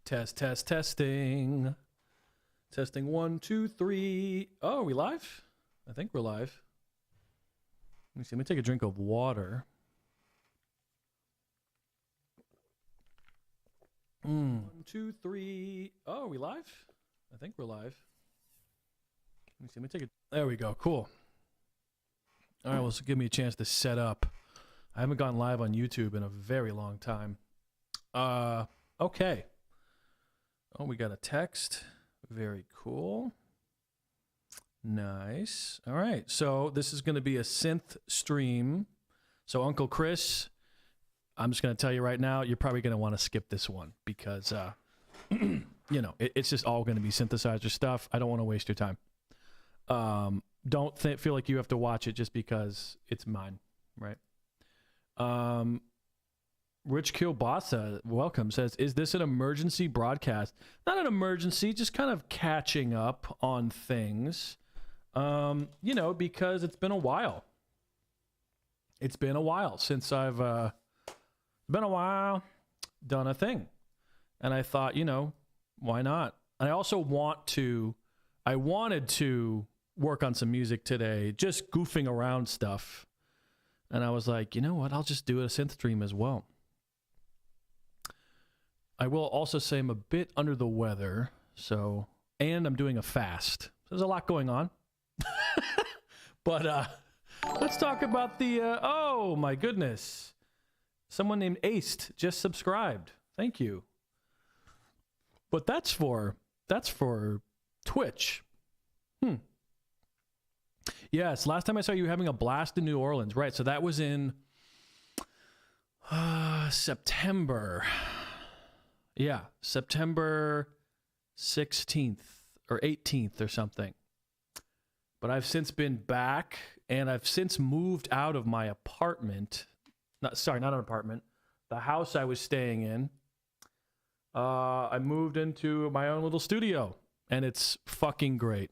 Testing. Testing 1, 2, 3. Oh, are we live? I think we're live. Let me see. Let me take a drink of water. 1, 2, 3. Oh, are we live? I think we're live. Let me see. Let me take a. There we go. Cool. All right. Well, so give me a chance to set up. I haven't gone live on YouTube in a very long time. Okay. Oh, we got a text. Very cool. Nice. All right. So this is going to be a synth stream. So Uncle Chris, I'm just going to tell you right now, you're probably going to want to skip this one because, you know, it's just all going to be synthesizer stuff. I don't want to waste your time. Don't feel like you have to watch it just because it's mine, right? Rich Kielbasa, welcome, says, is this an emergency broadcast? Not an emergency, just kind of catching up on things, you know, because it's been a while. It's been a while since I've done a thing. And I thought, you know, why not? And I also wanted to work on some music today, just goofing around stuff. And I was like, you know what? I'll just do a synth stream as well. I will also say I'm a bit under the weather, and I'm doing a fast. There's a lot going on. But let's talk about the, oh my goodness. Someone named Aced just subscribed. Thank you. But that's for Twitch. Yes, last time I saw you having a blast in New Orleans. Right, so that was in September. Yeah, September 16th or 18th or something. But I've since been back, and I've since moved out of my apartment. Not an apartment. The house I was staying in. I moved into my own little studio, and it's fucking great.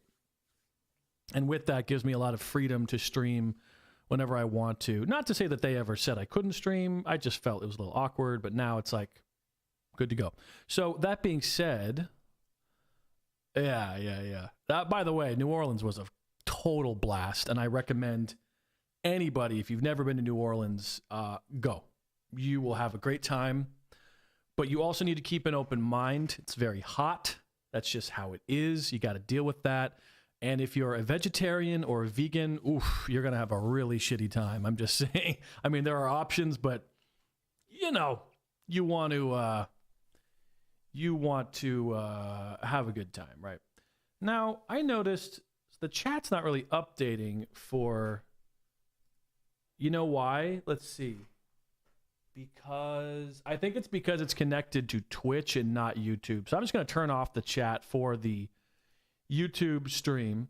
And with that gives me a lot of freedom to stream whenever I want to. Not to say that they ever said I couldn't stream. I just felt it was a little awkward, but now it's like, good to go. So that being said, yeah. That, by the way, New Orleans was a total blast, and I recommend anybody, if you've never been to New Orleans, go. You will have a great time, but you also need to keep an open mind. It's very hot. That's just how it is. You got to deal with that. And if you're a vegetarian or a vegan, oof, you're going to have a really shitty time. I'm just saying. I mean, there are options, but, you know, you want to have a good time, right? Now, I noticed the chat's not really updating for, you know why? Let's see. Because I think it's because it's connected to Twitch and not YouTube. So I'm just going to turn off the chat for the YouTube stream.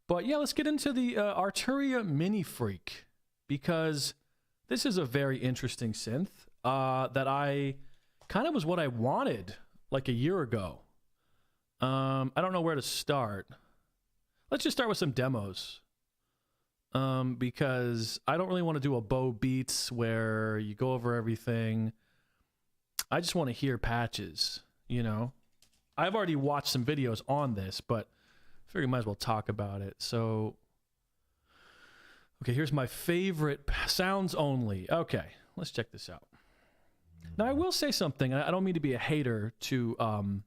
But yeah, let's get into the Arturia Mini Freak, because this is a very interesting synth that I kind of was what I wanted like a year ago. I don't know where to start. Let's just start with some demos. Because I don't really want to do a Bo Beats where you go over everything. I just want to hear patches, you know. I've already watched some videos on this, but I figure we might as well talk about it. So, okay, here's my favorite sounds only. Okay, let's check this out. Now, I will say something. I don't mean to be a hater to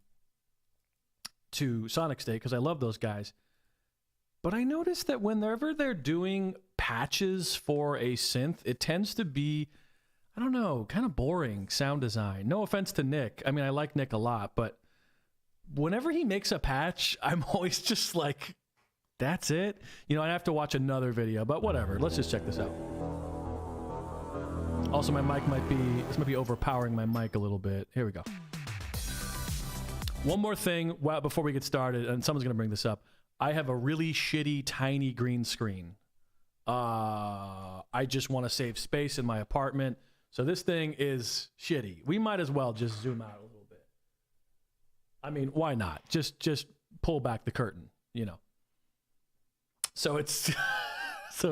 Sonic State, because I love those guys. But I noticed that whenever they're doing patches for a synth, it tends to be, I don't know, kind of boring sound design. No offense to Nick. I mean, I like Nick a lot, but whenever he makes a patch, I'm always just like, that's it? You know, I'd have to watch another video, but whatever. Let's just check this out. Also, my mic this might be overpowering my mic a little bit. Here we go. One more thing before we get started, and someone's going to bring this up. I have a really shitty, tiny green screen. I just want to save space in my apartment. So this thing is shitty. We might as well just zoom out a little bit. I mean, why not? Just pull back the curtain, you know. So it's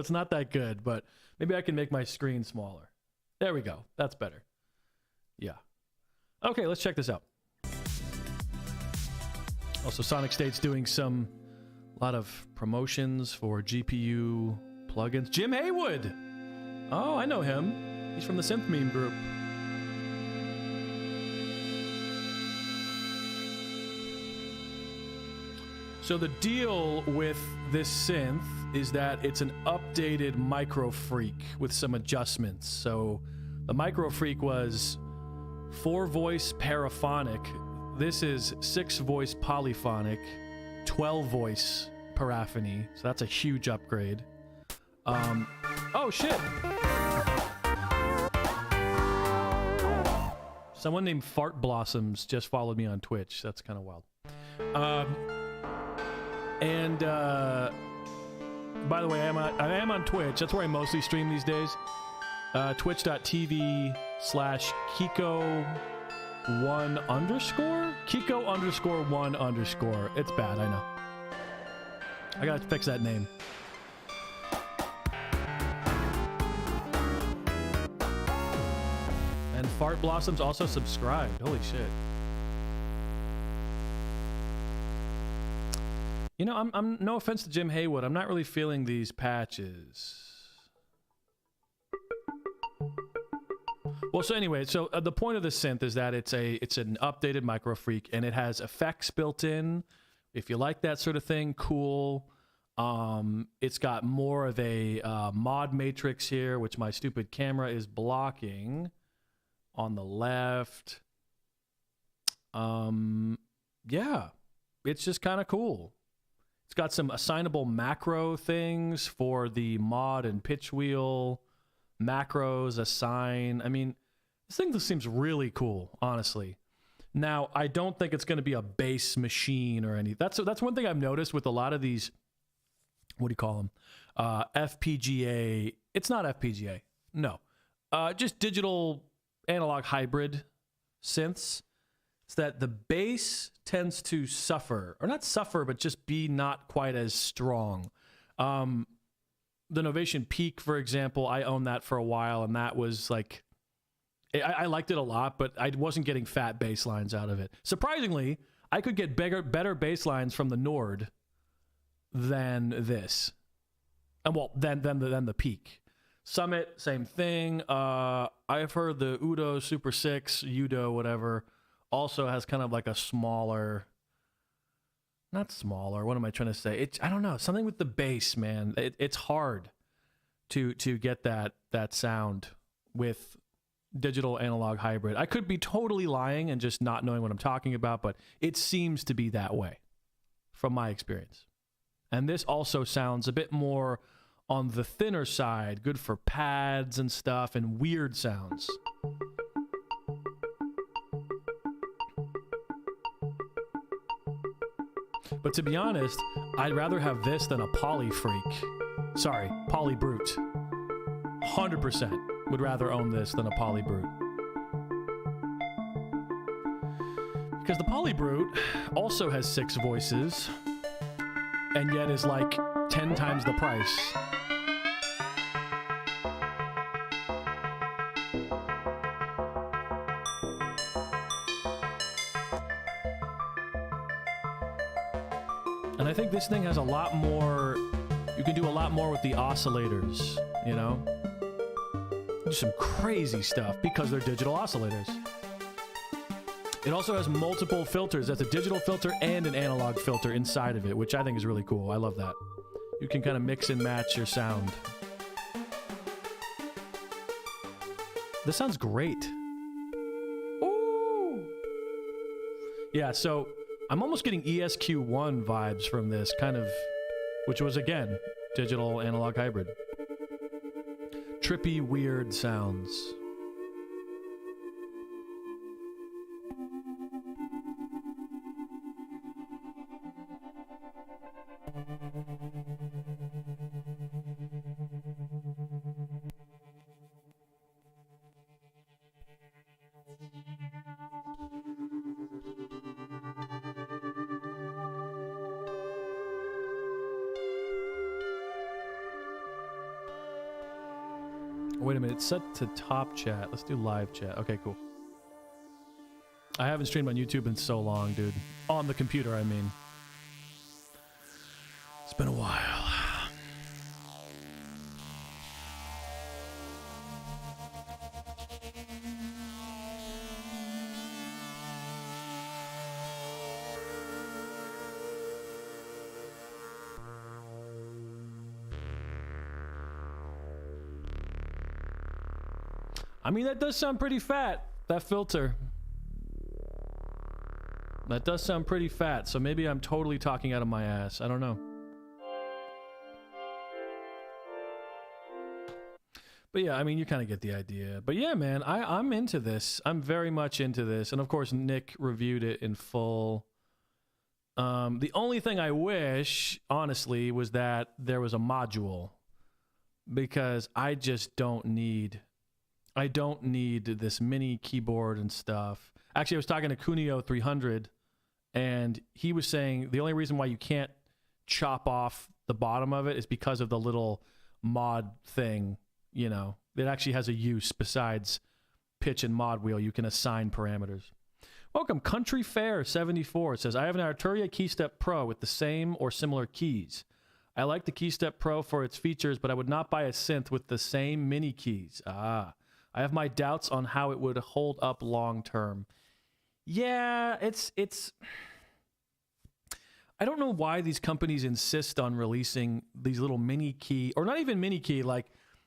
not that good, but maybe I can make my screen smaller. There we go. That's better. Yeah. Okay, let's check this out. Also, Sonic State's doing a lot of promotions for GPU plugins. Jim Haywood! Oh, I know him. He's from the Synth meme group. So the deal with this synth is that it's an updated Micro Freak with some adjustments. So the Micro Freak was 4-voice paraphonic. This is 6-voice polyphonic, 12-voice paraphony. So that's a huge upgrade. Oh shit! Someone named Fart Blossoms just followed me on Twitch. That's kind of wild. By the way, I am on Twitch. That's where I mostly stream these days. Twitch.tv/Kiko1_? Kiko_1_. It's bad, I know. I gotta fix that name. And Fart Blossoms also subscribed. Holy shit. You know, I'm no offense to Jim Haywood, I'm not really feeling these patches. Well, so anyway, so the point of the synth is that it's an updated Micro Freak, and it has effects built in. If you like that sort of thing, cool. It's got more of a mod matrix here, which my stupid camera is blocking on the left. Yeah, it's just kind of cool. It's got some assignable macro things for the mod and pitch wheel. Macros, assign. I mean, this thing just seems really cool, honestly. Now, I don't think it's going to be a bass machine or any. That's one thing I've noticed with a lot of these. What do you call them? FPGA. It's not FPGA. No. Just digital analog hybrid synths. It's that the bass tends to suffer, or not suffer, but just be not quite as strong. The Novation Peak, for example, I owned that for a while, and that was like, I liked it a lot, but I wasn't getting fat bass lines out of it. Surprisingly, I could get better bass lines from the Nord than this, and well, than the Peak. Summit, same thing. I've heard the Udo Super 6, Udo, whatever, also has kind of like a smaller, not smaller, what am I trying to say? I don't know, something with the bass, man. It's hard to get that sound with digital analog hybrid. I could be totally lying and just not knowing what I'm talking about, but it seems to be that way from my experience. And this also sounds a bit more on the thinner side, good for pads and stuff and weird sounds. But to be honest, I'd rather have this than a Poly Freak. Sorry, Poly Brute. 100% would rather own this than a Poly Brute. Because the Poly Brute also has 6 voices, and yet is like 10 times the price. And I think this thing has a lot more, you can do a lot more with the oscillators, you know? Do some crazy stuff because they're digital oscillators. It also has multiple filters. That's a digital filter and an analog filter inside of it, which I think is really cool. I love that. You can kind of mix and match your sound. This sounds great. Ooh! Yeah, so I'm almost getting ESQ1 vibes from this, kind of, which was, again, digital analog hybrid. Trippy, weird sounds. Wait a minute, it's set to top chat. Let's do live chat. Okay, cool. I haven't streamed on YouTube in so long, dude. On the computer, I mean. It's been a while. I mean, that does sound pretty fat, that filter. That does sound pretty fat, so maybe I'm totally talking out of my ass. I don't know. But yeah, I mean, you kind of get the idea. But yeah, man, I'm into this. I'm very much into this. And of course, Nick reviewed it in full. The only thing I wish, honestly, was that there was a module. Because I just don't need... I don't need this mini keyboard and stuff. Actually, I was talking to Kunio 300, and he was saying the only reason why you can't chop off the bottom of it is because of the little mod thing, you know. It actually has a use besides pitch and mod wheel. You can assign parameters. Welcome, Country Fair 74. It says, I have an Arturia KeyStep Pro with the same or similar keys. I like the KeyStep Pro for its features, but I would not buy a synth with the same mini keys. I have my doubts on how it would hold up long term. Yeah, it's I don't know why these companies insist on releasing these little mini key, or not even mini key, like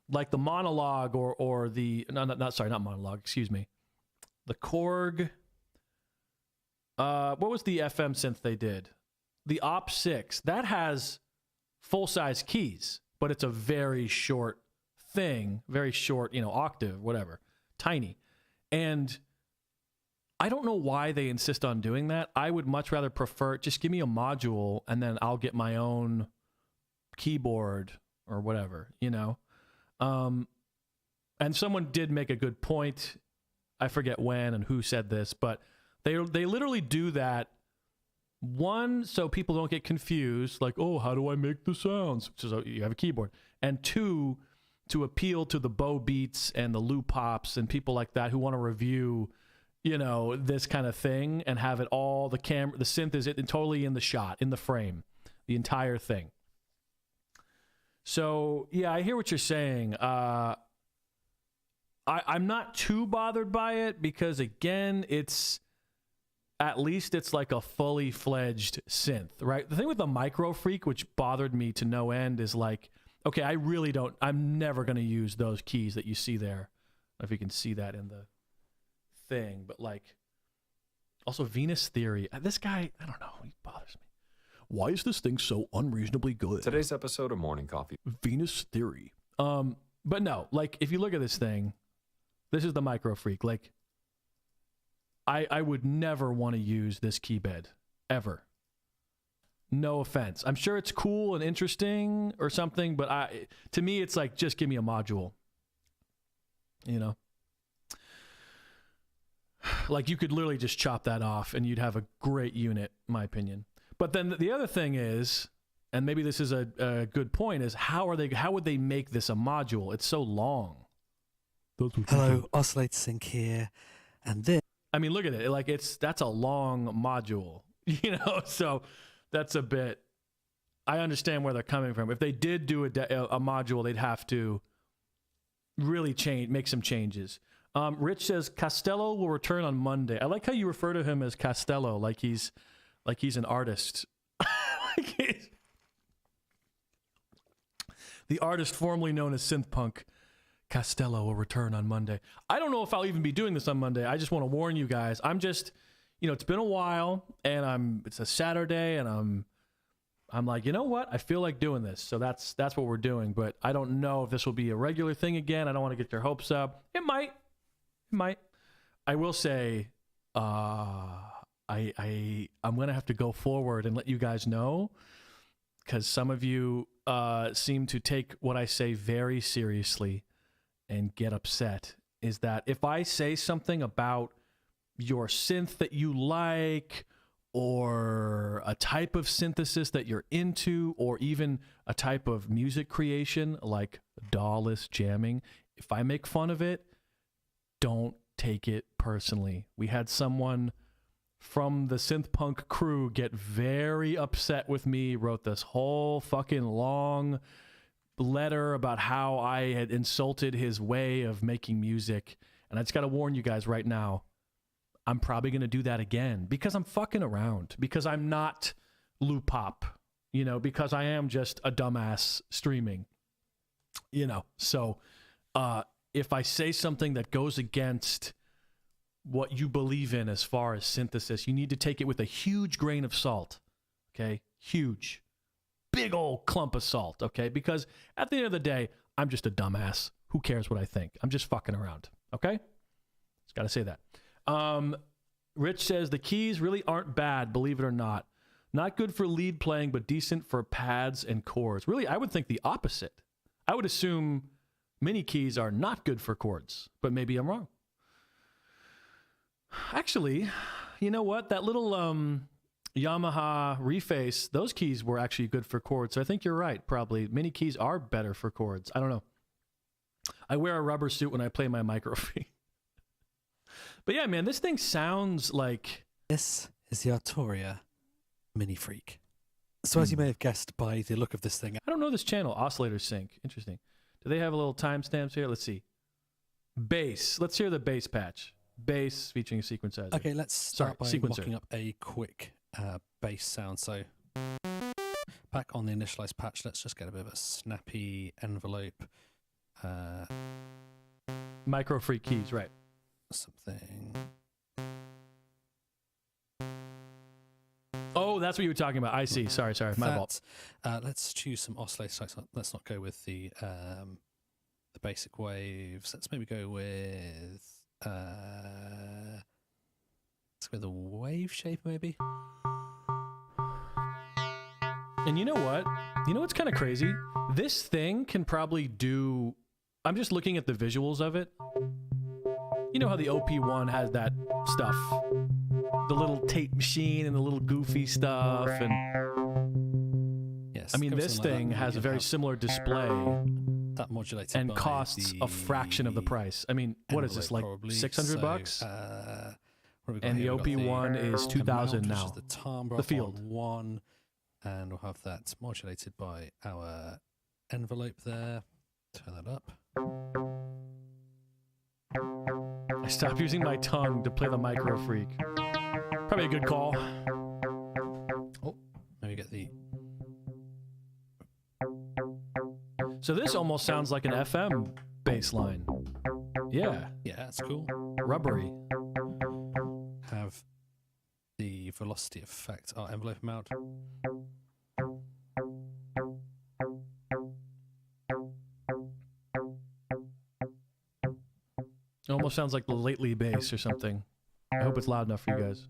the Monologue or the not Monologue, excuse me. The Korg. What was the FM synth they did? The Op 6. That has full-size keys, but it's a very short thing, very short, you know, octave, whatever, tiny. And I don't know why they insist on doing that. I would much rather prefer, just give me a module and then I'll get my own keyboard or whatever, you know? And someone did make a good point. I forget when and who said this, but they literally do that. One, so people don't get confused, like, oh, how do I make the sounds? So you have a keyboard. And two, to appeal to the Bo Beats and the Lou Pops and people like that who want to review, you know, this kind of thing and have it all, the synth is totally in the shot, in the frame, the entire thing. So, yeah, I hear what you're saying. I'm not too bothered by it because, again, at least it's like a fully fledged synth, right? The thing with the Micro Freak, which bothered me to no end, is like, okay, I'm never going to use those keys that you see there. I don't know if you can see that in the thing, but like, also Venus Theory. This guy, I don't know, he bothers me. Why is this thing so unreasonably good? Today's episode of Morning Coffee. Venus Theory. But no, like, if you look at this thing, this is the Micro Freak. Like, I would never want to use this key bed, ever. No offense. I'm sure it's cool and interesting or something, but to me, it's like, just give me a module. You know? Like, you could literally just chop that off and you'd have a great unit, in my opinion. But then the other thing is, and maybe this is a good point, is how would they make this a module? It's so long. Hello, Oscillator Sync here, and this. I mean, look at it. Like, that's a long module, you know? So that's a bit, I understand where they're coming from. If they did do a module, they'd have to really make some changes. Rich says Costello will return on Monday. I like how you refer to him as Costello, like he's an artist. The artist formerly known as Synth Punk. Costello will return on Monday. I don't know if I'll even be doing this on Monday. I just want to warn you guys. I'm just, you know, it's been a while, and it's a Saturday, and I'm like, you know what? I feel like doing this, so that's what we're doing. But I don't know if this will be a regular thing again. I don't want to get your hopes up. It might. I will say, I'm gonna have to go forward and let you guys know, because some of you seem to take what I say very seriously and get upset, is that if I say something about your synth that you like, or a type of synthesis that you're into, or even a type of music creation like DAW-less jamming, if I make fun of it, don't take it personally. We had someone from the synth punk crew get very upset with me, wrote this whole fucking long letter about how I had insulted his way of making music. And I just got to warn you guys right now, I'm probably going to do that again because I'm fucking around, because I'm not Lou Pop, you know, because I am just a dumbass streaming, you know. So if I say something that goes against what you believe in as far as synthesis, you need to take it with a huge grain of salt, okay? Huge, big old clump of salt, okay? Because at the end of the day, I'm just a dumbass. Who cares what I think? I'm just fucking around, okay? Just got to say that. Rich says, the keys really aren't bad, believe it or not. Not good for lead playing, but decent for pads and chords. Really, I would think the opposite. I would assume mini keys are not good for chords, but maybe I'm wrong. Actually, you know what? That little Yamaha Reface, those keys were actually good for chords. So I think you're right, probably. Mini keys are better for chords. I don't know. I wear a rubber suit when I play my microphone. But yeah, man, this thing sounds like... This is the Arturia Mini Freak. So as you may have guessed by the look of this thing... I don't know this channel, Oscillator Sync. Interesting. Do they have a little timestamps here? Let's see. Bass. Let's hear the bass patch. Bass featuring a sequencer. Okay, let's start by mocking up a quick bass sound. So back on the initialized patch, let's just get a bit of a snappy envelope. Micro Freak keys, right. Something. Oh, that's what you were talking about. I see. Sorry. My fault. Let's choose some oscillators. Let's not go with the basic waves. Let's maybe go with let's go with a wave shape, maybe. And you know what? You know what's kind of crazy? This thing can probably do... I'm just looking at the visuals of it. You know how the OP1 has that stuff? The little tape machine and the little goofy stuff. And yes, I mean, this thing has a very similar display. That modulated and costs a fraction of the price. I mean, what is this, like $600? And the OP1 is $2,000 now. The field. One, and we'll have that modulated by our envelope there. Turn that up. I stopped using my tongue to play the Micro Freak. Probably a good call. Oh, let me get the... So this almost sounds like an FM bass line. Yeah. Yeah, that's cool. Rubbery. Have the velocity effect, our envelope amount. It almost sounds like the lately bass or something. I hope it's loud enough for you guys.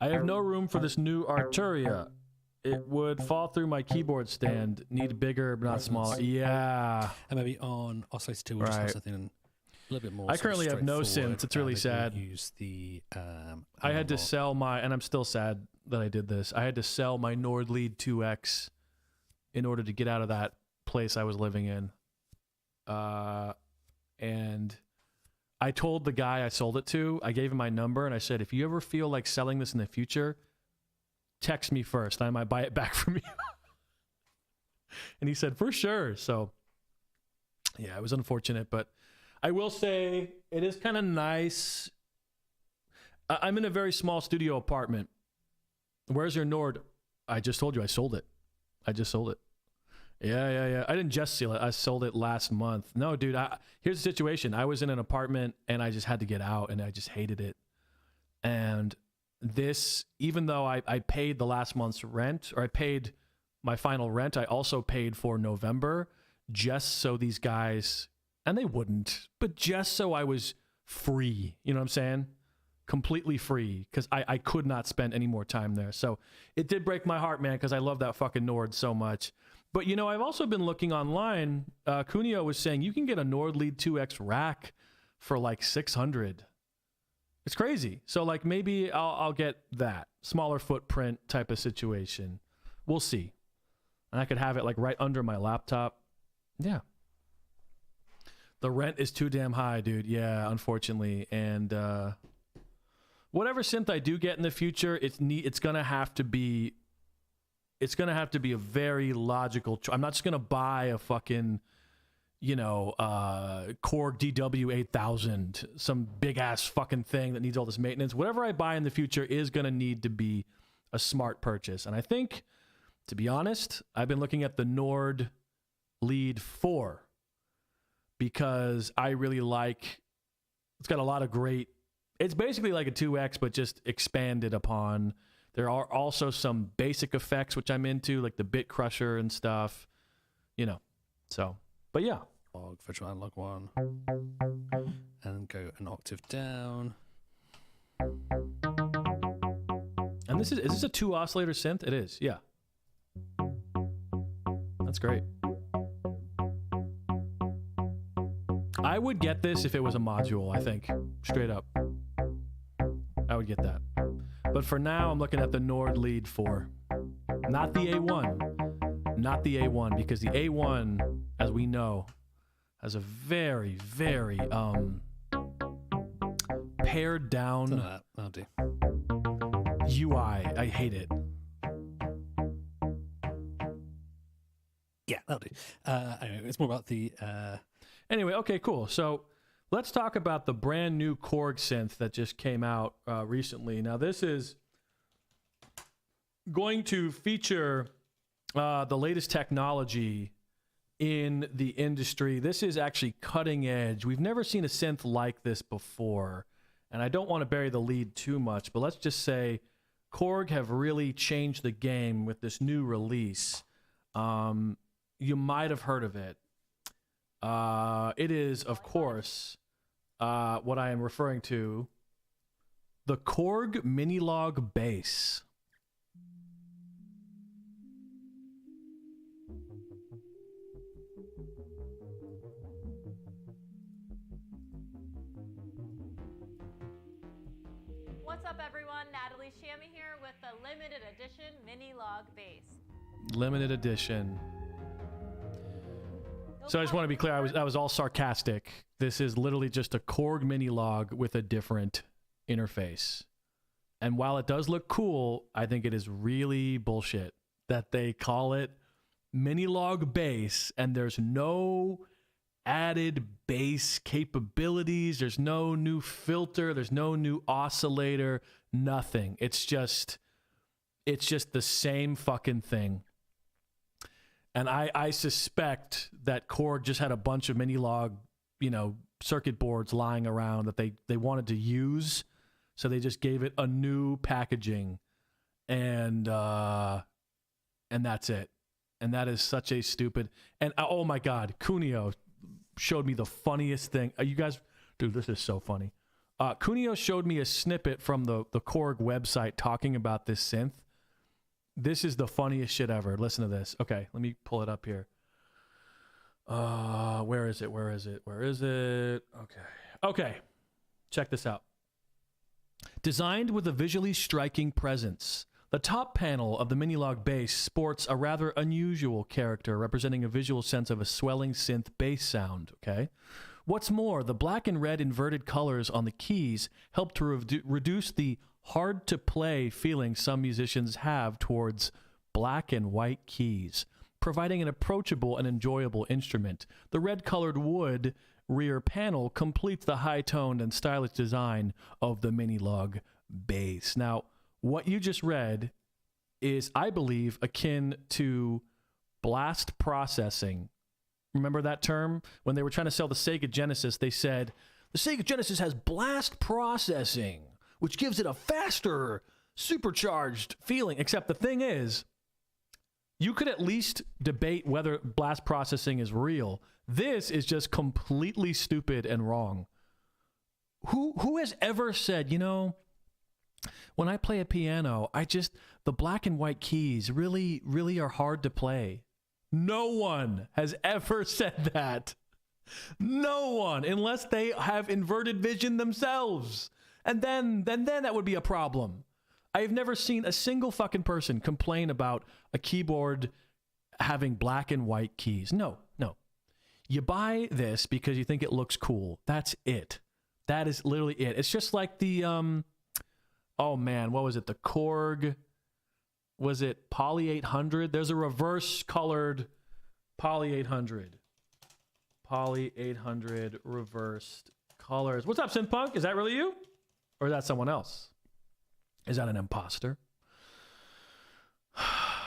I have no room for this new Arturia. It would fall through my keyboard stand. Need bigger, but not smaller. Yeah. And maybe on Oscillator 2, we'll just have something a little bit more. I currently have no synth. It's really sad. Use the, I had to sell my, and I'm still sad that I did this. I had to sell my Nord Lead 2X in order to get out of that place I was living in. And I told the guy I sold it to, I gave him my number, and I said, if you ever feel like selling this in the future, text me first. I might buy it back from you. And he said, for sure. So, yeah, it was unfortunate, but I will say it is kind of nice. I'm in a very small studio apartment. Where's your Nord? I just told you I sold it. I just sold it. Yeah. I didn't just sell it. I sold it last month. No, dude, here's the situation. I was in an apartment and I just had to get out and I just hated it. And this, even though I paid the last month's rent, or I paid my final rent, I also paid for November just so these guys, and they wouldn't, but just so I was free. You know what I'm saying? Completely free, because I could not spend any more time there. So it did break my heart, man, because I love that fucking Nord so much. But, you know, I've also been looking online. Cuneo was saying you can get a Nord Lead 2X rack for like $600. It's crazy. So, like, maybe I'll get that smaller footprint type of situation. We'll see. And I could have it like right under my laptop. Yeah. The rent is too damn high, dude. Yeah, unfortunately. And whatever synth I do get in the future, it's gonna have to be a very logical. I'm not just gonna buy a fucking, Korg DW8000, some big ass fucking thing that needs all this maintenance. Whatever I buy in the future is gonna need to be a smart purchase. And I think, to be honest, I've been looking at the Nord Lead 4 because I really like. It's got a lot of great. It's basically like a 2X, but just expanded upon. There are also some basic effects, which I'm into, like the bit crusher and stuff, So, but yeah. Virtual analog 1. And go an octave down. And is this a 2 oscillator synth? It is, yeah. That's great. I would get this if it was a module, I think. Straight up. I would get that. But for now, I'm looking at the Nord Lead 4. Not the A1. Not the A1, because the A1, as we know, has a very, very pared down UI. I hate it. Yeah, that'll do. Anyway, it's more about the... Anyway, okay, cool. So let's talk about the brand new Korg synth that just came out recently. Now, this is going to feature the latest technology in the industry. This is actually cutting edge. We've never seen a synth like this before. And I don't want to bury the lead too much, but let's just say Korg have really changed the game with this new release. You might have heard of it. It is, of course, what I am referring to, the Korg Minilog bass. What's up, everyone? Natalie Shammy here with the limited edition Minilog bass. Limited edition. So I just want to be clear, I was all sarcastic. This is literally just a Korg Minilog with a different interface. And while it does look cool, I think it is really bullshit that they call it Minilog bass and there's no added bass capabilities. There's no new filter. There's no new oscillator. Nothing. It's just the same fucking thing. And I suspect that Korg just had a bunch of Minilog, circuit boards lying around that they wanted to use. So they just gave it a new packaging and that's it. And that is such a stupid, and oh my God, Kunio showed me the funniest thing. You guys, dude, this is so funny. Kunio showed me a snippet from the Korg website talking about this synth. This is the funniest shit ever. Listen to this. Okay, let me pull it up here. Where is it? Okay. Check this out. Designed with a visually striking presence, the top panel of the Minilog bass sports a rather unusual character representing a visual sense of a swelling synth bass sound, okay? What's more, the black and red inverted colors on the keys help to reduce the hard-to-play feeling some musicians have towards black and white keys, providing an approachable and enjoyable instrument. The red-colored wood rear panel completes the high-toned and stylish design of the Minilog bass. Now, what you just read is, I believe, akin to blast processing. Remember that term? When they were trying to sell the Sega Genesis, they said, the Sega Genesis has blast processing, which gives it a faster, supercharged feeling. Except the thing is, you could at least debate whether blast processing is real. This is just completely stupid and wrong. Who has ever said, when I play a piano, the black and white keys really, really are hard to play? No one has ever said that. No one, unless they have inverted vision themselves. And then that would be a problem. I have never seen a single fucking person complain about a keyboard having black and white keys. No. You buy this because you think it looks cool. That's it. That is literally it. It's just like the, oh man, what was it? The Korg, was it Poly 800? There's a reverse colored Poly 800. Poly 800 reversed colors. What's up, Synthpunk? Is that really you? Or is that someone else? Is that an imposter?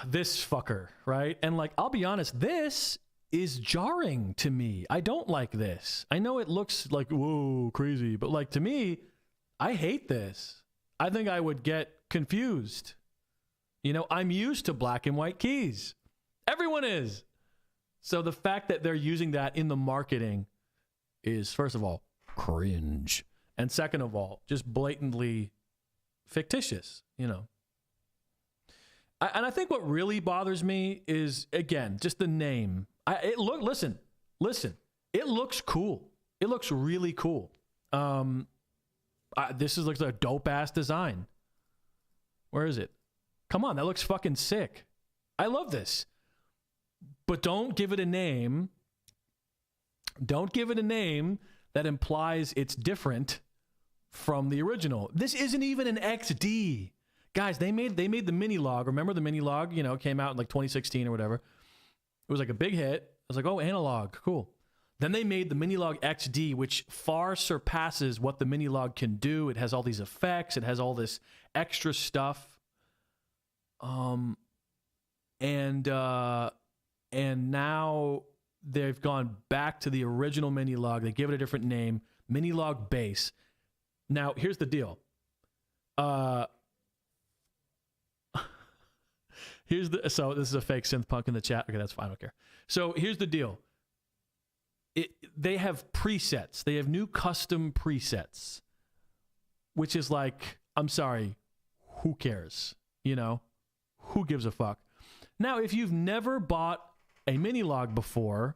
This fucker, right? And like, I'll be honest, this is jarring to me. I don't like this. I know it looks like, whoa, crazy, but like to me, I hate this. I think I would get confused. You know, I'm used to black and white keys. Everyone is. So the fact that they're using that in the marketing is, first of all, cringe. And second of all, just blatantly fictitious, you know. And I think what really bothers me is, again, just the name. Listen. It looks cool. It looks really cool. This looks like a dope-ass design. Where is it? Come on, that looks fucking sick. I love this. But don't give it a name. Don't give it a name that implies it's different from the original. This isn't even an XD. Guys, they made the mini log. Remember the mini log, you know, came out in like 2016 or whatever. It was like a big hit. I was like, oh, analog, cool. Then they made the mini log XD, which far surpasses what the mini log can do. It has all these effects. It has all this extra stuff. And now they've gone back to the original mini log. They give it a different name, mini log base. Now, here's the deal. So this is a fake Synthpunk in the chat. Okay, that's fine. I don't care. So here's the deal. They have presets. They have new custom presets, which is like, I'm sorry, who cares? You know, who gives a fuck? Now, if you've never bought a mini log before,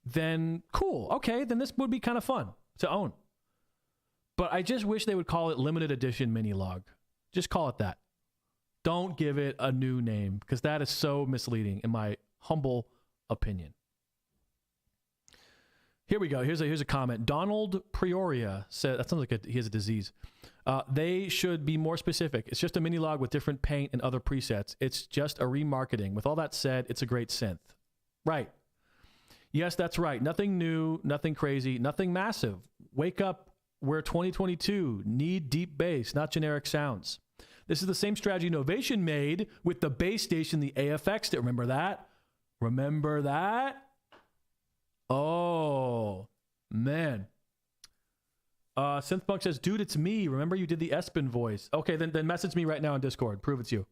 then cool. Okay, then this would be kind of fun to own. But I just wish they would call it limited edition mini log. Just call it that. Don't give it a new name, because that is so misleading in my humble opinion. Here we go. Here's a comment. Donald Prioria said, that sounds like he has a disease. They should be more specific. It's just a mini log with different paint and other presets. It's just a remarketing. With all that said, it's a great synth. Right. Yes, that's right. Nothing new, nothing crazy, nothing massive. Wake up. We're 2022. Need deep bass, not generic sounds. This is the same strategy Novation made with the bass station, the AFX. Remember that? Remember that? Oh, man. Synthpunk says, dude, it's me. Remember you did the Espen voice. Okay, then message me right now on Discord. Prove it's you.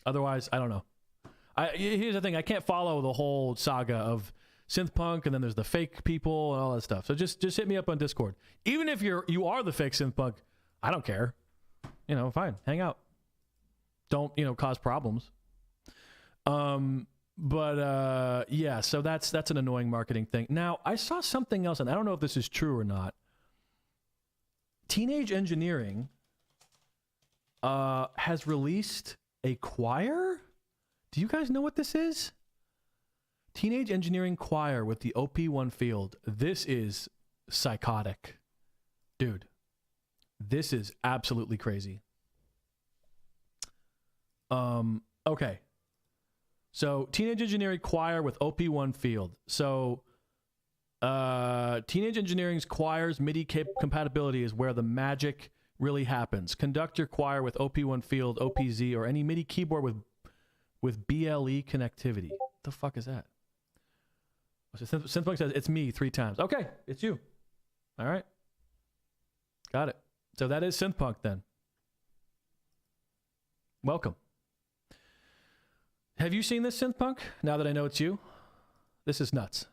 Otherwise, I don't know. Here's the thing. I can't follow the whole saga of Synthpunk, and then there's the fake people and all that stuff. So just hit me up on Discord. Even if you are the fake Synthpunk, I don't care. You know, fine. Hang out. Don't, cause problems. But yeah, so that's an annoying marketing thing. Now, I saw something else, and I don't know if this is true or not. Teenage Engineering has released a choir. Do you guys know what this is? Teenage Engineering choir with the OP1 field. This is psychotic. Dude, this is absolutely crazy. Okay. So, Teenage Engineering choir with OP1 field. So, Teenage Engineering's choir's MIDI compatibility is where the magic really happens. Conduct your choir with OP1 field, OPZ, or any MIDI keyboard with BLE connectivity. What the fuck is that? Synthpunk says, it's me 3 times. Okay, it's you. All right. Got it. So that is Synthpunk then. Welcome. Have you seen this, Synthpunk? Now that I know it's you? This is nuts.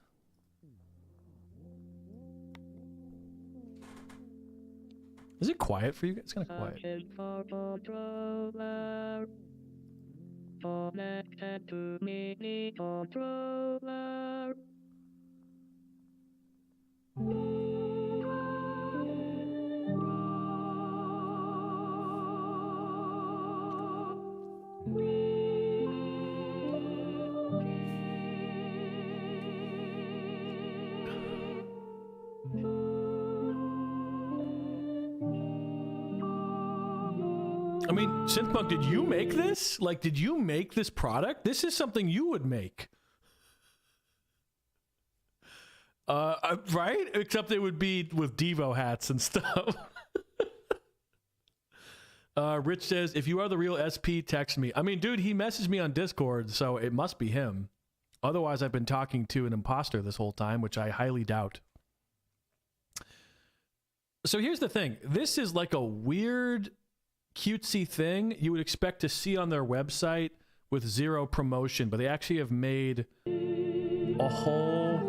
Is it quiet for you? It's kind of quiet. Connected to mini controller. I mean, Synthpunk, did you make this? Like, did you make this product? This is something you would make. Right? Except it would be with Devo hats and stuff. Rich says, if you are the real SP, text me. I mean, dude, he messaged me on Discord, so it must be him. Otherwise, I've been talking to an imposter this whole time, which I highly doubt. So here's the thing. This is like a weird, cutesy thing you would expect to see on their website with zero promotion, but they actually have made a whole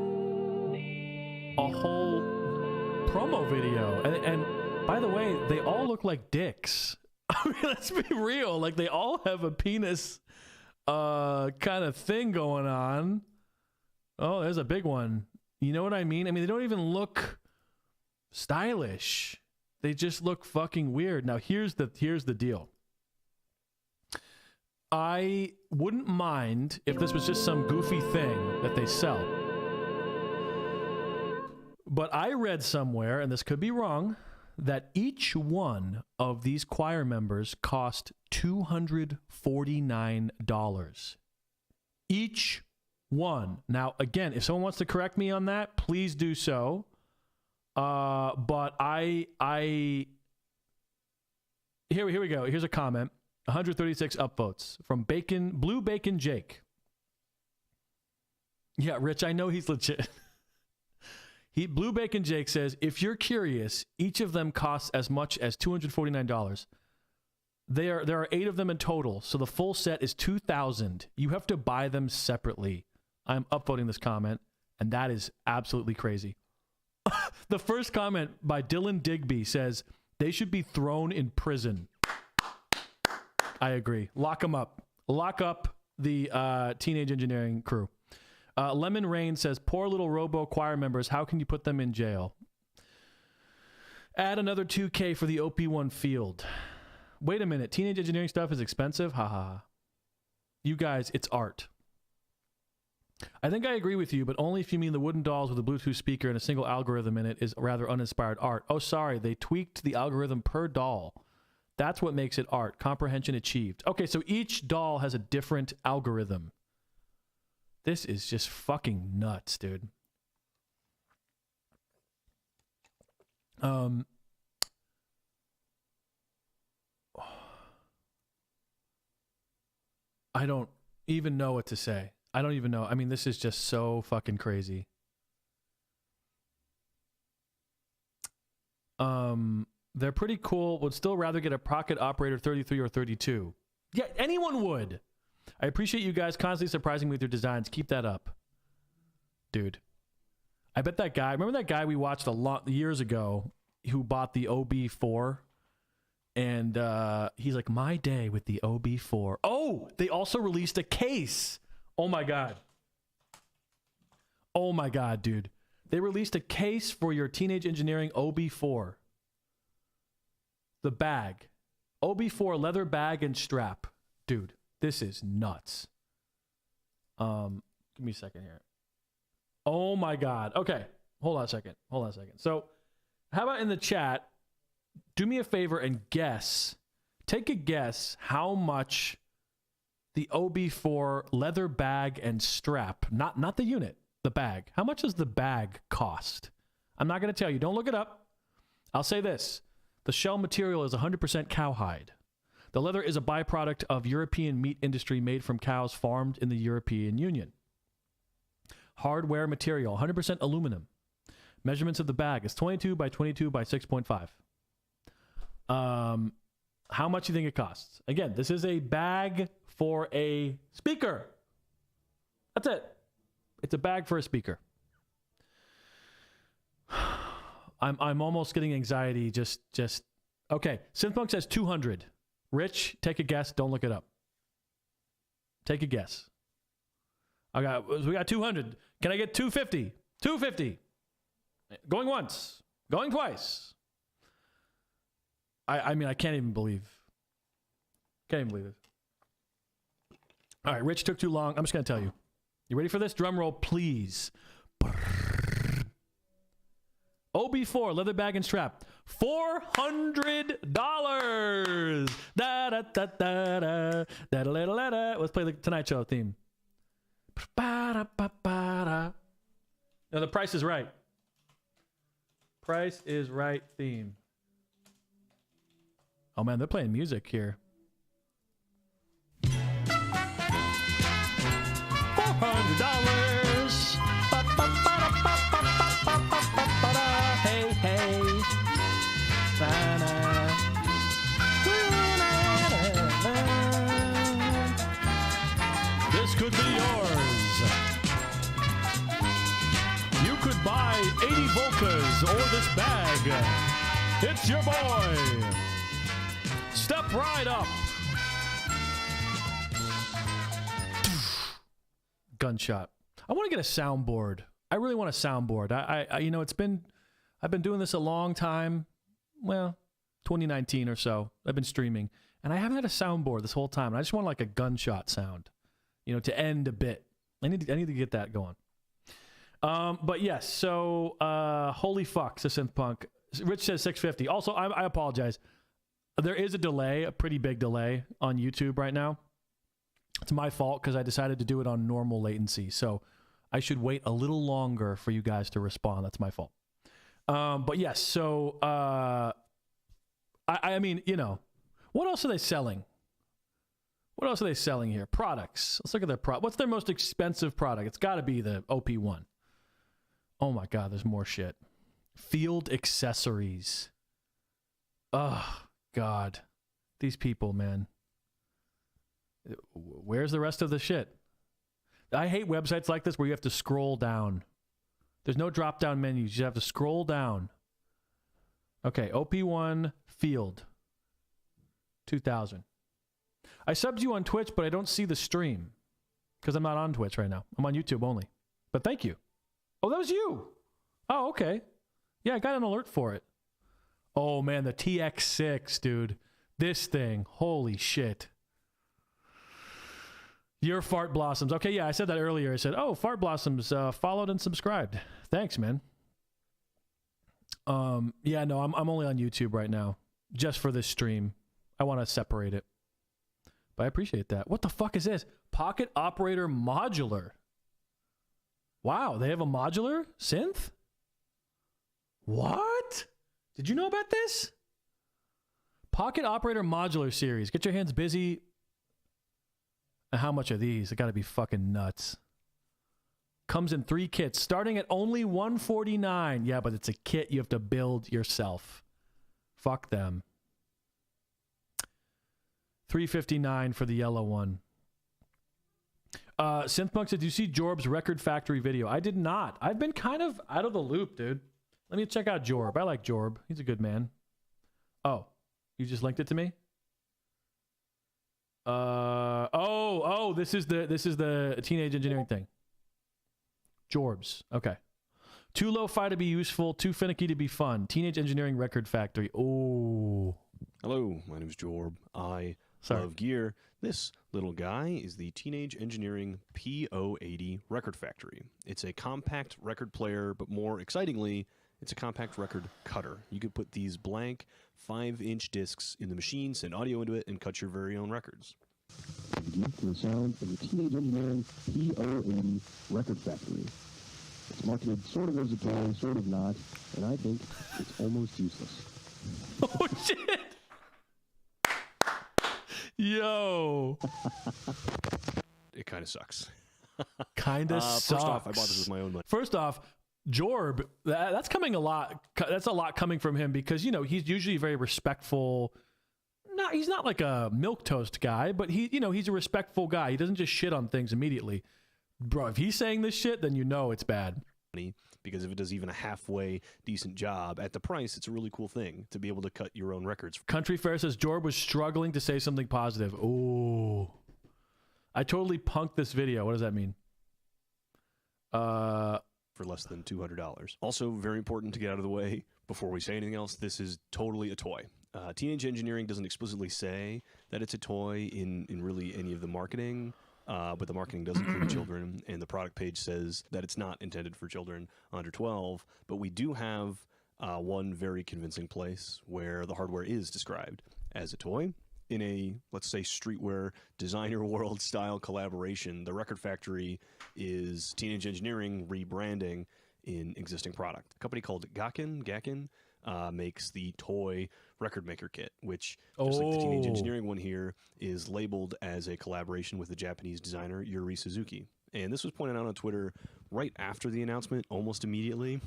promo video. And by the way, they all look like dicks. I mean, let's be real. Like, they all have a penis kind of thing going on. Oh, there's a big one. You know what I mean? I mean, they don't even look stylish. They just look fucking weird. Now, here's the deal. I wouldn't mind if this was just some goofy thing that they sell. But I read somewhere, and this could be wrong, that each one of these choir members cost $249. Each one. Now, again, if someone wants to correct me on that, please do so. But here we go. Here's a comment. 136 upvotes from Blue Bacon Jake. Yeah, Rich, I know he's legit. Blue Bacon Jake says, if you're curious, each of them costs as much as $249. There are 8 of them in total, so the full set is $2,000. You have to buy them separately. I'm upvoting this comment, and that is absolutely crazy. The first comment by Dylan Digby says, they should be thrown in prison. I agree. Lock them up. Lock up the teenage engineering crew. Lemon Rain says, poor little Robo choir members, how can you put them in jail? Add another 2K for the OP1 field. Wait a minute, teenage engineering stuff is expensive? Ha ha ha. You guys, it's art. I think I agree with you, but only if you mean the wooden dolls with a Bluetooth speaker and a single algorithm in it is rather uninspired art. Oh, sorry, they tweaked the algorithm per doll. That's what makes it art. Comprehension achieved. Okay, so each doll has a different algorithm. This is just fucking nuts, dude. I don't even know what to say. I don't even know. I mean, this is just so fucking crazy. They're pretty cool. Would still rather get a Pocket Operator 33 or 32. Yeah, anyone would. I appreciate you guys constantly surprising me with your designs. Keep that up. Dude. I bet that guy, remember that guy we watched years ago who bought the OB4? And he's like, my day with the OB4. Oh, they also released a case. Oh my God. Oh my God, dude. They released a case for your teenage engineering OB4. The bag. OB4 leather bag and strap. Dude, this is nuts. Give me a second here. Oh my God. Okay. Hold on a second. So how about in the chat, do me a favor and guess. Take a guess how much the OB4 leather bag and strap, not the unit, the bag. How much does the bag cost? I'm not going to tell you. Don't look it up. I'll say this. The shell material is 100% cowhide. The leather is a byproduct of European meat industry made from cows farmed in the European Union. Hardware material, 100% aluminum. Measurements of the bag is 22 by 22 by 6.5. How much do you think it costs? Again, this is a bag for a speaker. That's it. It's a bag for a speaker. I'm almost getting anxiety. Just okay. Synthpunk says 200. Rich, take a guess. Don't look it up. Take a guess. We got 200. Can I get 250? 250. Going once. Going twice. I mean, I can't even believe. Can't even believe it. All right, Rich took too long. I'm just going to tell you. You ready for this? Drum roll, please. OB4 leather bag and strap, $400. Da da da da da da da da da. Let's play the Tonight Show theme. Ba ba ba. No, the Price is Right. Price is Right theme. Oh man, they're playing music here. $400. Hey, hey. This could be yours. You could buy 80 Volcas or this bag. It's your boy. Step right up. Gunshot. I want to get a soundboard. I really want a soundboard. I you know, I've been doing this a long time. Well, 2019 or so. I've been streaming, and I haven't had a soundboard this whole time. And I just want like a gunshot sound, you know, to end a bit. I need to get that going. But yes, so holy fuck, says Synth Punk. Rich says 650. Also, I apologize. There is a delay, a pretty big delay on YouTube right now. It's my fault because I decided to do it on normal latency. So I should wait a little longer for you guys to respond. That's my fault. But yes, so I mean, you know, what else are they selling? What else are they selling here? Products. Let's look at their product. What's their most expensive product? It's got to be the OP1. Oh my God, there's more shit. Field accessories. Oh God, these people, man. Where's the rest of the shit? I hate websites like this where you have to scroll down. There's no drop-down menu. You just have to scroll down. Okay, OP1 Field. 2000. I subbed you on Twitch, but I don't see the stream because I'm not on Twitch right now. I'm on YouTube only. But thank you. Oh, that was you. Oh, okay. Yeah, I got an alert for it. Oh, man, the TX6, dude. This thing. Holy shit. Your Fart Blossoms. Okay, yeah, I said that earlier. I said, oh, Fart Blossoms followed and subscribed. Thanks, man. Yeah, no, I'm only on YouTube right now. Just for this stream. I want to separate it. But I appreciate that. What the fuck is this? Pocket Operator Modular. Wow, they have a modular synth? What? Did you know about this? Pocket Operator Modular Series. Get your hands busy. And how much are these? They got to be fucking nuts. Comes in 3 kits, starting at only $149. Yeah, but it's a kit you have to build yourself. Fuck them. $359 for the yellow one. Synthpunk said, "Do you see Jorb's Record Factory video?" I did not. I've been kind of out of the loop, dude. Let me check out Jorb. I like Jorb. He's a good man. Oh, you just linked it to me? This is the teenage engineering thing. Jorbs. Okay. Too lo-fi to be useful, too finicky to be fun. Teenage Engineering Record Factory. Oh. Hello, my name is Jorb. I love gear. This little guy is the Teenage Engineering P080 Record Factory. It's a compact record player, but more excitingly, it's a compact record cutter. You could put these blank 5-inch discs in the machine, send audio into it, and cut your very own records. Geek to the sound of the Teenage Engineering P080 Record Factory. It's marketed sort of as a toy, sort of not, and I think it's almost useless. Oh, shit! Yo! It kind of sucks. Kind of sucks. First off, I bought this with my own money. First off, Jorb, that's coming a lot. That's a lot coming from him because, you know, he's usually very respectful. He's not like a milquetoast guy, but he's a respectful guy. He doesn't just shit on things immediately. Bro, if he's saying this shit, then you know it's bad. Because if it does even a halfway decent job at the price, it's a really cool thing to be able to cut your own records. Country Fair says Jorb was struggling to say something positive. Ooh. I totally punked this video. What does that mean? For less than $200. Also, very important to get out of the way before we say anything else, this is totally a toy. Teenage Engineering doesn't explicitly say that it's a toy in really any of the marketing, but the marketing does include children, and the product page says that it's not intended for children under 12, but we do have one very convincing place where the hardware is described as a toy. In a, let's say, streetwear designer world style collaboration, the Record Factory is Teenage Engineering rebranding in existing product. A company called Gakken makes the toy record maker kit, which, just like the Teenage Engineering one here, is labeled as a collaboration with the Japanese designer Yuri Suzuki. And this was pointed out on Twitter right after the announcement, almost immediately.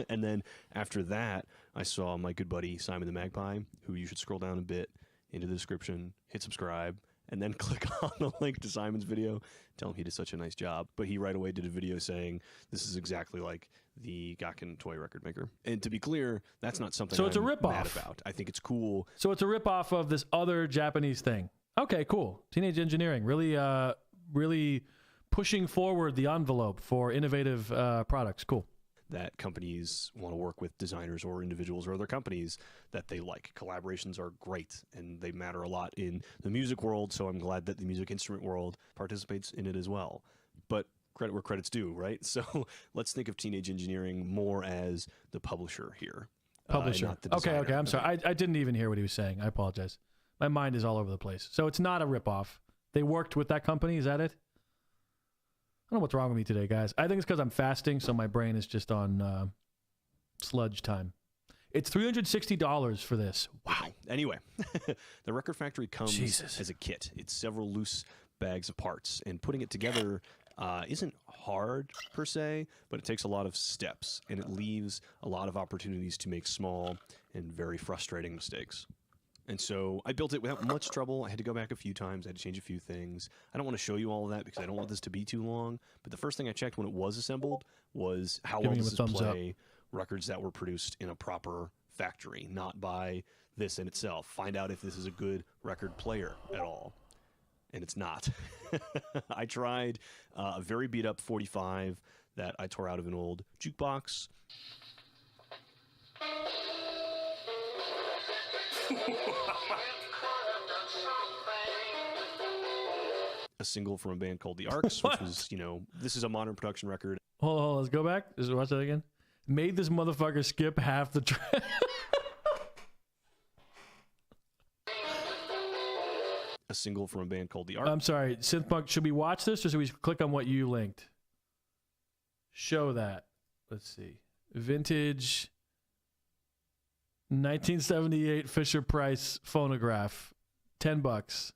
And then after that, I saw my good buddy Simon the Magpie, who you should scroll down a bit into the description, hit subscribe, and then click on the link to Simon's video. Tell him he did such a nice job. But he right away did a video saying this is exactly like the Gakken toy record maker. And to be clear, that's not something So it's I'm a ripoff. mad about. I think it's cool. So it's a ripoff of this other Japanese thing. Okay, cool. Teenage Engineering really pushing forward the envelope for innovative products. Cool. That companies want to work with designers or individuals or other companies that they like. Collaborations are great, and they matter a lot in the music world, so I'm glad that the music instrument world participates in it as well. But credit where credit's due, right? So let's think of Teenage Engineering more as the publisher here. Publisher. Not the Okay, designer. I'm sorry. I didn't even hear what he was saying. I apologize. My mind is all over the place. So it's not a ripoff. They worked with that company. Is that it? I don't know what's wrong with me today, guys. I think it's because I'm fasting, so my brain is just on sludge time. It's $360 for this. Wow. Anyway, the Record Factory comes Jesus. as a kit. It's several loose bags of parts, and putting it together isn't hard per se, but it takes a lot of steps, and it leaves a lot of opportunities to make small and very frustrating mistakes. And so I built it without much trouble. I had to go back a few times. I had to change a few things. I don't want to show you all of that because I don't want this to be too long. But the first thing I checked when it was assembled was how well does this play records that were produced in a proper factory, not by this in itself. Find out if this is a good record player at all. And it's not. I tried a very beat up 45 that I tore out of an old jukebox. A single from a band called The Arcs, which was, this is a modern production record. Hold on, let's go back. Just watch that again. Made this motherfucker skip half the track. A single from a band called The Arcs. I'm sorry, Synthpunk, should we watch this or should we click on what you linked? Show that. Let's see. Vintage 1978 Fisher-Price phonograph. $10.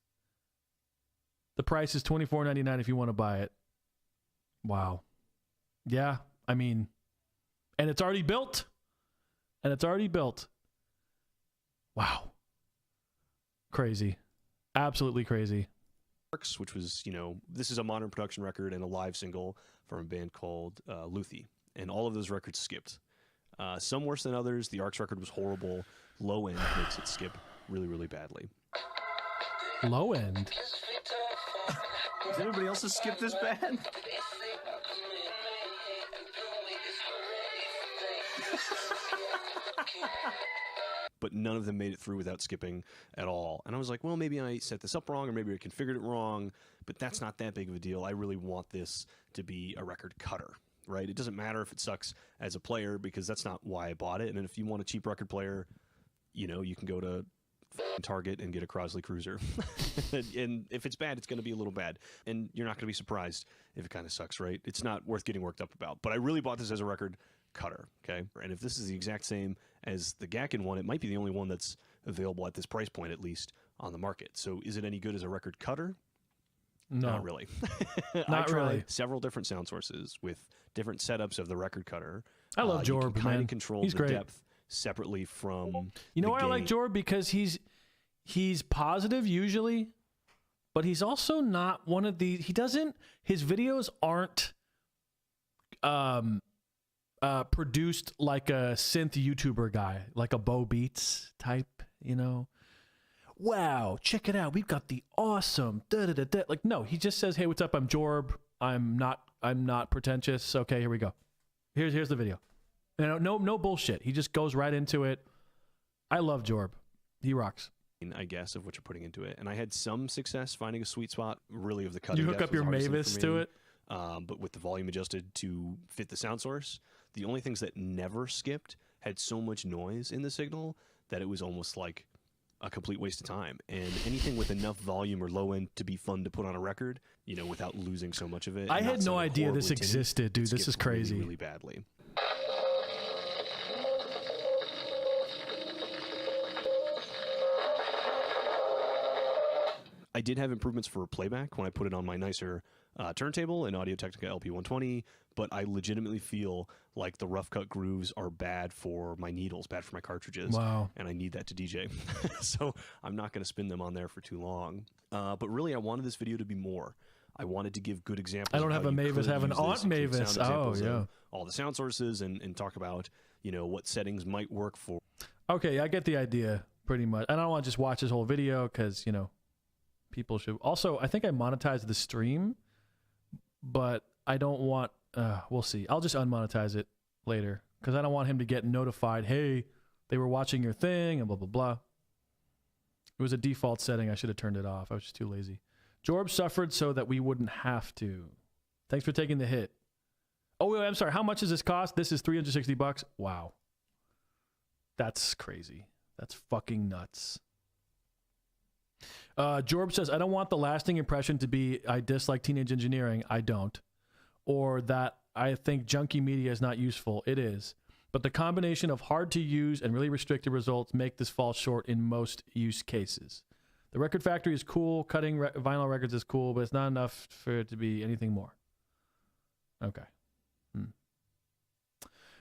The price is $24.99 if you want to buy it. Wow. Yeah, I mean, and it's already built. Wow. Crazy. Absolutely crazy. Which was, this is a modern production record and a live single from a band called Luthi. And all of those records skipped. Some worse than others. The Arcs record was horrible. Low end makes it skip really, really badly. Low end? Does anybody else have skipped this bad? But none of them made it through without skipping at all. And I was like, well, maybe I set this up wrong, or maybe I configured it wrong, but that's not that big of a deal. I really want this to be a record cutter, right? It doesn't matter if it sucks as a player, because that's not why I bought it. And if you want a cheap record player, you can go to Target and get a Crosley Cruiser. And if it's bad, it's going to be a little bad. And you're not going to be surprised if it kind of sucks, right? It's not worth getting worked up about. But I really bought this as a record cutter, okay? And if this is the exact same as the Gakken one, it might be the only one that's available at this price point, at least, on the market. So is it any good as a record cutter? No. Not really. Not I tried really. several different sound sources with different setups of the record cutter. I love Jorb, you can kind man. of control He's the great. depth separately from You know the why I like gain. Jorb? Because he's positive usually, but he's also not one of these. His videos aren't produced like a synth YouTuber guy, like a Bo Beats type, Wow, check it out. We've got the awesome da-da-da-da. Like, no, he just says, hey, what's up? I'm Jorb. I'm not pretentious. Okay, here we go. Here's the video. No bullshit. He just goes right into it. I love Jorb. He rocks. I guess, of what you're putting into it. And I had some success finding a sweet spot, really, of the cutting. You hook depth up your was the hardest Mavis thing for to me. it. But with the volume adjusted to fit the sound source. The only things that never skipped had so much noise in the signal that it was almost like a complete waste of time. And anything with enough volume or low end to be fun to put on a record, you know, without losing so much of it. I had no idea this existed, dude. This is crazy. Really, really badly. I did have improvements for playback when I put it on my nicer turntable, an Audio-Technica LP120, but I legitimately feel like the rough cut grooves are bad for my needles, bad for my cartridges. Wow. And I need that to DJ. So I'm not going to spin them on there for too long. But really, I wanted this video to be more. I wanted to give good examples. I don't have a Mavis, have an Aunt Mavis. Oh, yeah. All the sound sources and talk about, you know, what settings might work for. Okay, I get the idea pretty much. I don't want to just watch this whole video because, you know, people should. Also, I think I monetized the stream, but I don't want, we'll see. I'll just unmonetize it later because I don't want him to get notified, hey, they were watching your thing and blah, blah, blah. It was a default setting. I should have turned it off. I was just too lazy. Jorb suffered so that we wouldn't have to. Thanks for taking the hit. Oh, wait, I'm sorry. How much does this cost? This is $360. Wow. That's crazy. That's fucking nuts. Jorb says, I don't want the lasting impression to be I dislike teenage engineering. I don't. Or that I think junky media is not useful. It is. But the combination of hard to use and really restricted results make this fall short in most use cases. The Record Factory is cool. Cutting vinyl records is cool, but it's not enough for it to be anything more. Okay.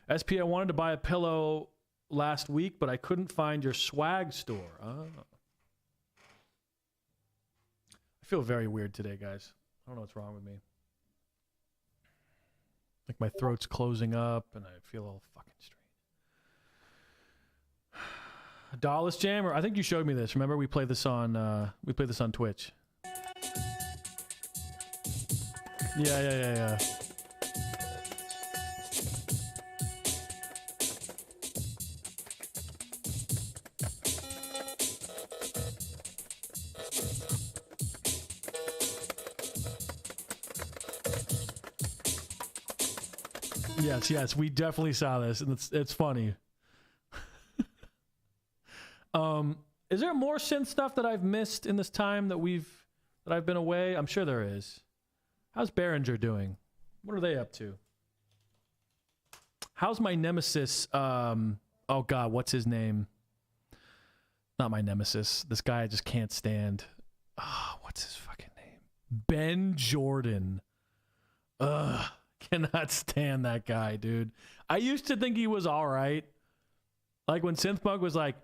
SP, I wanted to buy a pillow last week, but I couldn't find your swag store. Oh. I feel very weird today, guys. I don't know what's wrong with me. Like my throat's closing up and I feel all fucking strange. Dallas Jammer, I think you showed me this. Remember we played this on Twitch. Yeah. Yes, we definitely saw this, and it's funny. Is there more synth stuff that I've missed in this time that I've been away? I'm sure there is. How's Behringer doing? What are they up to? How's my nemesis? Oh God, what's his name? Not my nemesis. This guy I just can't stand. What's his fucking name? Ben Jordan. Cannot stand that guy, dude. I used to think he was all right. Like when Synthpunk was like,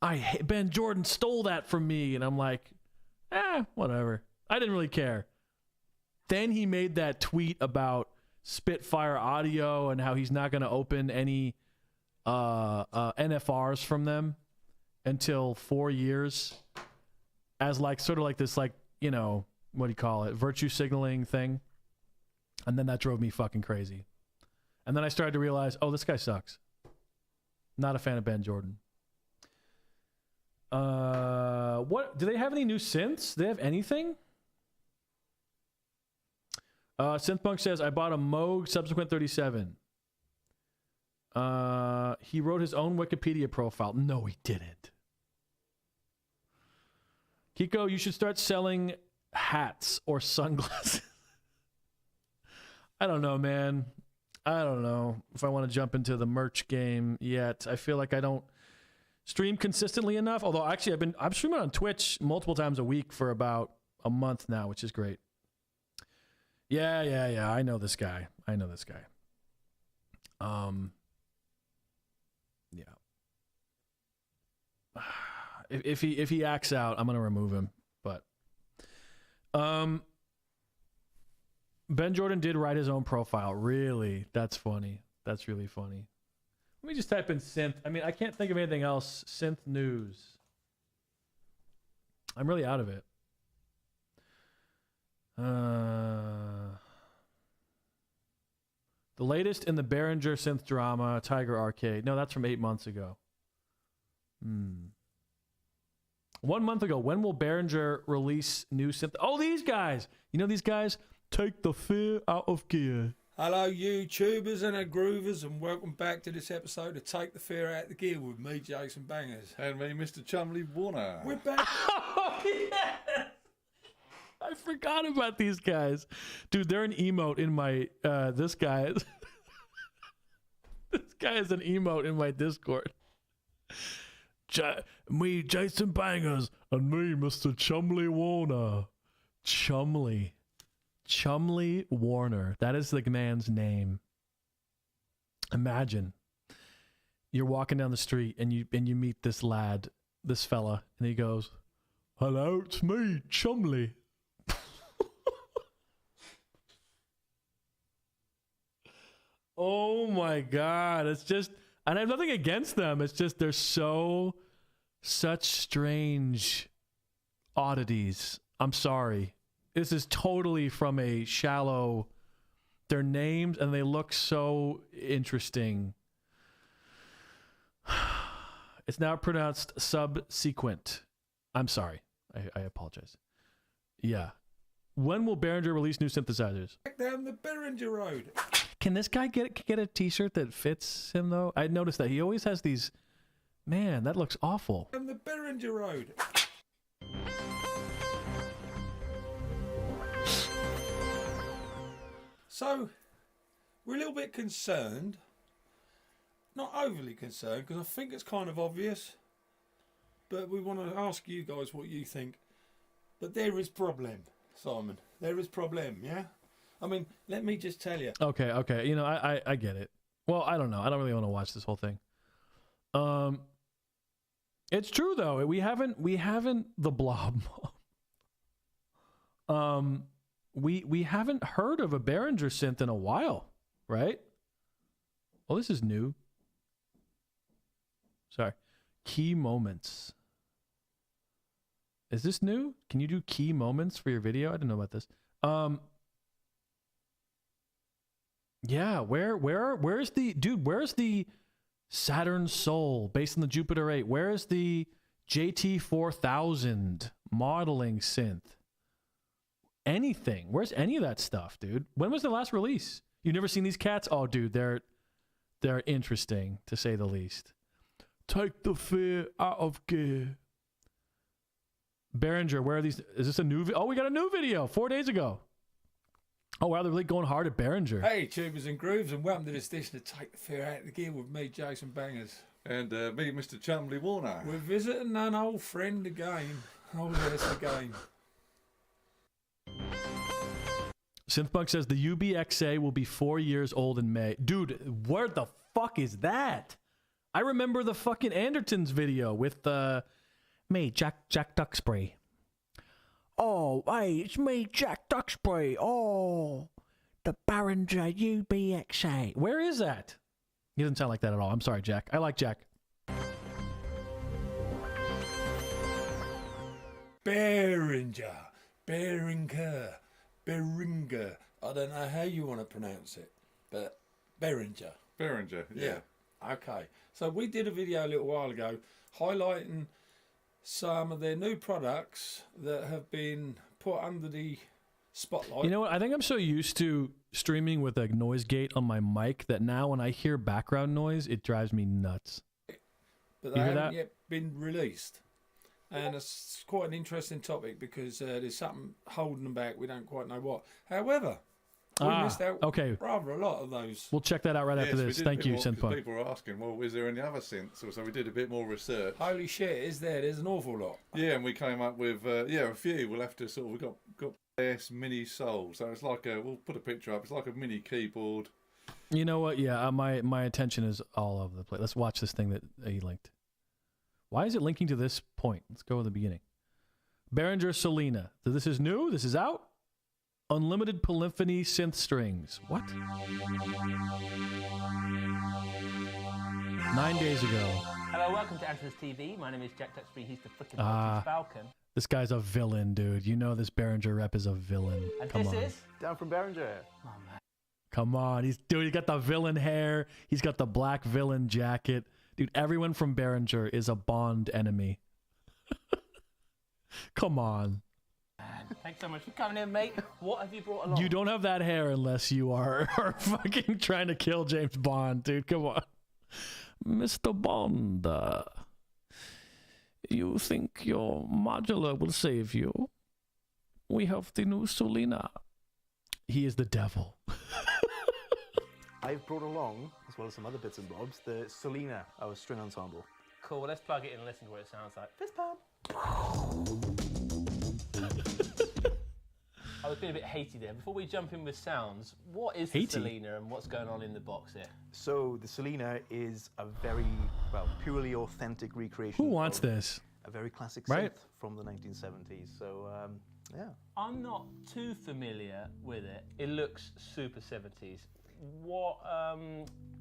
Ben Jordan stole that from me. And I'm like, whatever. I didn't really care. Then he made that tweet about Spitfire Audio and how he's not going to open any NFRs from them until 4 years as like sort of like this, like, you know, what do you call it? Virtue signaling thing. And then that drove me fucking crazy. And then I started to realize, oh, this guy sucks. Not a fan of Ben Jordan. What do they have any new synths? Do they have anything? Synthpunk says, I bought a Moog Subsequent 37. He wrote his own Wikipedia profile. No, he didn't. Kiko, you should start selling hats or sunglasses. I don't know, man. I don't know if I want to jump into the merch game yet. I feel like I don't stream consistently enough. Although actually I'm streaming on Twitch multiple times a week for about a month now, which is great. Yeah. I know this guy. Yeah. If he acts out, I'm gonna remove him. But Ben Jordan did write his own profile. Really? That's funny. That's really funny. Let me just type in synth. I mean, I can't think of anything else. Synth news. I'm really out of it. The latest in the Behringer synth drama, Tiger Arcade. No, that's from 8 months ago. 1 month ago. When will Behringer release new synth? Oh, these guys. You know these guys? Take the fear out of gear. Hello, YouTubers and groovers, and welcome back to this episode of Take the Fear Out of the Gear with me, Jason Bangers. And me, Mr. Chumley Warner. We're back. Oh, yeah. I forgot about these guys. Dude, they're an emote in my, this guy is an emote in my Discord. Me, Jason Bangers, and me, Mr. Chumley Warner. Chumley Warner. That is the man's name. Imagine you're walking down the street and you meet this lad, this fella, and he goes, "Hello, it's me, Chumley." Oh my God. It's just, and I have nothing against them. It's just they're such strange oddities. I'm sorry. This is totally from a shallow, their names, and they look so interesting. It's now pronounced subsequent. I'm sorry. I apologize. Yeah. When will Behringer release new synthesizers? Back down the Behringer Road. Can this guy get a t-shirt that fits him, though? I noticed that. He always has these... Man, that looks awful. Down the Behringer Road. So, we're a little bit concerned. Not overly concerned, because I think it's kind of obvious. But we want to ask you guys what you think. But there is problem, Simon. There is problem, yeah? I mean, let me just tell you. Okay. You know, I get it. Well, I don't know. I don't really want to watch this whole thing. It's true though. We haven't the blob. We haven't heard of a Behringer synth in a while, right? Well, this is new. Sorry. Key moments. Is this new? Can you do key moments for your video? I didn't know about this. Yeah, where's the Saturn Soul based on the Jupiter 8? Where is the JT4000 modeling synth? Anything. Where's any of that stuff, dude? When was the last release? You never seen these cats? Oh, dude, they're interesting to say the least. Take the fear out of gear. Behringer, where are these? Is this a new video? Oh, we got a new video 4 days ago. Oh, wow, they're really going hard at Behringer. Hey, tubers and grooves, and welcome to this edition of Take the Fear Out of the Gear with me, Jason Bangers. And me, Mr. Chumley Warner. We're visiting an old friend again. Oh, yes, again. Synthbug says the UBXA will be 4 years old in May. Dude, where the fuck is that? I remember the fucking Andertons video with me, Jack Duxbury. Oh, hey, it's me, Jack Duxbury. Oh, the Behringer UBXA. Where is that? He doesn't sound like that at all. I'm sorry, Jack. I like Jack. Behringer. I don't know how you want to pronounce it, but Behringer. Behringer, yeah. Okay. So we did a video a little while ago highlighting some of their new products that have been put under the spotlight. You know what? I think I'm so used to streaming with a noise gate on my mic that now when I hear background noise, it drives me nuts. But they haven't yet been released. And it's quite an interesting topic because there's something holding them back. We don't quite know what. However, we missed out rather a lot of those. We'll check that out right after this. Thank you, Synthpunk. People were asking, well, is there any other synths? So we did a bit more research. Holy shit, is there? There's an awful lot. Yeah, and we came up with, a few. We'll have to we got S Mini Soul. So it's like we'll put a picture up. It's like a mini keyboard. You know what? Yeah, my attention is all over the place. Let's watch this thing that he linked. Why is it linking to this point? Let's go to the beginning. Behringer Selena. So this is new? This is out? Unlimited polyphony synth strings. What? 9 days ago. Hello, welcome to Antlers TV. My name is Jack Duxbury. He's the frickin' Maltese Falcon. This guy's a villain, dude. You know this Behringer rep is a villain. And Come this on. is Down from Behringer. Oh, man. Come on. He got the villain hair. He's got the black villain jacket. Dude, everyone from Behringer is a Bond enemy. Come on. Man. Thanks so much for coming in, mate. What have you brought along? You don't have that hair unless you are fucking trying to kill James Bond, dude. Come on. Mr. Bond, you think your modular will save you? We have the new Selena. He is the devil. I've brought along, as well as some other bits and bobs, the Selena, our string ensemble. Cool, well, let's plug it in and listen to what it sounds like. Fist bump. I was being a bit hatey there. Before we jump in with sounds, what is the Selena and what's going on in the box here? So the Selena is a very, purely authentic recreation. Who wants this? A very classic synth from the 1970s. So, yeah. I'm not too familiar with it. It looks super 70s. What,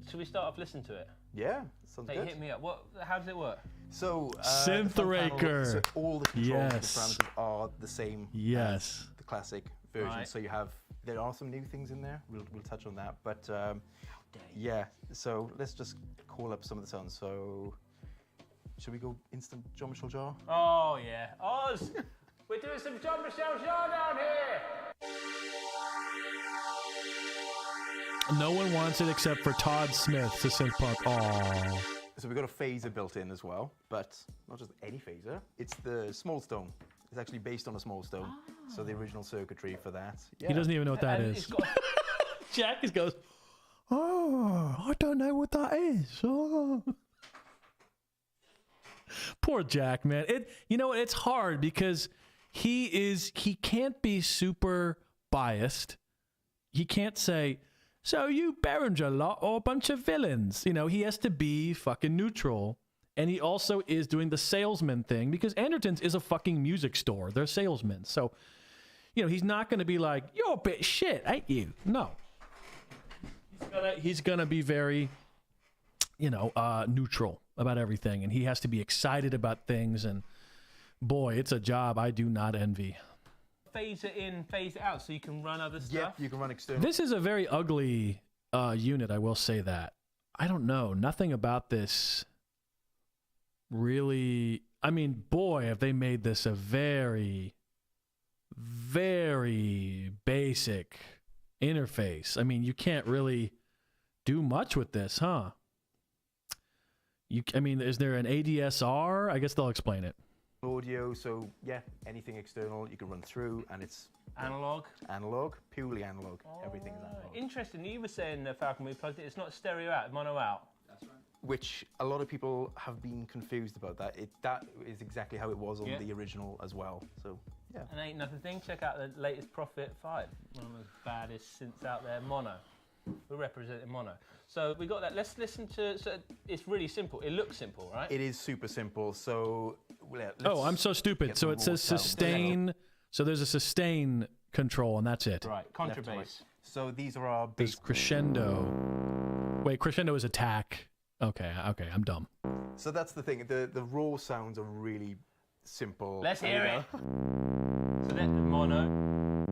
should we start off listening to it? Yeah, sounds good. Hit me up. How does it work? So, Synthraker. So all the controls and the parameters are the same as the classic version. Right. So there are some new things in there. We'll touch on that. But yeah, so let's just call up some of the sounds. So, should we go instant Jean-Michel Jarre? Oh yeah, Oz. We're doing some Jean-Michel Jarre down here. No one wants it except for Todd Smith to synth punk. Oh. So we've got a phaser built in as well, but not just any phaser. It's the small stone. It's actually based on a small stone. So the original circuitry for that. Yeah. He doesn't even know what that is. Jack just goes, oh, I don't know what that is. Oh. Poor Jack, man. You know what? It's hard because he can't be super biased. He can't say, so you Behringer lot or a bunch of villains. You know, he has to be fucking neutral. And he also is doing the salesman thing because Anderton's is a fucking music store. They're salesmen. So, you know, he's not going to be like, you're a bit shit, ain't you? No. He's going to be very, neutral about everything. And he has to be excited about things. And boy, it's a job I do not envy. Phase it in, phase it out so you can run other stuff? Yeah, you can run external. This is a very ugly unit, I will say that. I don't know. Nothing about this really... I mean, boy, have they made this a very, very basic interface. I mean, you can't really do much with this, huh? Is there an ADSR? I guess they'll explain it. Audio, so yeah, anything external you can run through, and it's analog, purely analog. Everything's analog. Interesting. You were saying, Falcon, we plugged it. It's not stereo out, mono out. That's right. Which a lot of people have been confused about that. That is exactly how it was on the original as well. So yeah. And ain't nothing thing. Check out the latest Prophet 5, one of the baddest synths out there. Mono. We're representing mono. So we got that. Let's listen to. So it's really simple. It looks simple, right? It is super simple. So. I'm so stupid. So it says sustain. So there's a sustain control, and that's it. Right. Contrabass. So these are our bass. Crescendo. Wait, crescendo is attack. Okay, I'm dumb. So that's the thing. The raw sounds are really simple. Let's hear it. So that's the mono.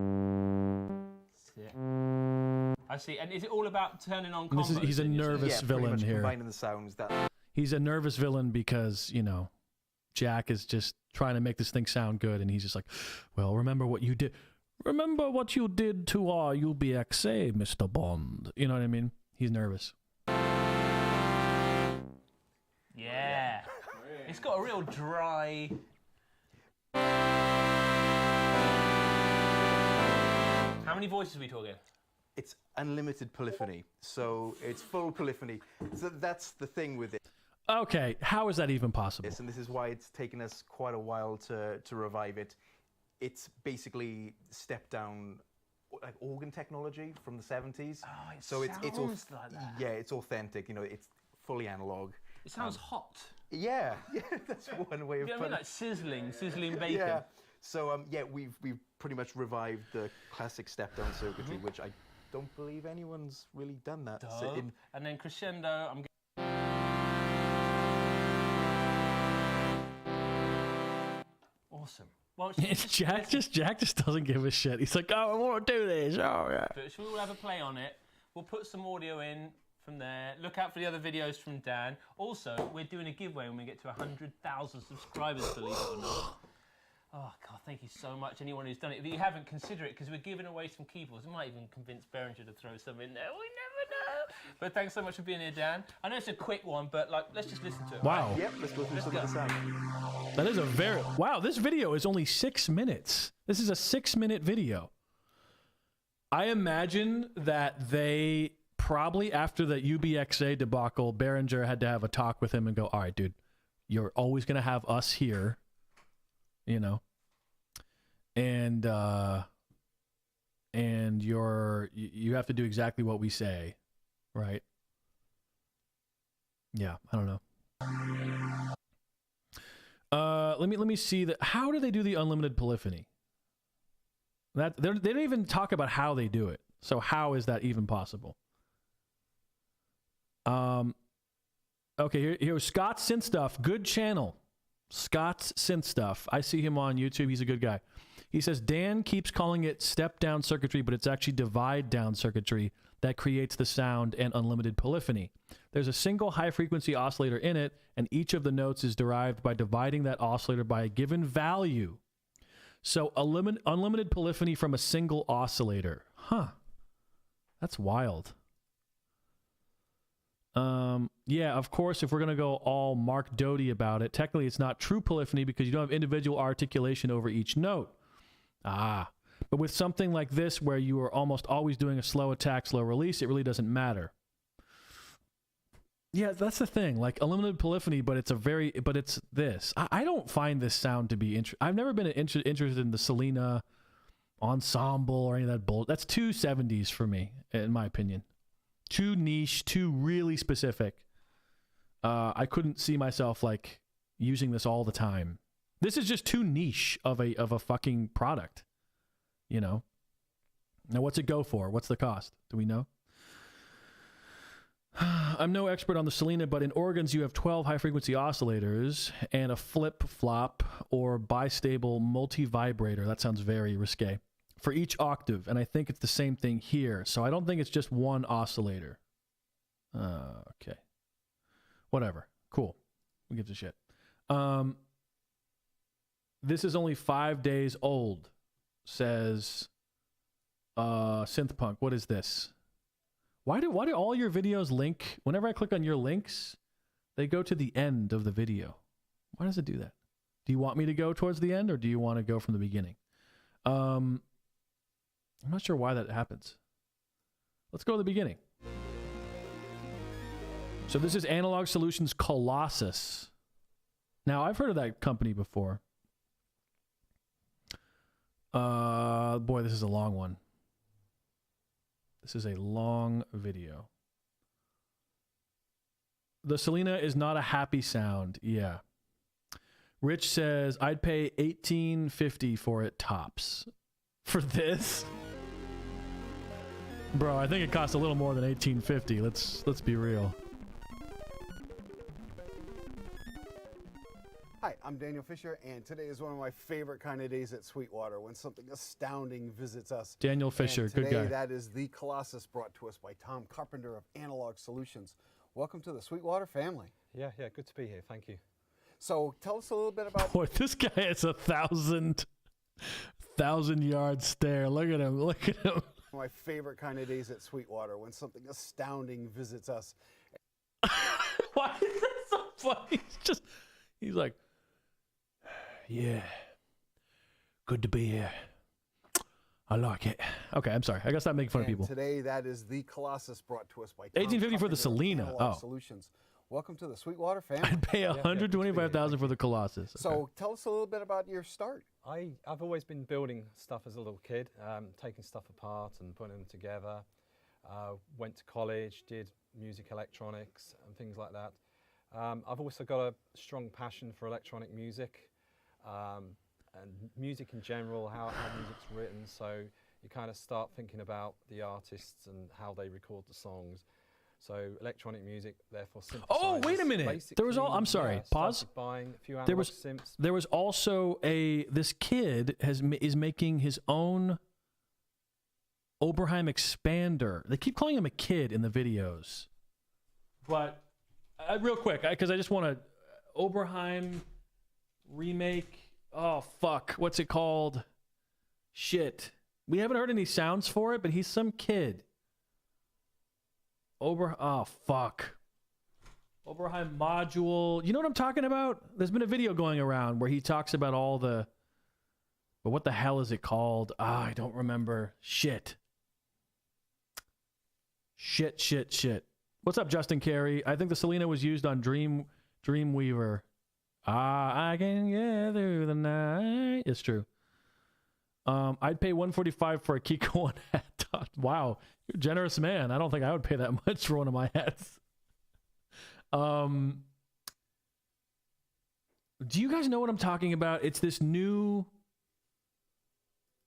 I see. And is it all about turning on combos? He's a nervous villain here. Combining the sounds that. He's a nervous villain because, Jack is just trying to make this thing sound good, and he's just like, well, remember what you did. Remember what you did to our UBXA, Mr. Bond. You know what I mean? He's nervous. Yeah. It's got a real dry... How many voices are we talking? It's unlimited polyphony, so it's full polyphony. So that's the thing with it. Okay, how is that even possible? Yes, and this is why it's taken us quite a while to revive it. It's basically stepped down like organ technology from the 70s. Oh, it so sounds like that. Yeah, it's authentic. It's fully analog. It sounds hot. Yeah, that's one way of putting it. Like sizzling bacon. Yeah. So we've pretty much revived the classic step-down circuitry, which I don't believe anyone's really done that. And then crescendo. Awesome. Well, Jack just doesn't give a shit. He's like, oh, I want to do this. Oh, yeah. So we'll have a play on it. We'll put some audio in from there. Look out for the other videos from Dan. Also, we're doing a giveaway when we get to 100,000 subscribers, believe it or not. Oh, God, thank you so much, anyone who's done it. If you haven't, consider it, because we're giving away some keyboards. We might even convince Berenger to throw some in there. We never know. But thanks so much for being here, Dan. I know it's a quick one, but like, let's just listen to it. Wow. Yep, let's go through some of the sound. That is a very... Wow, this video is only 6 minutes. This is a 6-minute video. I imagine that they probably, after the UBXA debacle, Berenger had to have a talk with him and go, all right, dude, you're always going to have us here, you know, and you have to do exactly what we say, right? Yeah, I don't know. Let me see that. How do they do the unlimited polyphony? That they don't even talk about how they do it. So how is that even possible? Okay, here's Scott's Synth Stuff. Good channel. Scott's Synth Stuff. I see him on YouTube. He's a good guy. He says, Dan keeps calling it step-down circuitry, but it's actually divide-down circuitry that creates the sound and unlimited polyphony. There's a single high-frequency oscillator in it, and each of the notes is derived by dividing that oscillator by a given value. So unlimited polyphony from a single oscillator. Huh. That's wild. Yeah, of course, if we're going to go all Mark Doty about it, technically it's not true polyphony because you don't have individual articulation over each note. Ah. But with something like this where you are almost always doing a slow attack, slow release, it really doesn't matter. Yeah, that's the thing. Like unlimited polyphony, but it's this. I don't find this sound to be interesting. I've never been interested in the Selena ensemble or any of that bull. That's too 70s for me, in my opinion. Too niche, too really specific. I couldn't see myself like using this all the time. This is just too niche of a fucking product. You know? Now what's it go for? What's the cost? Do we know? I'm no expert on the Selena, but in organs you have 12 high-frequency oscillators and a flip-flop or bistable multi-vibrator. That sounds very risque. For each octave, and I think it's the same thing here. So I don't think it's just one oscillator. Okay. Whatever. Cool. Who gives a shit? This is only 5 days old, says Synthpunk. What is this? Why do all your videos link? Whenever I click on your links, they go to the end of the video. Why does it do that? Do you want me to go towards the end, or do you want to go from the beginning? I'm not sure why that happens. Let's go to the beginning. So this is Analog Solutions Colossus. Now, I've heard of that company before. Boy, this is a long one. This is a long video. The Selena is not a happy sound. Yeah. Rich says, I'd pay $18.50 for it tops. For this? Bro, I think it costs a little more than $18.50. Let's be real. Hi, I'm Daniel Fisher, and today is one of my favorite kind of days at Sweetwater when something astounding visits us. Daniel Fisher, and good guy. Today, that is the Colossus brought to us by Tom Carpenter of Analog Solutions. Welcome to the Sweetwater family. Yeah, good to be here. Thank you. So tell us a little bit about... Boy, this guy has a 1,000-yard stare. Look at him. Look at him. My favorite kind of days at Sweetwater when something astounding visits us. Why is that so funny? He's like, yeah, good to be here. I like it. Okay, I'm sorry. I gotta stop making fun of people. Today, that is the Colossus brought to us by Tom $18.50 for the Selena. Analog Solutions. Welcome to the Sweetwater family. I'd pay $125,000 for the Colossus. So okay. Tell us a little bit about your start. I've always been building stuff as a little kid, taking stuff apart and putting them together. Went to college, did music electronics and things like that. I've also got a strong passion for electronic music and music in general, how music's written. So you kind of start thinking about the artists and how they record the songs. So electronic music, therefore synthesizers. Oh, wait a minute. There was I'm sorry. Pause. Buying a few analog synths. There was also this kid is making his own Oberheim expander. They keep calling him a kid in the videos. But real quick, because I just want to Oberheim remake Oh, fuck. What's it called? Shit. We haven't heard any sounds for it, but he's some kid. Oh, fuck. Oberheim module. You know what I'm talking about? There's been a video going around where he talks about all the... But what the hell is it called? I don't remember. Shit. What's up, Justin Carey? I think the Selena was used on Dreamweaver. I can get through the night. It's true. I'd pay $145 for a Kiko One hat. Wow, you're a generous man. I don't think I would pay that much for one of my hats. Do you guys know what I'm talking about? It's this new...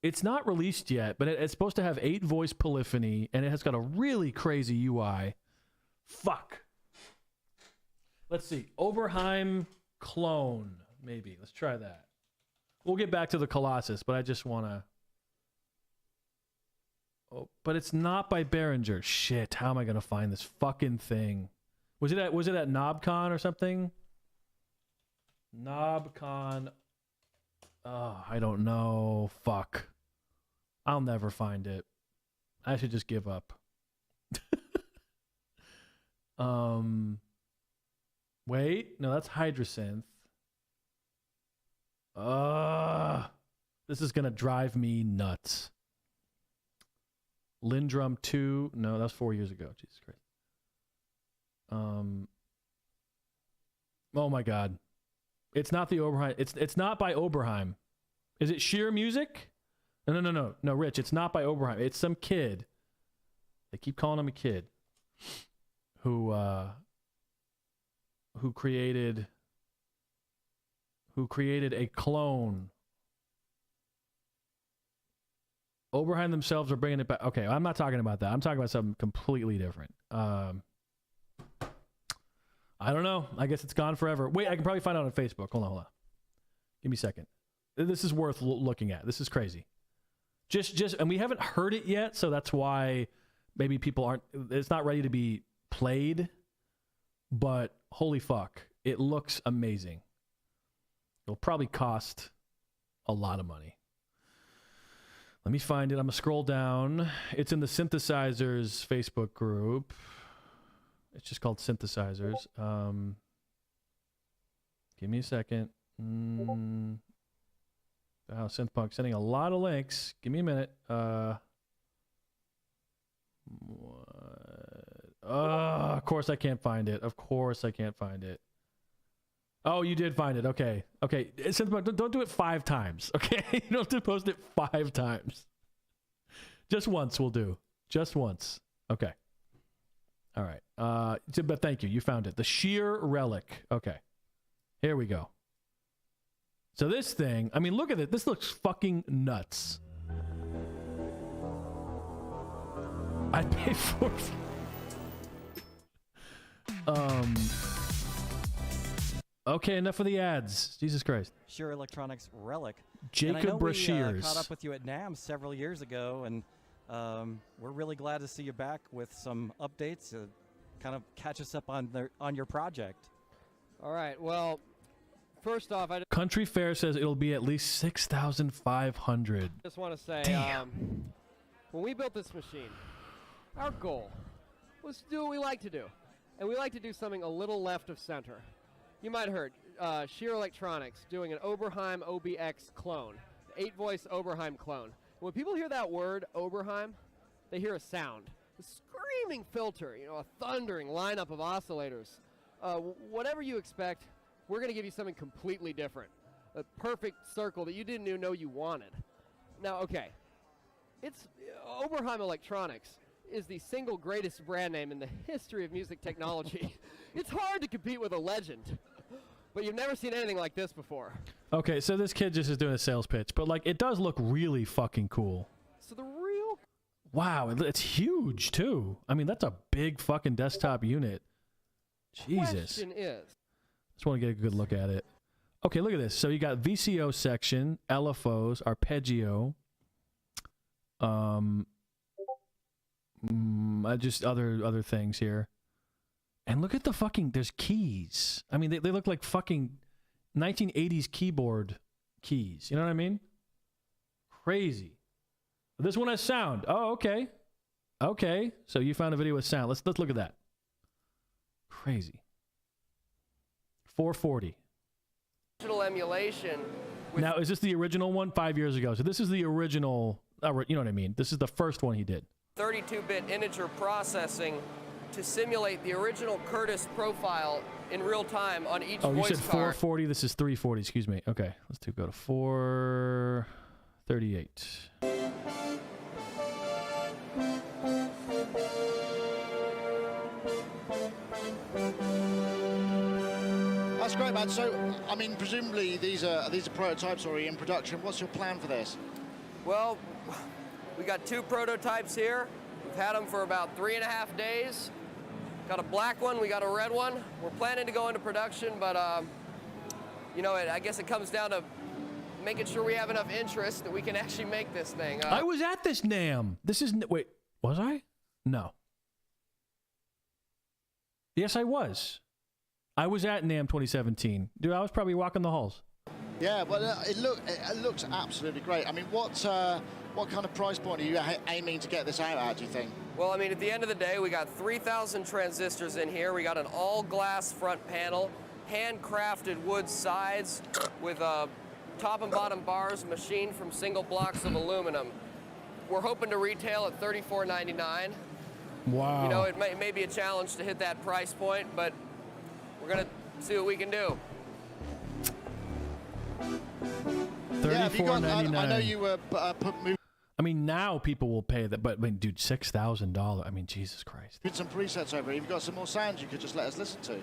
It's not released yet, but it's supposed to have 8-voice polyphony, and it has got a really crazy UI. Fuck. Let's see. Oberheim clone, maybe. Let's try that. We'll get back to the Colossus, but I just want to... Oh, but it's not by Behringer. Shit, how am I going to find this fucking thing? Was it at KnobCon or something? KnobCon... Oh, I don't know. Fuck. I'll never find it. I should just give up. Wait. No, that's Hydrasynth. This is going to drive me nuts. Lindrum 2. No, that was 4 years ago. Jesus Christ. Oh my God. It's not the Oberheim. It's not by Oberheim. Is it sheer music? No, Rich. It's not by Oberheim. It's some kid. They keep calling him a kid. Who created a clone. Oberheim themselves are bringing it back. Okay, I'm not talking about that. I'm talking about something completely different. I don't know. I guess it's gone forever. Wait, I can probably find out on Facebook. Hold on. Give me a second. This is worth looking at. This is crazy. And we haven't heard it yet, so that's why maybe people aren't... It's not ready to be played, but holy fuck. It looks amazing. It'll probably cost a lot of money. Let me find it. I'm going to scroll down. It's in the Synthesizers Facebook group. It's just called Synthesizers. Give me a second. Wow, Synthpunk sending a lot of links. Give me a minute. Of course I can't find it. Oh, you did find it. Okay. Synthpunk, don't do it 5 times. Okay, you don't have to post it 5 times. Just once will do. Just once. Okay. All right. But thank you. You found it. The Sheer Relic. Okay. Here we go. So this thing, I mean, look at it. This looks fucking nuts. I'd pay for... Okay, enough of the ads. Jesus Christ. Sheer Electronics Relic. Jacob Brashears. We caught up with you at NAMM several years ago, and we're really glad to see you back with some updates to kind of catch us up on your project. All right. Well, first off, Country Fair says it'll be at least 6,500. Just want to say, when we built this machine, our goal was to do what we like to do, and we like to do something a little left of center. You might have heard Sheer Electronics doing an Oberheim OBX clone, 8-voice Oberheim clone. When people hear that word, Oberheim, they hear a sound, a screaming filter, a thundering lineup of oscillators. Whatever you expect, we're going to give you something completely different. A perfect circle that you didn't even know you wanted. Now, okay, it's Oberheim Electronics is the single greatest brand name in the history of music technology. It's hard to compete with a legend, but you've never seen anything like this before. Okay, so this kid just is doing a sales pitch, but like it does look really fucking cool. So the real... Wow, it's huge too. I mean, that's a big fucking desktop unit. Jesus. Question is... Just want to get a good look at it. Okay, look at this. So you got VCO section, LFOs, arpeggio, just other things here. And look at the fucking, there's keys. I mean, they look like fucking 1980s keyboard keys. You know what I mean? Crazy. This one has sound. Oh, okay. Okay. So you found a video with sound. Let's look at that. Crazy. 440. Digital emulation. Now, is this the original one 5 years ago? So this is the original, you know what I mean? This is the first one he did. 32-bit integer processing to simulate the original Curtis profile in real time on each Oh, you voice said card. 440. This is 340. Excuse me. Okay, let's go to 438. That's great, man. So, I mean, presumably these are prototypes already in production. What's your plan for this? Well, we got 2 prototypes here. We've had them for about 3.5 days. Got a black one, we got a red one. We're planning to go into production, but you know, I guess it comes down to making sure we have enough interest that we can actually make this thing. I was at this NAMM. This is wait, was I? No. Yes, I was. I was at NAMM 2017. Dude, I was probably walking the halls. Yeah, well, it looks absolutely great. I mean, what kind of price point are you aiming to get this out at, do you think? Well, I mean, at the end of the day, we got 3,000 transistors in here. We got an all-glass front panel, handcrafted wood sides with top and bottom bars machined from single blocks of aluminum. We're hoping to retail at $34.99. Wow. You know, it may be a challenge to hit that price point, but we're going to see what we can do. $34.99. I know you were I mean, now people will pay that, but I mean, dude, $6,000. I mean, Jesus Christ. put some presets over. You've got some more sounds you could just let us listen to.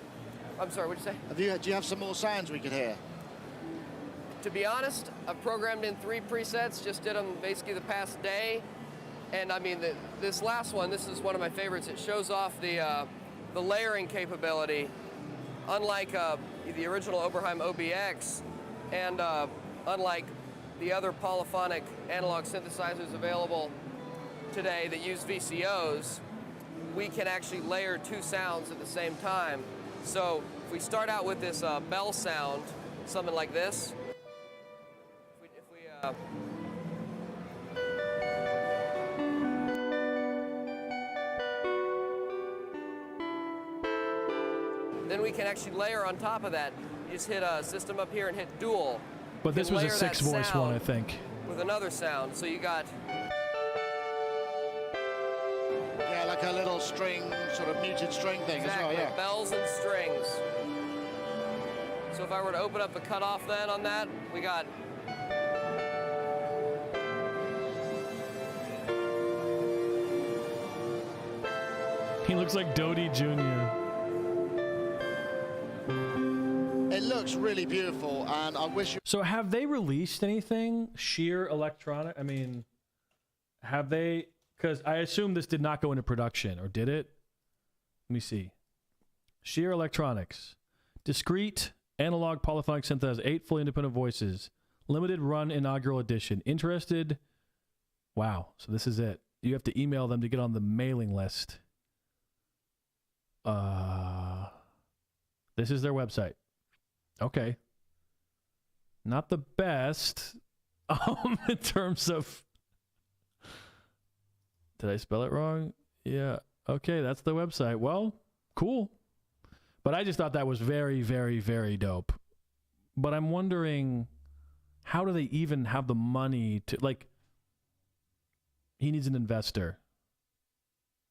I'm sorry, what'd you say? Do you have some more sounds we could hear? To be honest, I've programmed in 3 presets, just did them basically the past day. And I mean, this last one, this is one of my favorites. It shows off the layering capability, unlike the original Oberheim OBX, and unlike the other polyphonic analog synthesizers available today that use VCOs, we can actually layer 2 sounds at the same time. So if we start out with this bell sound, something like this, then we can actually layer on top of that. You just hit a system up here and hit dual. But this was a 6-voice one, I think. With another sound. So you got... Yeah, like a little string, sort of muted string thing as well, yeah. Bells and strings. So if I were to open up the cutoff then on that, we got... He looks like Dodie Jr. It looks really beautiful, and I wish you... So have they released anything? Sheer Electronic? I mean, have they... Because I assume this did not go into production, or did it? Let me see. Sheer Electronics. Discrete analog polyphonic synthesizer, 8 fully independent voices. Limited run inaugural edition. Interested? Wow. So this is it. You have to email them to get on the mailing list. This is their website. Okay. Not the best in terms of... Did I spell it wrong? Yeah. Okay, that's the website. Well, cool. But I just thought that was very, very, very dope. But I'm wondering, how do they even have the money to... Like, he needs an investor.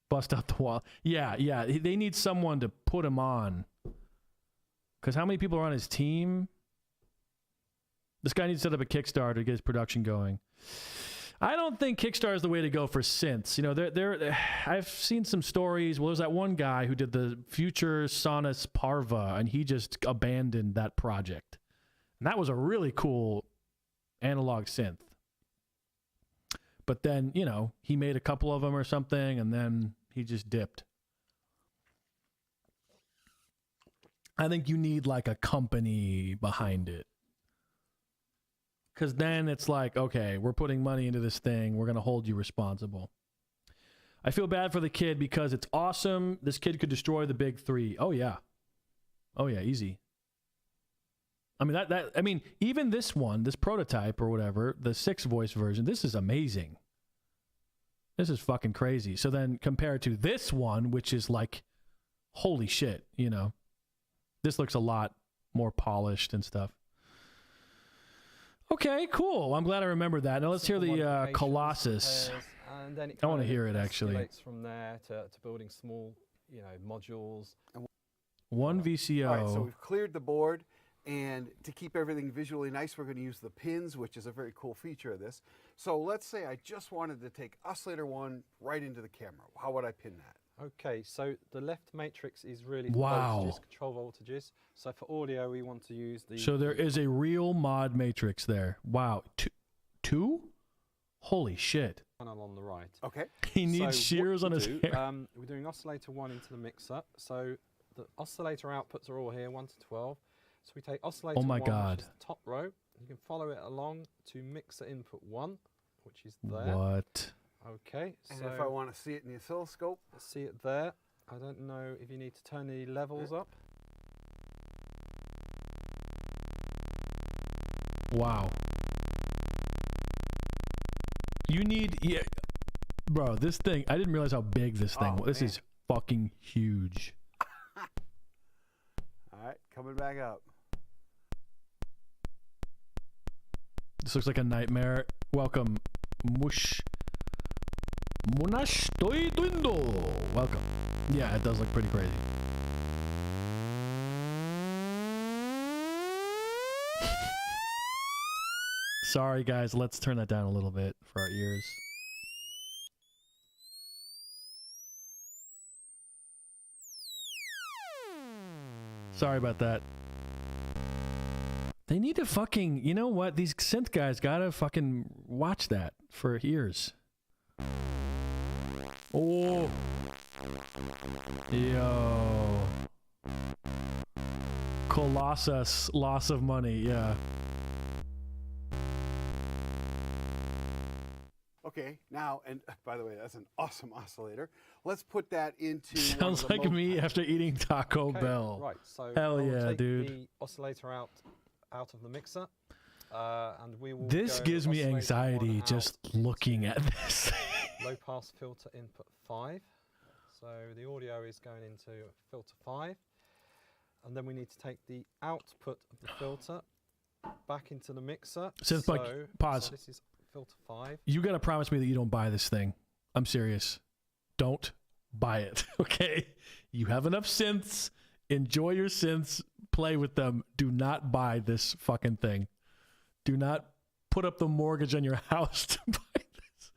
Bust out the wall. Yeah. They need someone to put him on. Because how many people are on his team? This guy needs to set up a Kickstarter to get his production going. I don't think Kickstarter is the way to go for synths. You know, I've seen some stories. Well, there's that one guy who did the Future Sonus Parva, and he just abandoned that project. And that was a really cool analog synth. But then, you know, he made a couple of them or something, and then he just dipped. I think you need like a company behind it. Because then it's like, okay, we're putting money into this thing. We're going to hold you responsible. I feel bad for the kid because it's awesome. This kid could destroy the big 3. Oh, yeah. Oh, yeah, easy. I mean, I mean, even this one, this prototype or whatever, the 6-voice version, this is amazing. This is fucking crazy. So then compared to this one, which is like, holy shit, you know, this looks a lot more polished and stuff. Okay, cool. I'm glad I remembered that. Now let's hear the Colossus. And then it I want to hear it actually. escalates from there to building small, you know, modules. One VCO. All right, so we've cleared the board, and to keep everything visually nice, we're going to use the pins, which is a very cool feature of this. So let's say I just wanted to take oscillator 1 right into the camera. How would I pin that? Okay, so the left matrix is really Wow. voltages, control voltages. So for audio, we want to use the... So there is a real mod matrix there. Wow. Two? Holy shit. Panel on the right. Okay. He needs shears on his hair. We're doing oscillator 1 into the mixer. So the oscillator outputs are all here, 1 to 12. So we take oscillator 1, which is the top row. You can follow it along to mixer input 1, which is there. What? Okay. And so if I want to see it in the oscilloscope? See it there. I don't know if you need to turn the levels up. Wow. You need, yeah, bro, this thing, I didn't realize how big this thing was. This is fucking huge. All right, coming back up. This looks like a nightmare. Welcome, Munash Doiduindo. Welcome. Yeah, it does look pretty crazy. Sorry, guys. Let's turn that down a little bit for our ears. Sorry about that. They need to fucking, you know what? These synth guys gotta fucking watch that for ears. Oh. Yo. Colossus, loss of money, yeah. Okay, now, and by the way, that's an awesome oscillator. Let's put that into... Sounds like me after eating Taco Bell. Right, so hell I'll yeah, take dude. the oscillator out of the mixer, and we will This go gives me oscillator anxiety 1 just out looking at this. low pass filter input 5. So the audio is going into filter 5, and then we need to take the output of the filter back into the mixer. Synth Mike, pause. So this is filter 5. You gotta promise me that you don't buy this thing. I'm serious. Don't buy it, okay? You have enough synths. Enjoy your synths. Play with them. Do not buy this fucking thing. Do not put up the mortgage on your house to buy this.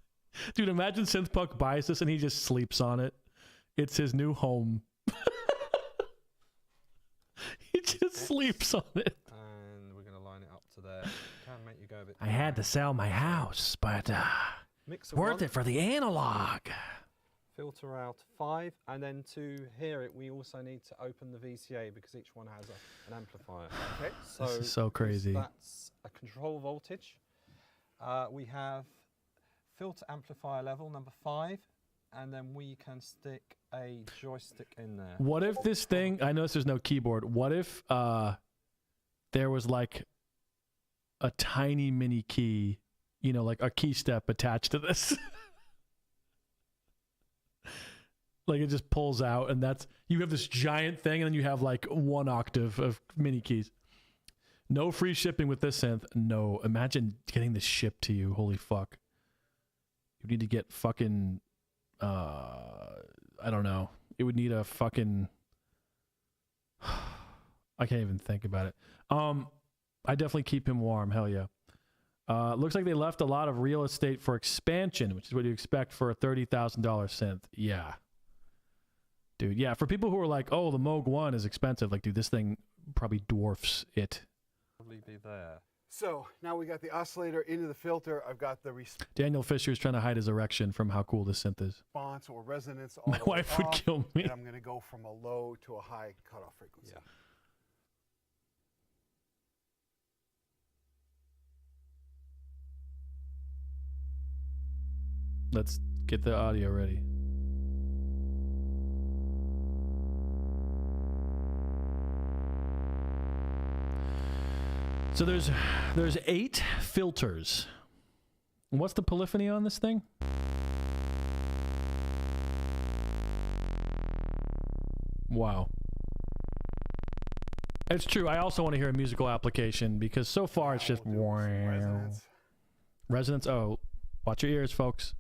Dude, imagine Synthpunk buys this and he just sleeps on it. It's his new home. He just sleeps on it. And we're going to line it up to there. Can make you go a bit. I had to sell my house, but Mixer worth 1. it for the analog. Filter out 5, and then to hear it, we also need to open the VCA because each one has an amplifier. Okay. So This is so crazy. That's a control voltage. We have filter amplifier level number 5, and then we can stick a joystick in there. What if this thing, I notice there's no keyboard. What if there was like a tiny mini key, you know, like a key step attached to this? Like it just pulls out and that's, you have this giant thing and then you have like 1 octave of mini keys. No free shipping with this synth. No. Imagine getting this shipped to you. Holy fuck. You need to get fucking, I don't know. It would need a fucking, I can't even think about it. I definitely keep him warm. Hell yeah. Looks like they left a lot of real estate for expansion, which is what you expect for a $30,000 synth. Yeah. Dude, yeah, for people who are like, oh, the Moog 1 is expensive, like, dude, this thing probably dwarfs it. Probably be there. So now we got the oscillator into the filter. I've got the Daniel Fisher is trying to hide his erection from how cool this synth is. response or resonance. All My the way wife would off, kill me. And I'm going to go from a low to a high cutoff frequency. Yeah. Let's get the audio ready. So there's 8 filters. And what's the polyphony on this thing? Wow. It's true. I also want to hear a musical application because so far it's just Resonance. Resonance. Oh, watch your ears, folks.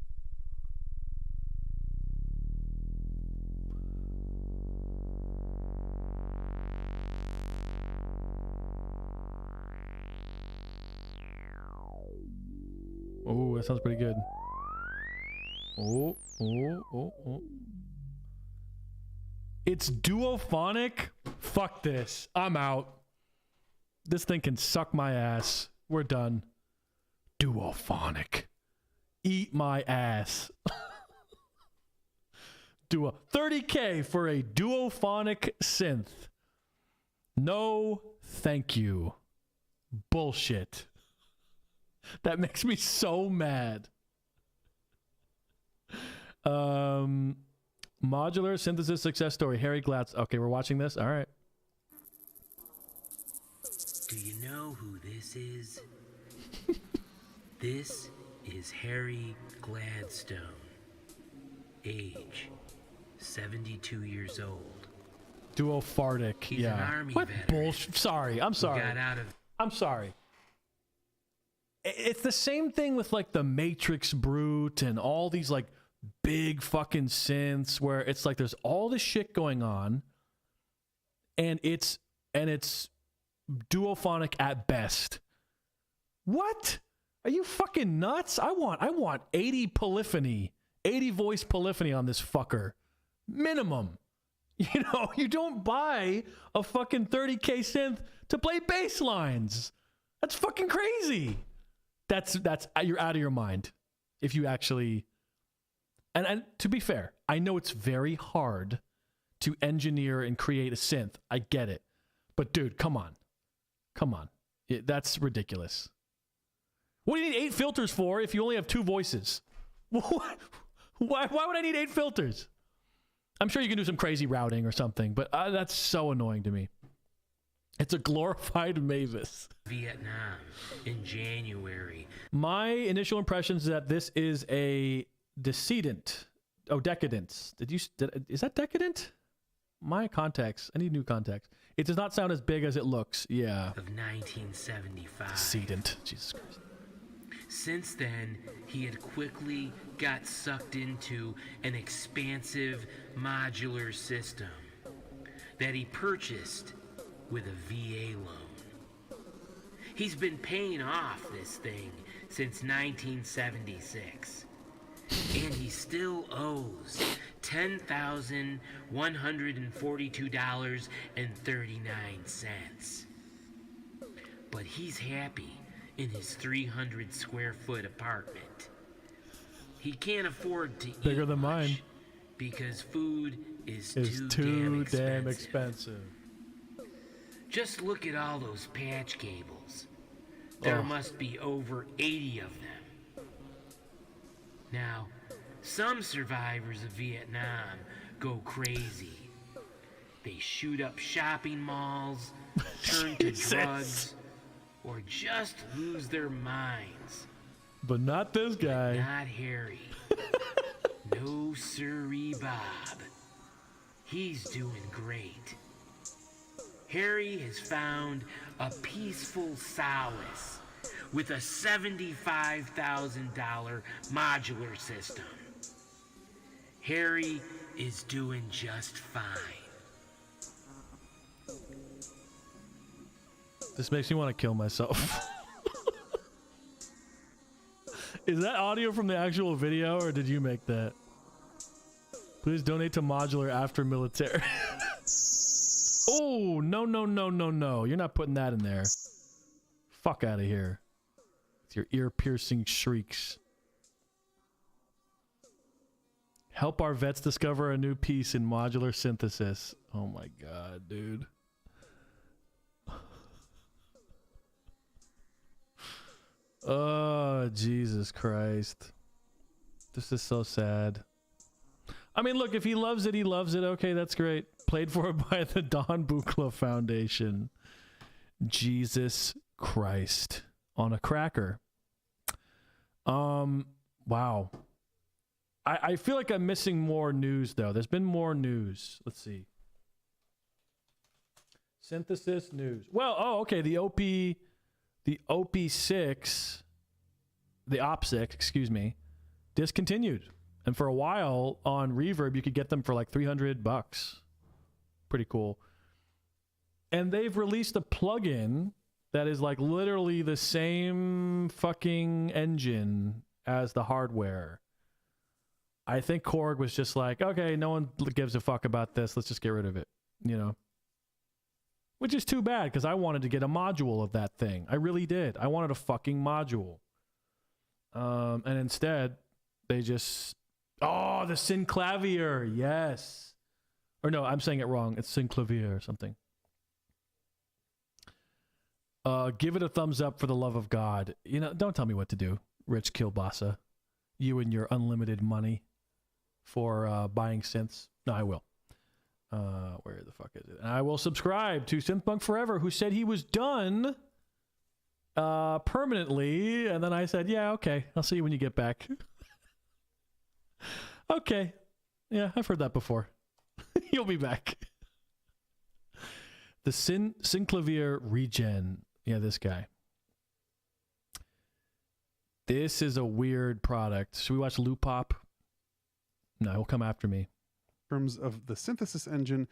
Oh, that sounds pretty good. Oh. It's duophonic? Fuck this. I'm out. This thing can suck my ass. We're done. Duophonic. Eat my ass. 30K for a duophonic synth. No, thank you. Bullshit. That makes me so mad. Modular synthesis success story. Harry Glatz. Okay, we're watching this. All right. Do you know who this is? This is Harry Gladstone. Age 72 years old. Duophartic. He's yeah. an Army What veteran bullshit? Sorry. I'm sorry. got out of I'm sorry. It's the same thing with like the Matrix Brute and all these like big fucking synths where it's like there's all this shit going on and it's duophonic at best. What? Are you fucking nuts? I want 80 polyphony, 80 voice polyphony on this fucker. Minimum. You know, you don't buy a fucking 30K synth to play bass lines. That's fucking crazy. That's you're out of your mind if you actually. And to be fair, I know it's very hard to engineer and create a synth. I get it, but dude, come on, that's ridiculous. What do you need 8 filters for if you only have 2 voices? Why would I need 8 filters? I'm sure you can do some crazy routing or something, but that's so annoying to me. It's a glorified Mavis. Vietnam in January. My initial impression is that this is a decedent. Oh, decadence. Is that decadent? My context. I need new context. It does not sound as big as it looks. Yeah. Of 1975. Decedent. Jesus Christ. Since then, he had quickly got sucked into an expansive modular system that he purchased with a VA loan. He's been paying off this thing since 1976, and he still owes $10,142.39. But he's happy in his 300 square foot apartment. He can't afford to Bigger eat than much mine. because food is It's too damn expensive. Just look at all those patch cables. There Oh. must be over 80 of them. Now, some survivors of Vietnam go crazy. They shoot up shopping malls, turn to Jesus. drugs, or just lose their minds. But not this guy. Not Harry. No sirree Bob. He's doing great. Harry has found a peaceful solace with a $75,000 modular system. Harry is doing just fine. This makes me want to kill myself. Is that audio from the actual video, or did you make that? Please donate to Modular after military. Oh, no. You're not putting that in there. Fuck out of here. With your ear-piercing shrieks. Help our vets discover a new piece in modular synthesis. Oh my god, dude. Oh, Jesus Christ. This is so sad. I mean, look, if he loves it, he loves it. Okay, that's great. Played for by the Don Buchla Foundation. Jesus Christ. On a cracker. Wow. I feel like I'm missing more news, though. There's been more news. Let's see. Synthesis news. Well, okay. The OP6, the OP6, excuse me, discontinued. And for a while on Reverb, you could get them for like $300. Pretty cool. And they've released a plugin that is like literally the same fucking engine as the hardware. I think Korg was just like, okay, no one gives a fuck about this. Let's just get rid of it, you know? Which is too bad, because I wanted to get a module of that thing. I really did. I wanted a fucking module. And instead, they just... Oh, the Synclavier. Yes. Or no, I'm saying it wrong. It's Synclavier or something. Give it a thumbs up for the love of God. You know, don't tell me what to do, Rich Kilbasa. You and your unlimited money for buying synths. No, I will. Where the fuck is it? And I will subscribe to Synthpunk Forever, who said he was done permanently. And then I said, yeah, okay. I'll see you when you get back. Okay. Yeah, I've heard that before. You'll be back. The Synclavier Regen. Yeah, this guy. This is a weird product. Should we watch Loop Pop? No, he'll come after me. In terms of the synthesis engine.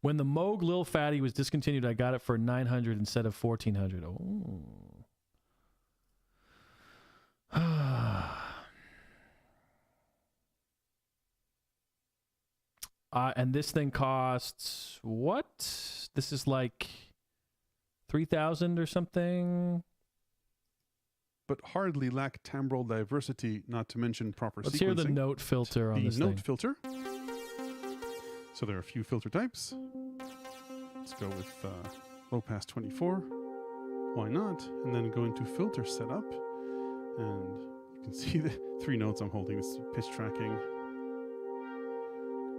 When the Moog Lil Fatty was discontinued, I got it for $900 instead of $1,400. Oh. And this thing costs what? This is like $3,000 or something. But hardly lack timbral diversity, not to mention proper sequencing. Let's hear the note filter on this thing. The note filter. So there are a few filter types. Let's go with low pass 24. Why not? And then go into filter setup. And you can see the 3 notes I'm holding. This is pitch tracking.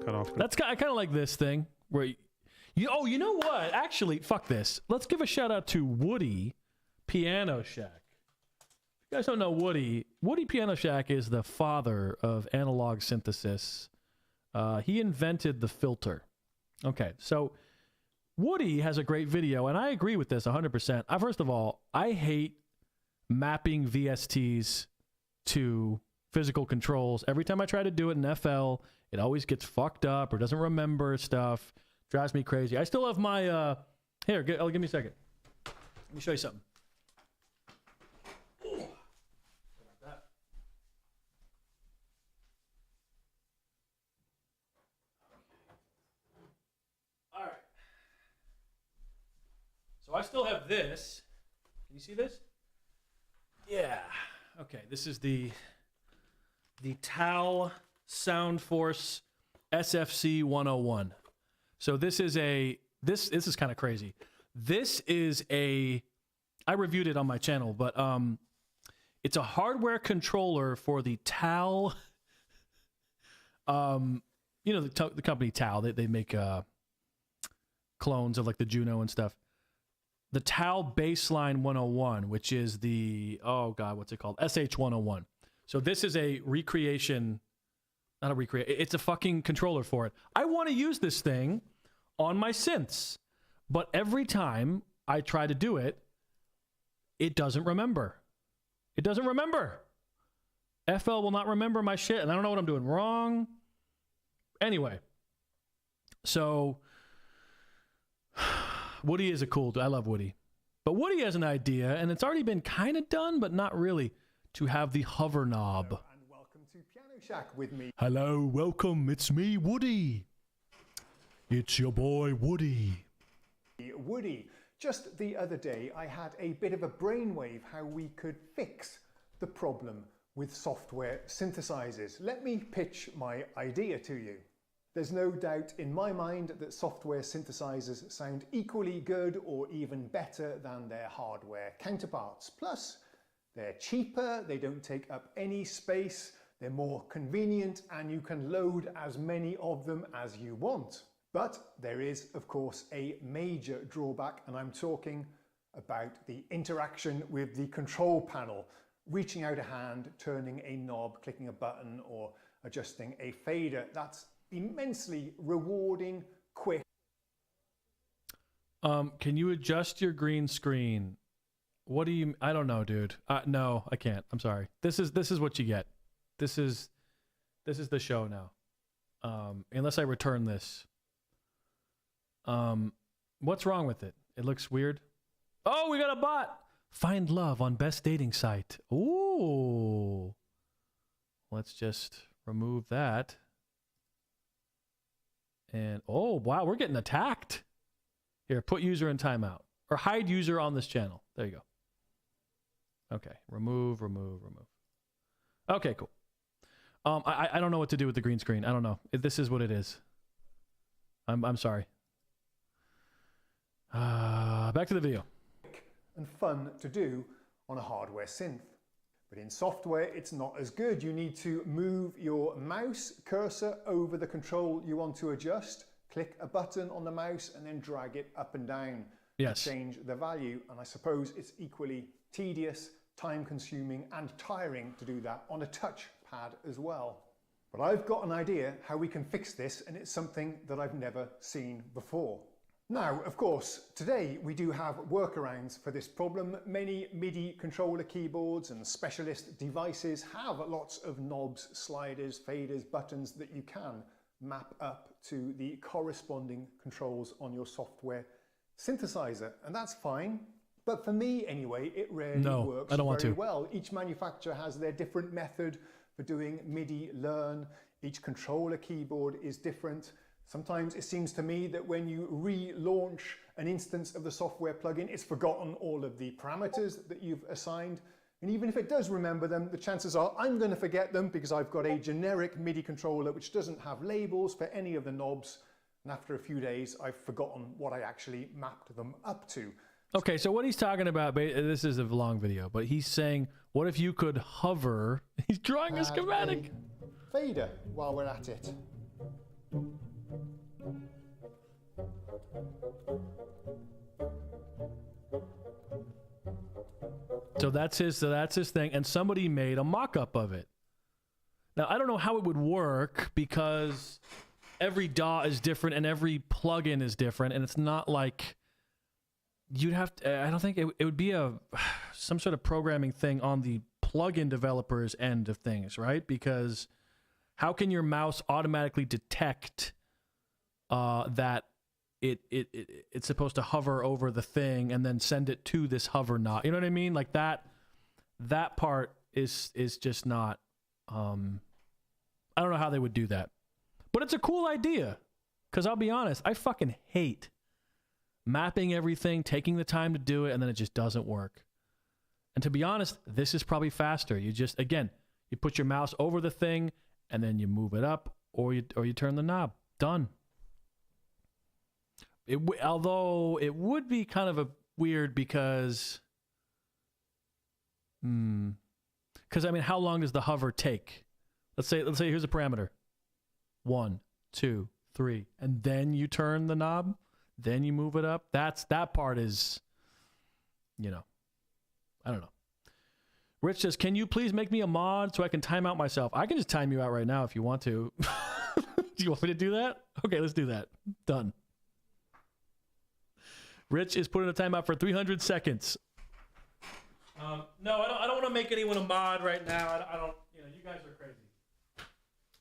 Cut off. I kind of like this thing where you know what? Actually, fuck this. Let's give a shout out to Woody Piano Shack. If you guys don't know Woody Piano Shack is the father of analog synthesis. He invented the filter. Okay, so Woody has a great video, and I agree with this 100%. First of all, I hate mapping VSTs to physical controls. Every time I try to do it in FL, it always gets fucked up or doesn't remember stuff. Drives me crazy. I still have my... Here, give me a second. Let me show you something. All right. So I still have this. Can you see this? Yeah. Okay, this is the TAL Soundforce SFC 101. So this is this is kind of crazy. This is I reviewed it on my channel, but it's a hardware controller for the TAL. You know the company TAL. They make clones of like the Juno and stuff. The TAL Baseline 101, which is the what's it called? SH 101. So this is a recreation. Not a recreate. It's a fucking controller for it. I want to use this thing on my synths, but every time I try to do it, it doesn't remember. It doesn't remember. FL will not remember my shit, and I don't know what I'm doing wrong. Anyway, so Woody is a cool dude. I love Woody. But Woody has an idea, and it's already been kind of done, but not really, to have the hover knob. Shack with me. Hello, welcome. It's me, Woody. It's your boy, Woody. Woody, just the other day I had a bit of a brainwave how we could fix the problem with software synthesizers. Let me pitch my idea to you. There's no doubt in my mind that software synthesizers sound equally good or even better than their hardware counterparts. Plus, they're cheaper, they don't take up any space, they're more convenient, and you can load as many of them as you want. But there is, of course, a major drawback, and I'm talking about the interaction with the control panel, reaching out a hand, turning a knob, clicking a button, or adjusting a fader. That's immensely rewarding, quick. Can you adjust your green screen? What do you? I don't know, dude. No, I can't. I'm sorry. This is what you get. This is the show now. Unless I return this. What's wrong with it? It looks weird. Oh, we got a bot. Find love on best dating site. Ooh. Let's just remove that. And oh wow, we're getting attacked. Here, put user in timeout. Or hide user on this channel. There you go. Okay. Remove. Okay, cool. I don't know what to do with the green screen. I don't know. This is what it is. I'm sorry. Back to the video. And fun to do on a hardware synth. But in software, it's not as good. You need to move your mouse cursor over the control you want to adjust, click a button on the mouse, and then drag it up and down to change the value. And I suppose it's equally tedious, time-consuming, and tiring to do that on a touchpad as well. But I've got an idea how we can fix this, and it's something that I've never seen before. Now, of course, today we do have workarounds for this problem. Many MIDI controller keyboards and specialist devices have lots of knobs, sliders, faders, buttons that you can map up to the corresponding controls on your software synthesizer, and that's fine. But for me, anyway, it rarely works very well. Each manufacturer has their different method for doing MIDI learn. Each controller keyboard is different. Sometimes it seems to me that when you relaunch an instance of the software plugin, it's forgotten all of the parameters that you've assigned. And even if it does remember them, the chances are I'm going to forget them because I've got a generic MIDI controller which doesn't have labels for any of the knobs. And after a few days, I've forgotten what I actually mapped them up to. Okay, so what he's talking about, this is a long video, but he's saying, what if you could hover? He's drawing a schematic. Fader while we're at it. So that's his thing, and somebody made a mock-up of it. Now I don't know how it would work because every DAW is different and every plugin is different, and it's not like you'd have to. I don't think it would be some sort of programming thing on the plugin developer's end of things, right? Because how can your mouse automatically detect that it's supposed to hover over the thing and then send it to this hover knob? You know what I mean? Like that part is just not. I don't know how they would do that, but it's a cool idea. Because I'll be honest, I fucking hate mapping everything, taking the time to do it, and then it just doesn't work. And to be honest, this is probably faster. You just, again, you put your mouse over the thing and then you move it up or you turn the knob. Done. Although it would be kind of a weird because I mean, how long does the hover take? Let's say here's a parameter. 1, 2, 3, and then you turn the knob, then you move it up. That part is, I don't know. Rich says, can you please make me a mod so I can time out myself? I can just time you out right now if you want to. Do you want me to do that? Okay, let's do that. Done. Rich is putting a timeout for 300 seconds. No, I don't want to make anyone a mod right now. I don't. You guys are crazy.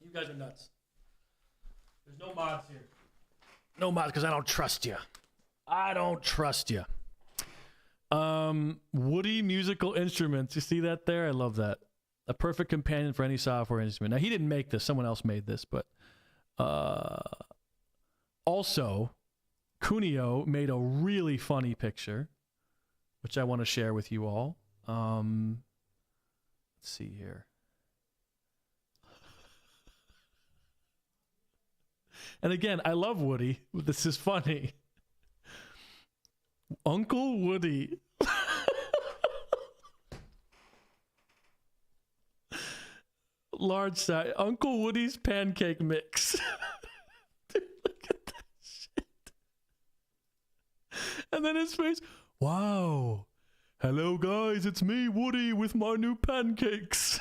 You guys are nuts. There's no mods here. No mods because I don't trust you. I don't trust you. Woody musical instruments. You see that there? I love that. A perfect companion for any software instrument. Now he didn't make this. Someone else made this, but also Kunio made a really funny picture, which I want to share with you all. Let's see here. And again, I love Woody. This is funny. Uncle Woody. Large size. Uncle Woody's pancake mix. Dude, look at that shit. And then his face. Wow. Hello, guys. It's me, Woody, with my new pancakes.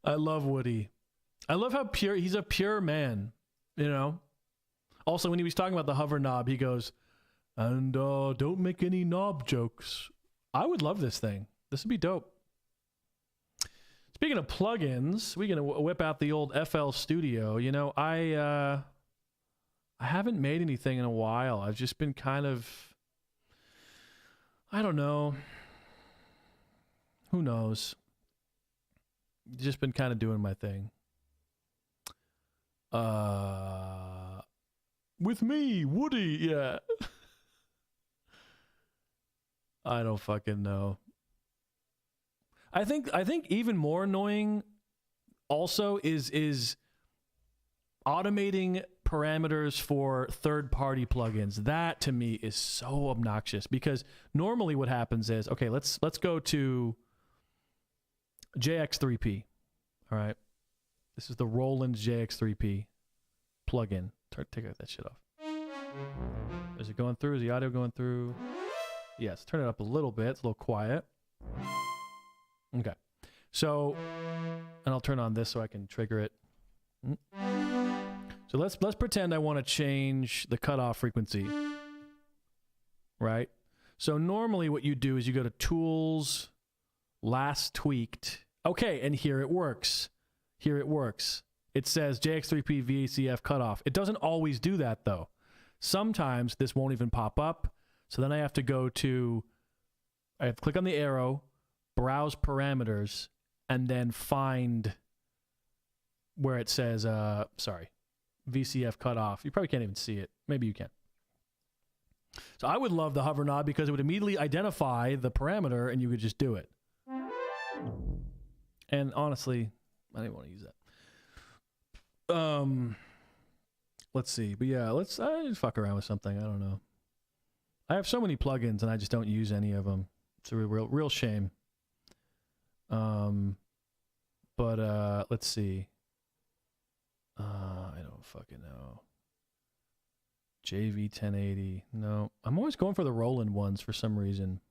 I love Woody. I love how pure, he's a pure man, you know? Also, when he was talking about the hover knob, he goes, and don't make any knob jokes. I would love this thing. This would be dope. Speaking of plugins, we're going to whip out the old FL Studio. You know, I haven't made anything in a while. I've just been kind of, I don't know. Who knows? Just been kind of doing my thing. With me, Woody, yeah. I don't fucking know. I think even more annoying also is automating parameters for third-party plugins. That to me is so obnoxious because normally what happens is, okay, let's go to JX3P. All right. This is the Roland JX3P plugin. Take that shit off. Is it going through? Is the audio going through? Yes. Turn it up a little bit. It's a little quiet. Okay. So, and I'll turn on this so I can trigger it. So let's pretend I want to change the cutoff frequency. Right? So normally what you do is you go to Tools, Last Tweaked. Okay, and here it works. Here it works. It says JX3P VACF cutoff. It doesn't always do that though. Sometimes this won't even pop up. So then I have to click on the arrow, browse parameters, and then find where it says, VCF cutoff. You probably can't even see it. Maybe you can. So I would love the hover knob because it would immediately identify the parameter and you could just do it. And honestly, I didn't want to use that. Let's see. But yeah, I just fuck around with something. I don't know. I have so many plugins and I just don't use any of them. It's a real shame. But let's see. I don't fucking know. JV 1080. No, I'm always going for the Roland ones for some reason.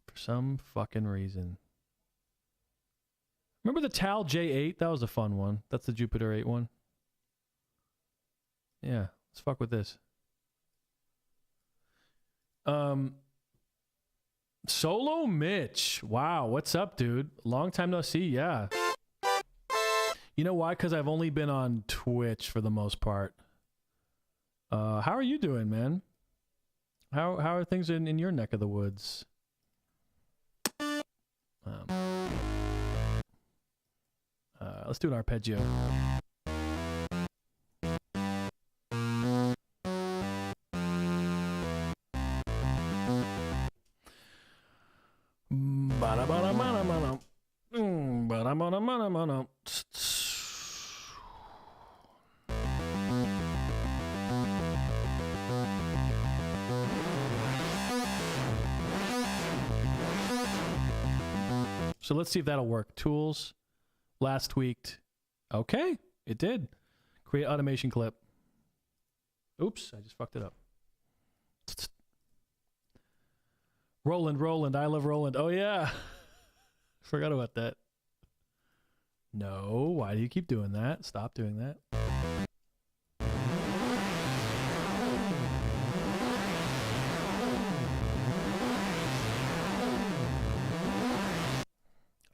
For some fucking reason. Remember the Tal J8? That was a fun one. That's the Jupiter 8 one. Yeah, let's fuck with this. Solo Mitch. Wow, what's up, dude? Long time no see, yeah. You know why? Because I've only been on Twitch for the most part. How are you doing, man? How are things in your neck of the woods? Let's do an arpeggio. So let's see if that'll work. Tools, last tweaked. Okay, it did. Create automation clip. Oops, I just fucked it up. Roland, I love Roland. Oh yeah. Forgot about that. No, why do you keep doing that? Stop doing that.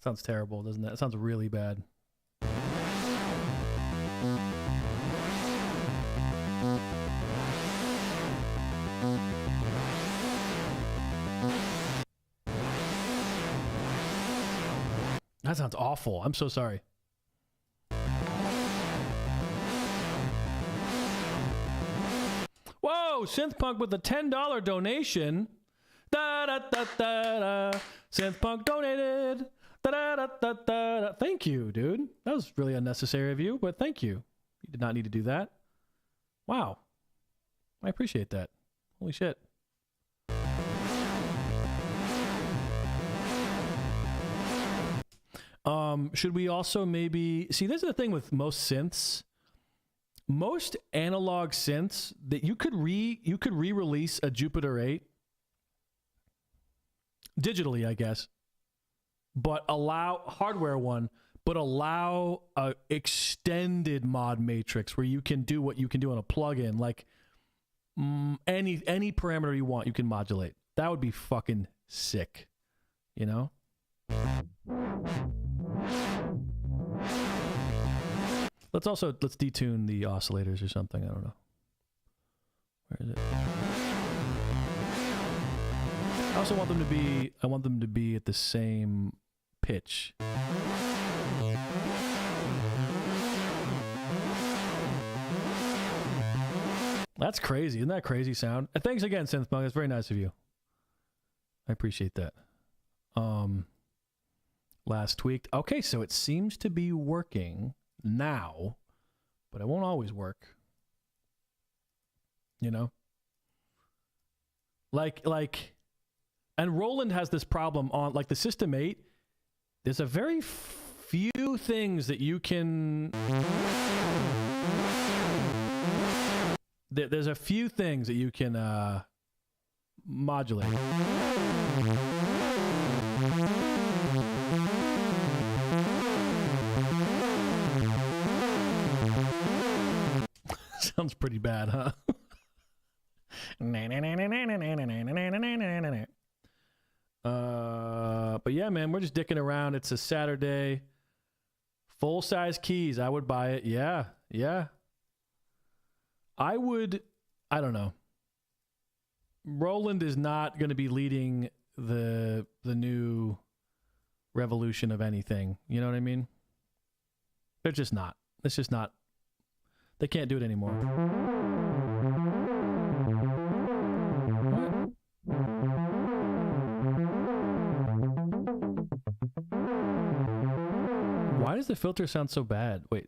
Sounds terrible, doesn't it? It sounds really bad. That sounds awful. I'm so sorry. Whoa, Synthpunk with a $10 donation. Da da da da da. Synthpunk donated. Da da da da da. Thank you, dude. That was really unnecessary of you, but thank you. You did not need to do that. Wow. I appreciate that. Holy shit. Should we also maybe see? This is the thing with most synths. most analog synths that you could re-release a Jupiter 8 digitally, I guess, but allow hardware one, but allow a extended mod matrix where you can do what you can do on a plugin, like any parameter you want, you can modulate. That would be fucking sick, you know? Let's detune the oscillators or something. I don't know. Where is it? I also want them to be at the same pitch. That's crazy. Isn't that crazy sound? Thanks again, Synthpunk. That's very nice of you. I appreciate that. Last tweaked. Okay, so it seems to be working now, but it won't always work. You know? Like, and Roland has this problem on, like, the System 8. There's a very few things that you can... There's a few things that you can modulate. Sounds pretty bad, huh? But yeah, man, we're just dicking around. It's a Saturday. Full-size keys. I would buy it. Yeah. I don't know. Roland is not going to be leading the new revolution of anything. You know what I mean? They're just not. It's just not. They can't do it anymore. What? Why does the filter sound so bad? Wait.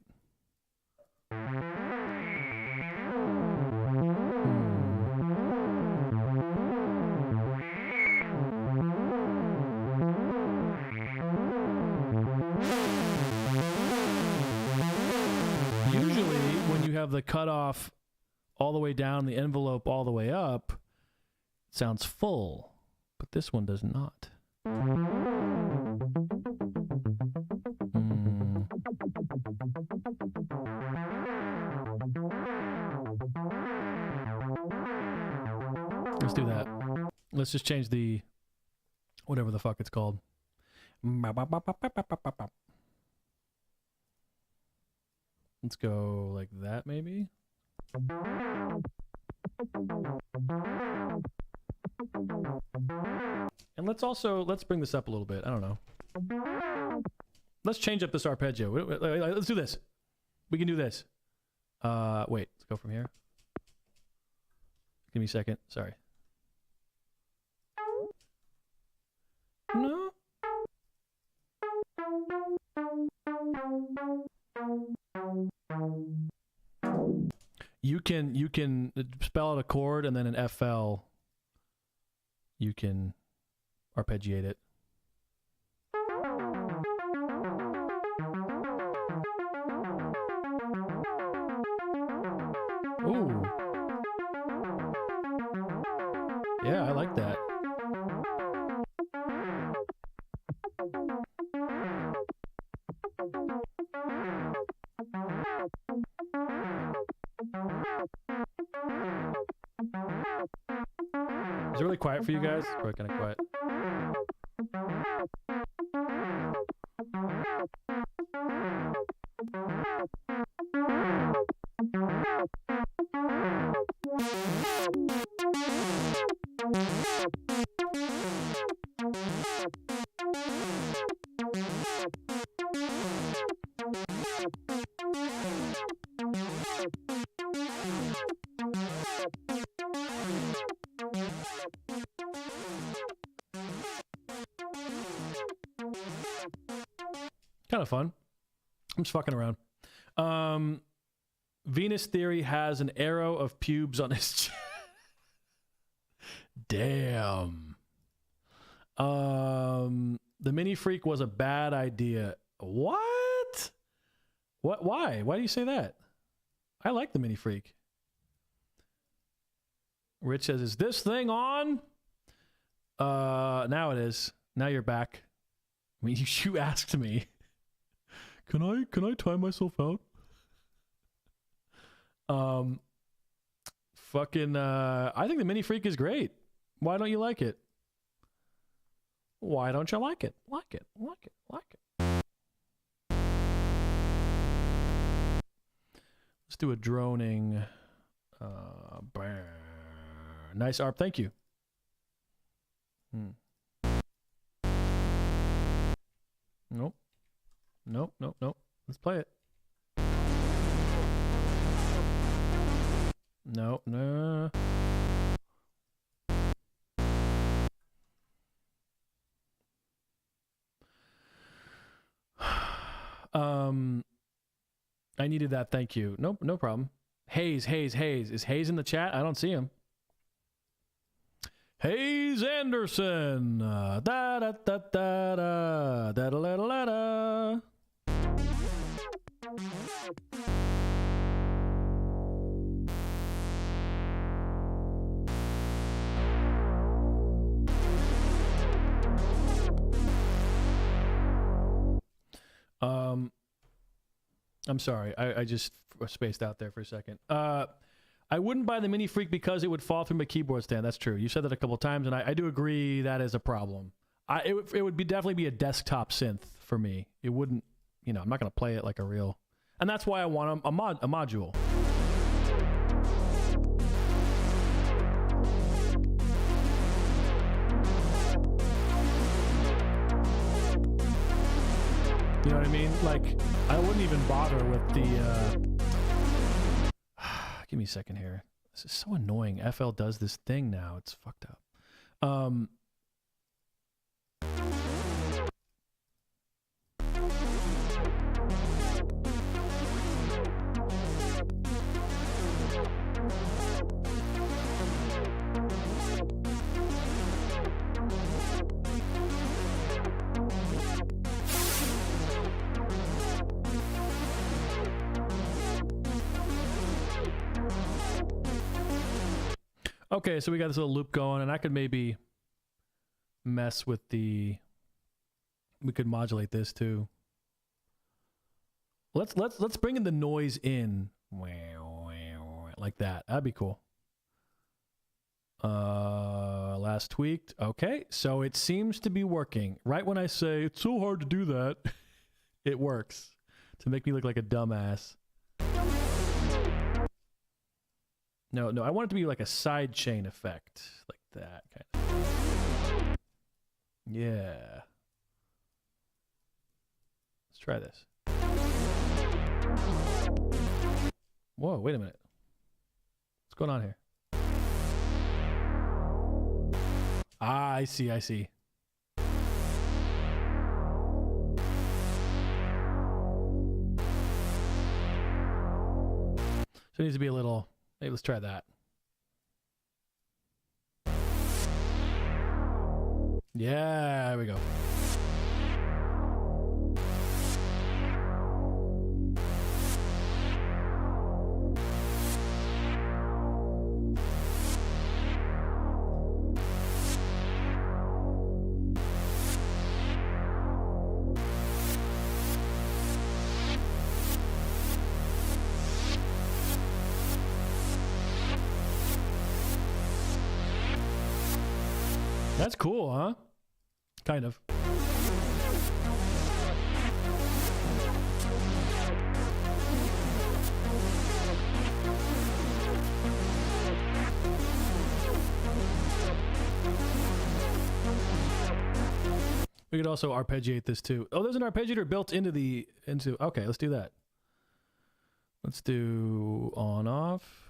The cutoff all the way down, the envelope all the way up, it sounds full, but this one does not. Let's do that. Let's just change the whatever the fuck it's called. Let's go like that, maybe. And let's bring this up a little bit. I don't know. Let's change up this arpeggio. Let's do this. We can do this. Wait, let's go from here. Give me a second. Sorry. No. You can spell out a chord and then an FL. You can arpeggiate it. Ooh. Yeah, I like that. Is it really quiet for you guys? Or kind of quiet? Kind of fun. I'm just fucking around. Venus Theory has an arrow of pubes on his chest. Damn. The Mini Freak was a bad idea. What? Why? Why do you say that? I like the Mini Freak. Rich says, "Is this thing on?" Now it is. Now you're back. I mean, you asked me. Can I time myself out? I think the Mini Freak is great. Why don't you like it? Why don't you like it? Like it. Let's do a droning. Nice ARP. Thank you. Nope. Let's play it. No. I needed that. Thank you. Nope, no problem. Hayes. Is Hayes in the chat? I don't see him. Hayes Anderson. Da da da da da da da da da da. I'm sorry. I just spaced out there for a second. I wouldn't buy the Mini Freak because it would fall through my keyboard stand. That's true. You said that a couple times, and I do agree that is a problem. It would definitely be a desktop synth for me. It wouldn't, I'm not going to play it like a real... And that's why I want a module. You know what I mean? Like, I wouldn't even bother with the... Give me a second here. This is so annoying. FL does this thing now. It's fucked up. Okay, so we got this little loop going, and I could maybe mess with the... We could modulate this too. Let's bring in the noise in like that. That'd be cool. Last tweaked. Okay, so it seems to be working. Right when I say it's so hard to do that, it works to make me look like a dumbass. No, I want it to be like a side chain effect, like that kind of. Yeah. Let's try this. Whoa, wait a minute. What's going on here? Ah, I see. So it needs to be a little... Hey, let's try that. Yeah, there we go. That's cool, huh? Kind of. We could also arpeggiate this too. Oh, there's an arpeggiator built into okay, let's do that. Let's do on off.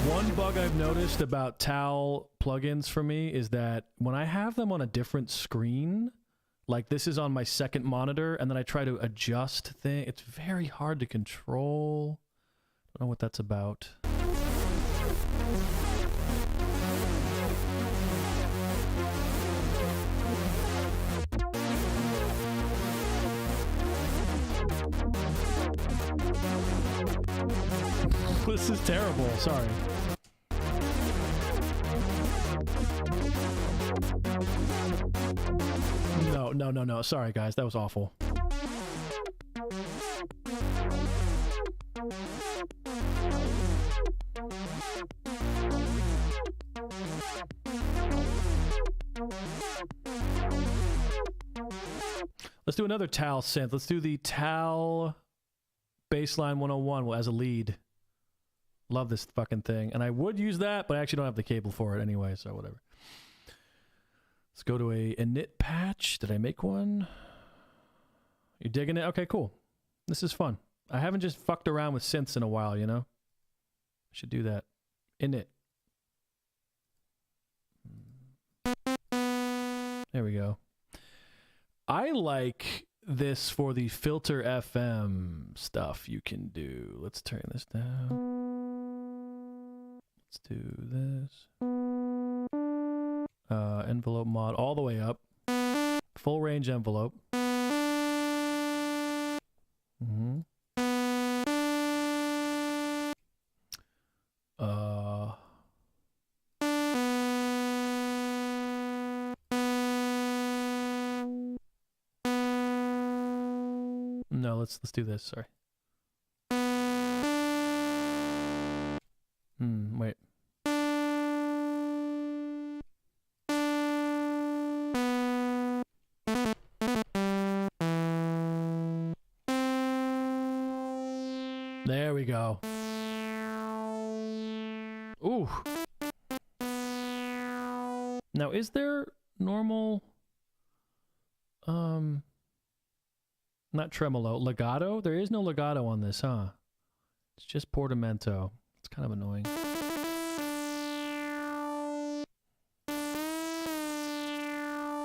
One bug I've noticed about TAL plugins for me is that when I have them on a different screen, like this is on my second monitor, and then I try to adjust things, it's very hard to control. Don't know what that's about. This is terrible. Sorry. No. Sorry, guys. That was awful. Let's do another TAL synth. Let's do the TAL Baseline 101 as a lead. Love this fucking thing. And I would use that, but I actually don't have the cable for it anyway, so whatever. Let's go to a init patch. Did I make one? You digging it? Okay, cool. This is fun. I haven't just fucked around with synths in a while, you know? I should do that. Init. There we go. I like this for the filter FM stuff you can do. Let's turn this down. Let's do this. Envelope mod all the way up. Full range envelope. Mm-hmm. No, let's do this. Sorry. Wait. There we go. Ooh. Now, is there normal, not tremolo, legato? There is no legato on this, huh? It's just portamento. It's kind of annoying.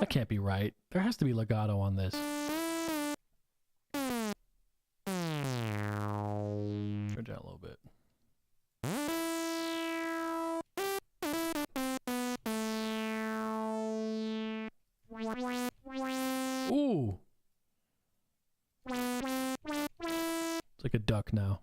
That can't be right. There has to be legato on this. Turn it down a little bit. Ooh. It's like a duck now.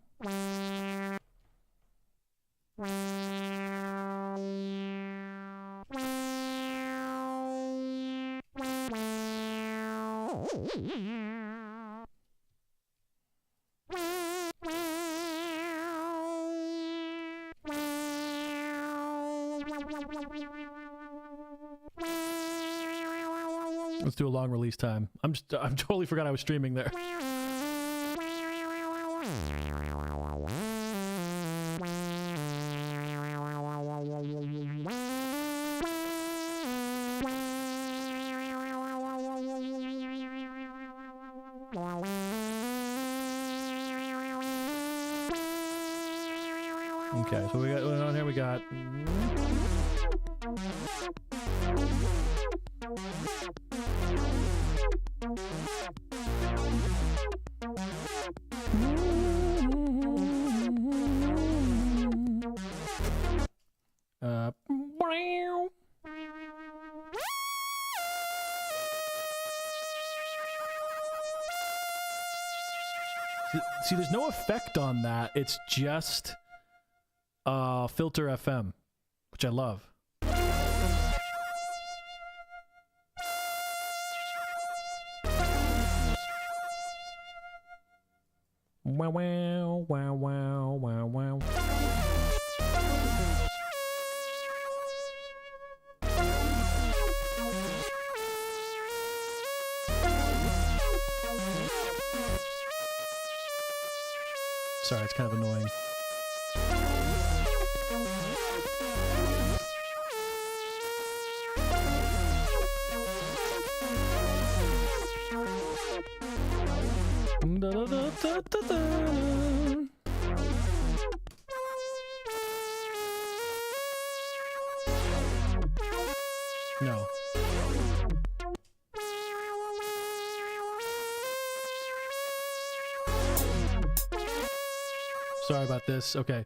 Let's do a long release time. I'm totally forgot I was streaming there. Okay, so we got on here. We got. See, there's no effect on that. It's just filter FM, which I love. Wow, wow, wow, wow, wow, wow. Sorry, it's kind of annoying. No. Sorry about this. Okay.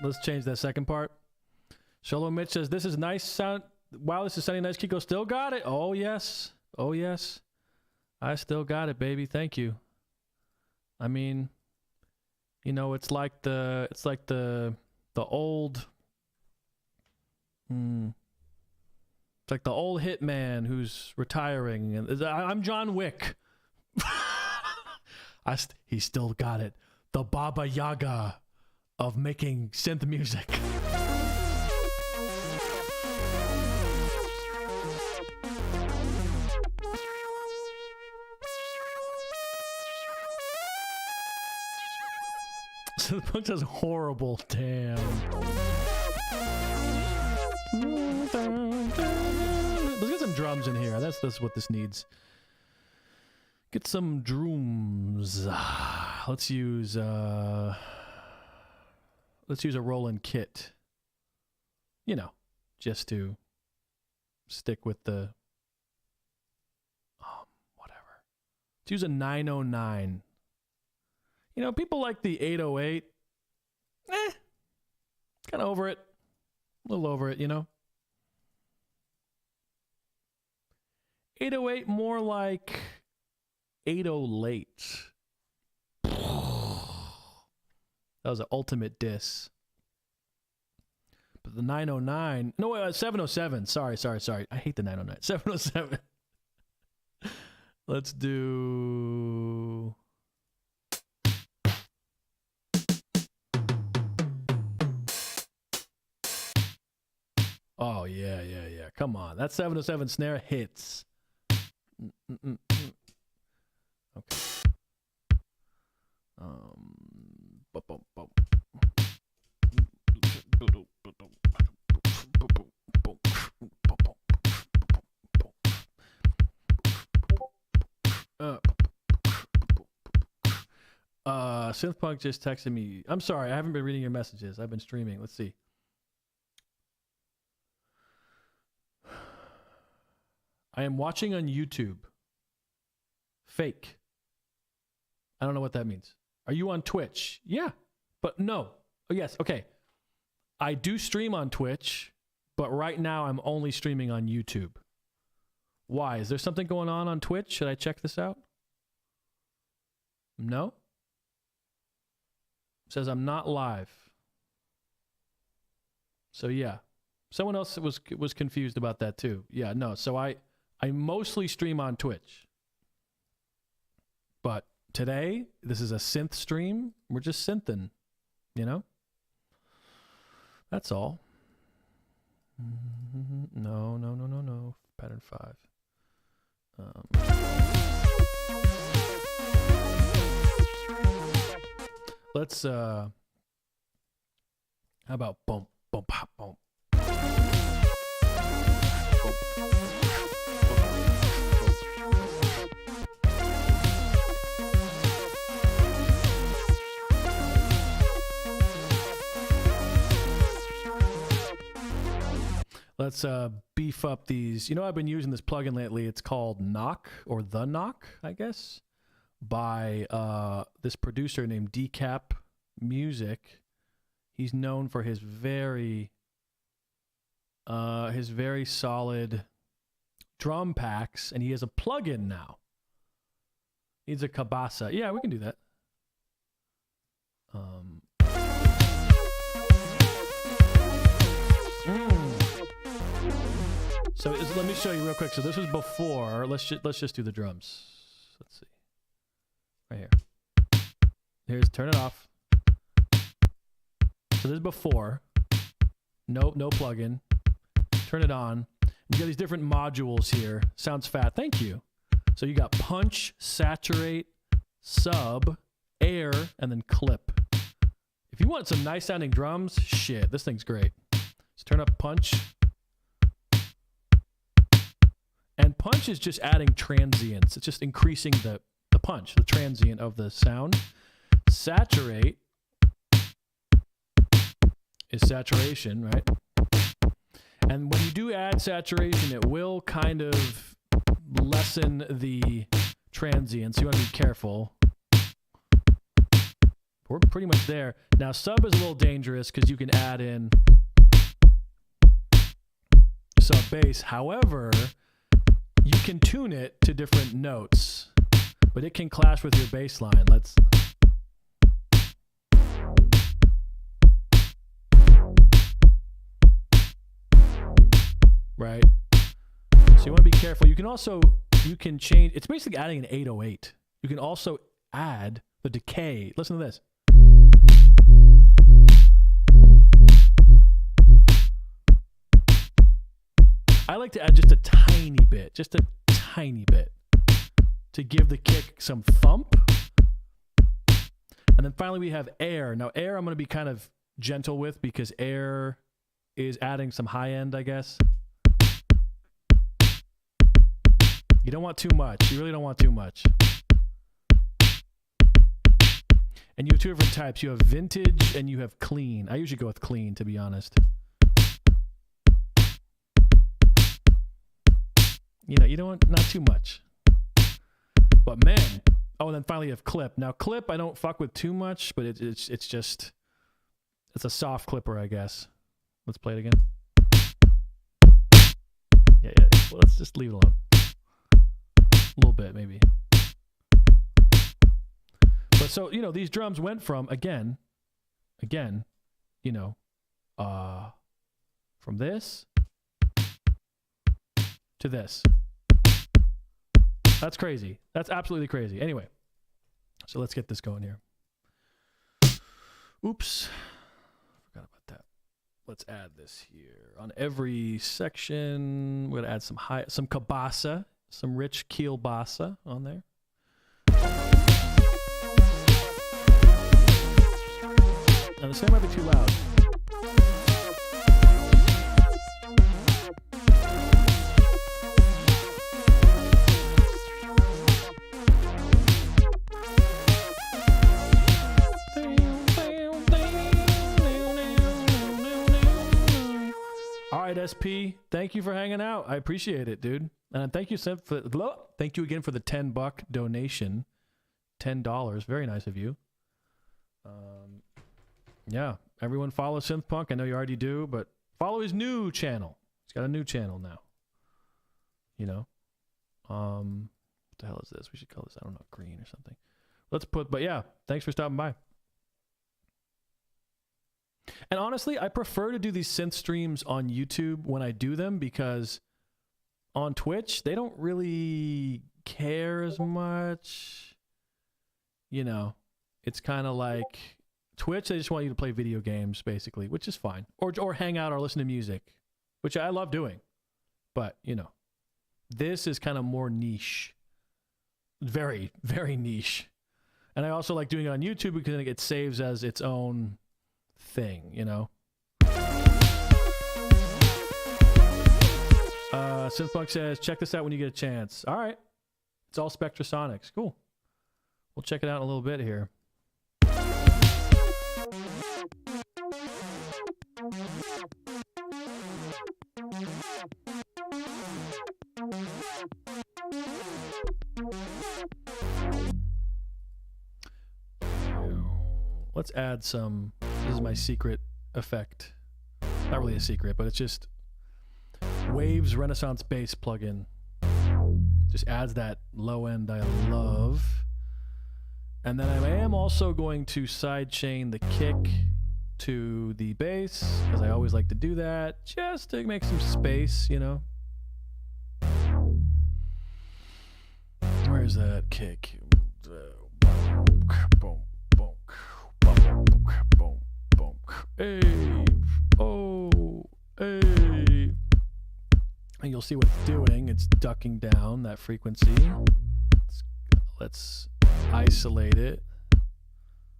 Let's change that second part. Shalom Mitch says, this is nice sound. Wow, this is sounding nice. Kiko still got it. Oh, yes. Oh, yes. I still got it, baby. Thank you. I mean, you know, it's like the old, it's like the old hitman who's retiring. And I'm John Wick. He still got it. The Baba Yaga of making synth music. So the book says horrible. Damn. Let's get some drums in here. That's what this needs. Get some drums. Let's use a Roland kit. You know, just to stick with the whatever. Let's use a 909. You know, people like the 808. Kind of over it. A little over it, you know. 808 more like 80 late. That was an ultimate diss. But the 909, no, 707. Sorry. I hate the 909. 707. Let's do. Oh, yeah. Come on. That 707 snare hits. Okay. Synthpunk just texted me. I'm sorry, I haven't been reading your messages. I've been streaming. Let's see. I am watching on YouTube. Fake. I don't know what that means. Are you on Twitch? Yeah, but no. Oh, yes, okay. I do stream on Twitch, but right now I'm only streaming on YouTube. Why? Is there something going on Twitch? Should I check this out? No? It says I'm not live. So yeah. Someone else was confused about that too. Yeah, no. So I mostly stream on Twitch. But today, this is a synth stream. We're just synthing, you know? That's all. No. Pattern 5. Let's, how about bump, bump, hop, bump. Let's beef up these. You know, I've been using this plugin lately. It's called Knock, or The Knock, I guess, by this producer named Decap Music. He's known for his very solid drum packs, and he has a plugin now. Needs a Kabasa. Yeah, we can do that. So let me show you real quick. So this was before. Let's just do the drums. Let's see. Right here. Here's turn it off. So this is before. No plugin. Turn it on. You got these different modules here. Sounds fat. Thank you. So you got punch, saturate, sub, air, and then clip. If you want some nice sounding drums, shit, this thing's great. Let's turn up punch. And punch is just adding transients. It's just increasing the punch, the transient of the sound. Saturate is saturation, right? And when you do add saturation, it will kind of lessen the transients. You want to be careful. We're we're pretty much there. Now, sub is a little dangerous because you can add in sub bass. However, you can tune it to different notes, but it can clash with your bass line. Let's... Right? So you want to be careful. You can also, you can change, it's basically adding an 808. You can also add the decay. Listen to this. I like to add just a tiny bit to give the kick some thump. And then finally we have air. Now air I'm going to be kind of gentle with because air is adding some high end, I guess. You don't want too much. You really don't want too much. And you have two different types. You have vintage and you have clean. I usually go with clean, to be honest. You know, you don't want, not too much. But man, oh, and then finally you have clip. Now clip, I don't fuck with too much, but it's just, it's a soft clipper, I guess. Let's play it again. Yeah. Well, let's just leave it alone. A little bit, maybe. But so, you know, these drums went from, again, you know, from this to this. That's crazy. That's absolutely crazy. Anyway, so let's get this going here. Oops. Forgot about that. Let's add this here. On every section, we're going to add some kielbasa, some rich kielbasa on there. Now the sound might be too loud. All right, SP, thank you for hanging out. I appreciate it, dude. And thank you, Synth, thank you again for the $10 donation. $10, very nice of you. Yeah, everyone follow Synthpunk. I know you already do, but follow his new channel. He's got a new channel now. You know, what the hell is this? We should call this, I don't know, green or something. But yeah, thanks for stopping by. And honestly, I prefer to do these synth streams on YouTube when I do them because on Twitch, they don't really care as much. You know, it's kind of like Twitch, they just want you to play video games, basically, which is fine. Or hang out or listen to music, which I love doing. But, you know, this is kind of more niche. Very, very niche. And I also like doing it on YouTube because it saves as its own thing, you know? Synthpunk says, check this out when you get a chance. All right. It's all Spectrasonics. Cool. We'll check it out in a little bit here. Let's add some, this is my secret effect. Not really a secret, but it's just Waves Renaissance Bass plugin. Just adds that low end I love. And then I am also going to sidechain the kick to the bass, because I always like to do that, just to make some space, you know. Where's that kick? Hey, oh, hey. And you'll see what it's doing. It's ducking down that frequency. Let's isolate it.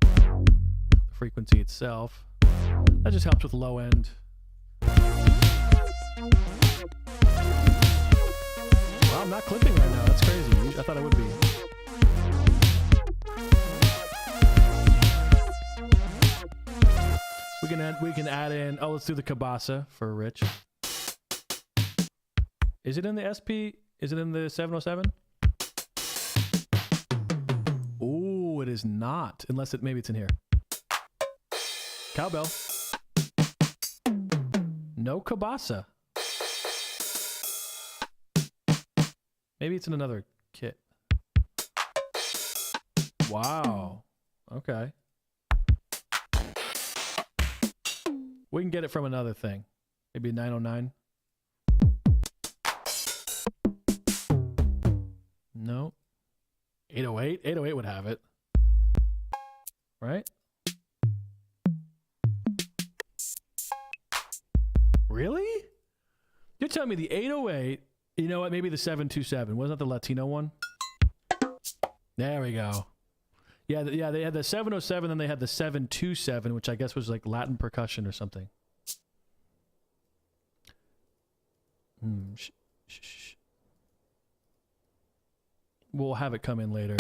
The frequency itself. That just helps with low end. Wow, I'm not clipping right now. That's crazy. I thought I would be. We can add in, oh, let's do the kielbasa for Rich. Is it in the SP? Is it in the 707? Oh, it is not. Unless maybe it's in here. Cowbell. No Kabasa. Maybe it's in another kit. Wow. Okay. We can get it from another thing. Maybe 909. No. 808? 808 would have it. Right? Really? You're telling me the 808, you know what, maybe the 727. Wasn't that the Latino one? There we go. Yeah, they had the 707, then they had the 727, which I guess was like Latin percussion or something. We'll have it come in later.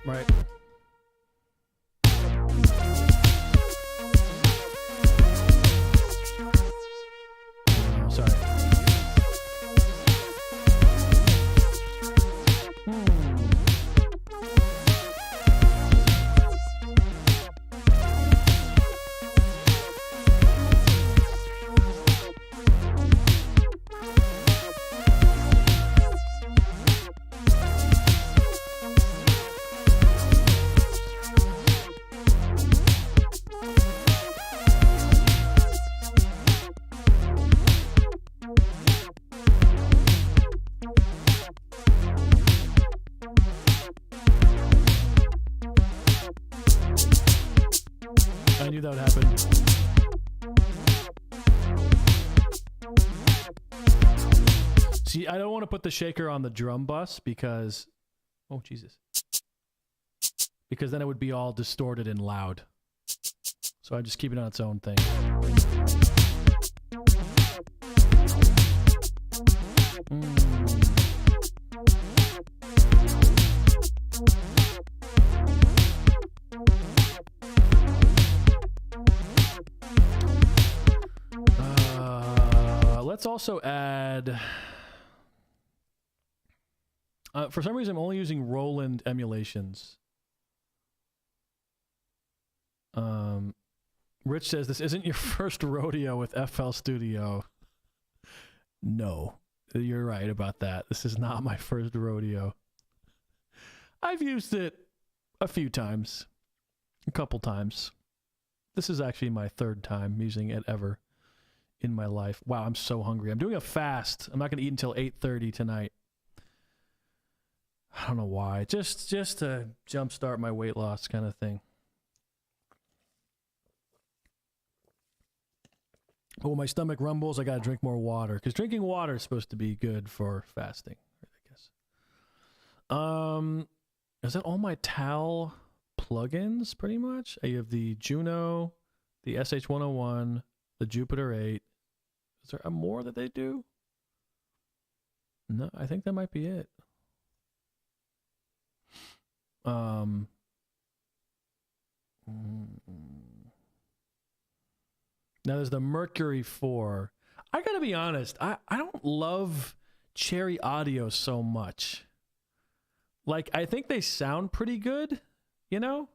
Right. Oh, sorry. I knew that would happen. See, I don't want to put the shaker on the drum bus because... Oh, Jesus. Because then it would be all distorted and loud. So I just keep it on its own thing. Let's also add... for some reason, I'm only using Roland emulations. Rich says, this isn't your first rodeo with FL Studio. No, you're right about that. This is not my first rodeo. I've used it a few times. A couple times. This is actually my third time using it ever in my life. Wow, I'm so hungry. I'm doing a fast. I'm not going to eat until 8:30 tonight. I don't know why. Just to jumpstart my weight loss kind of thing. But when my stomach rumbles, I got to drink more water. Because drinking water is supposed to be good for fasting, I guess. Is that all my TAL plugins, pretty much? I have the Juno, the SH101, the Jupiter 8. Is there more that they do? No, I think that might be it. Now there's the Mercury 4. I gotta be honest, I don't love Cherry Audio so much. Like, I think they sound pretty good, you know?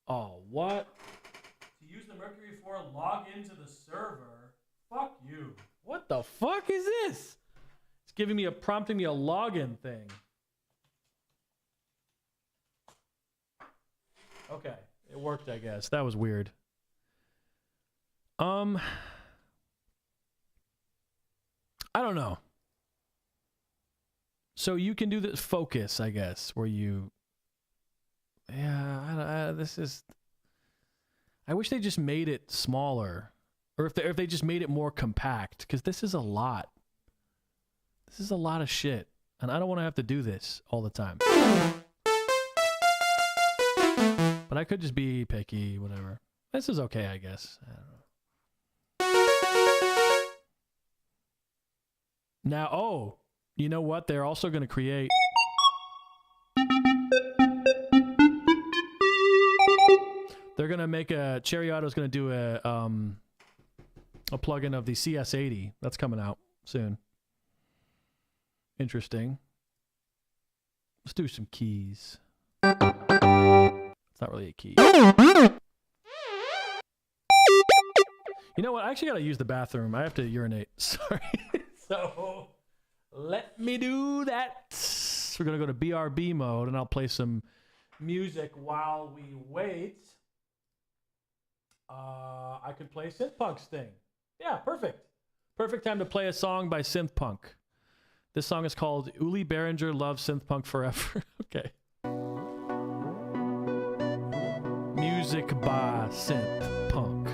Oh, what? To use the Mercury 4, log into the server? Fuck you. What the fuck is this? It's prompting me a login thing. Okay, it worked, I guess. That was weird. I don't know. So you can do this focus, I guess, where you... Yeah, this is... I wish they just made it smaller. Or if they just made it more compact, because this is a lot. This is a lot of shit. And I don't want to have to do this all the time. But I could just be picky, whatever. This is okay, I guess. I don't know. Now, oh, you know what? They're also going to create... They're gonna make Cherry Auto's gonna do a plugin of the CS80 that's coming out soon. Interesting. Let's do some keys. It's not really a key. You know what? I actually gotta use the bathroom. I have to urinate. Sorry. So let me do that. We're gonna go to BRB mode, and I'll play some music while we wait. I could play Synth Punk's thing. Yeah, perfect. Perfect time to play a song by Synth Punk. This song is called Uli Behringer Loves Synth Punk Forever. Okay. Music by Synth Punk.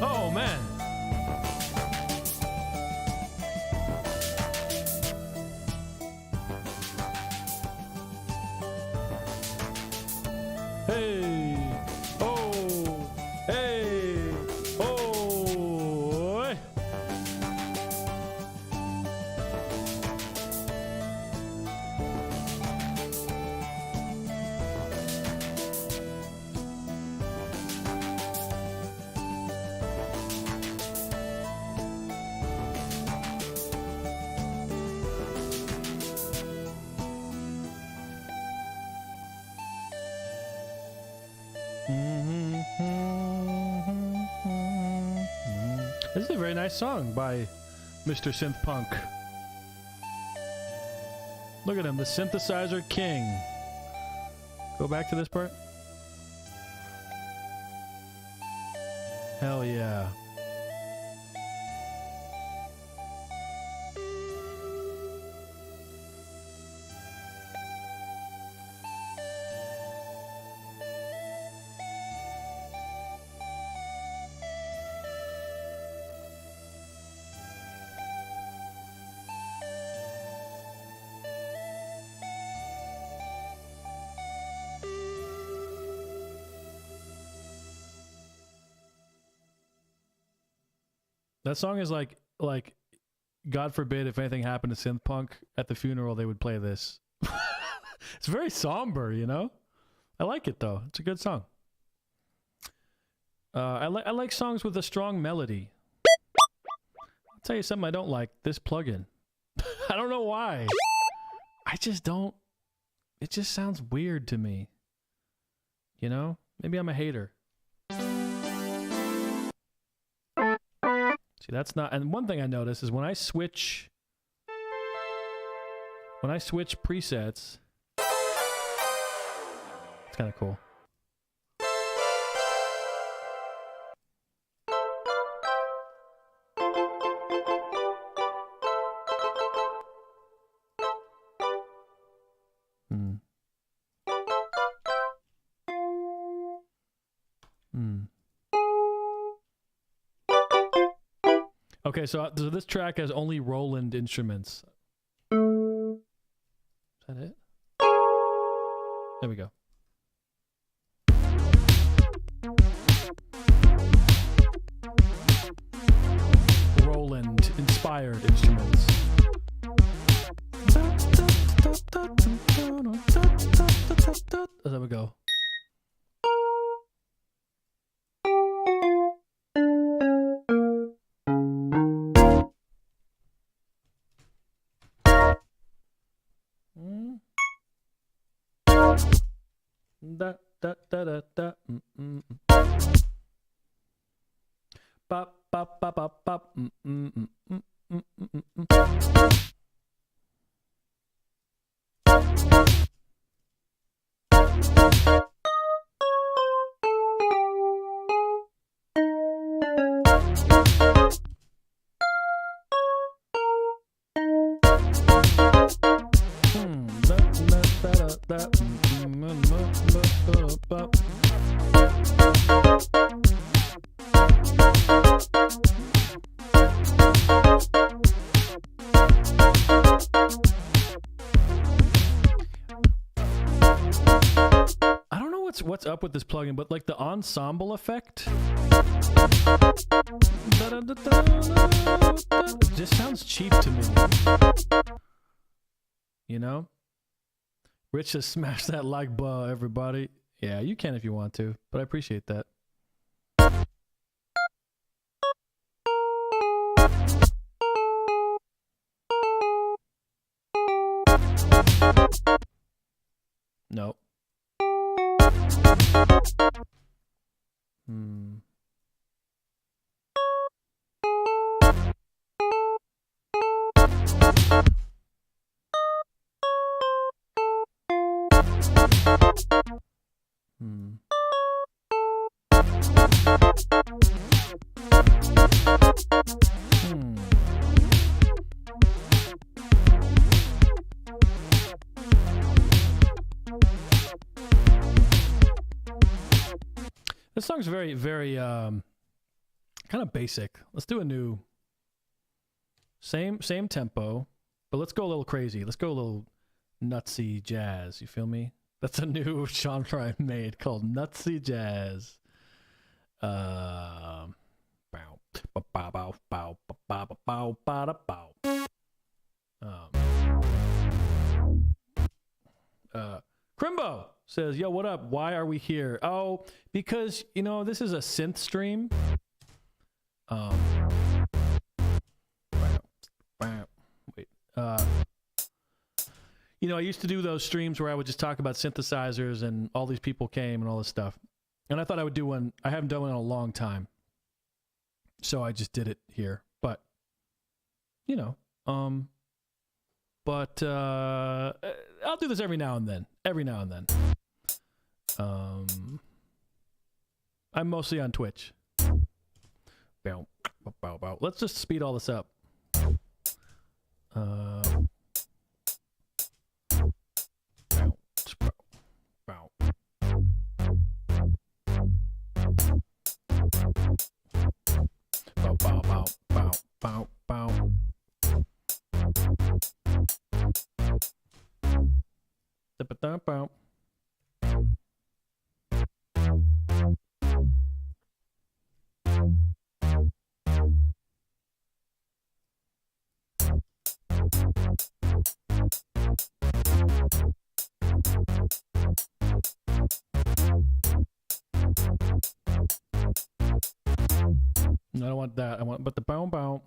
Oh, man. Hey. Oh. Hey. Oh. This is a very nice song by Mr. Synth Punk. Look at him, the synthesizer king. Go back to this part. Hell yeah. That song is like, God forbid if anything happened to Synth Punk at the funeral, they would play this. It's very somber, you know? I like it though. It's a good song. I like songs with a strong melody. I'll tell you something I don't like. This plugin. I don't know why. I just don't. It just sounds weird to me. You know? Maybe I'm a hater. See, that's not. And one thing I notice is when I switch presets, kind of cool. Okay, so this track has only Roland instruments. Is that it? There we go. Roland inspired instruments. There we go. Da da da da da. Bop bop bop bop bop. I don't know what's up with this plugin, but like the ensemble effect just sounds cheap to me. You know? Rich has smashed that like button, everybody. Yeah, you can if you want to, but I appreciate that. No. This song's very, very kind of basic. Let's do a new same tempo, but let's go a little crazy. Let's go a little nutsy jazz. You feel me? That's a new genre I made called nutsy jazz. Bow, bow, bow, bow, bow, bow, bow, bow, bow. Crimbo says, yo, what up? Why are we here? Oh, because, you know, this is a synth stream. Wait. You know, I used to do those streams where I would just talk about synthesizers and all these people came and all this stuff. And I thought I would do one. I haven't done one in a long time. So I just did it here. But, you know, but I'll do this every now and then. Every now and then. I'm mostly on Twitch. Bow, bow, bow. Let's just speed all this up. Bow, bow. Bow, bow, bow, bow, bow, bow. Bow. No, I don't want that. I want, but the bow bow.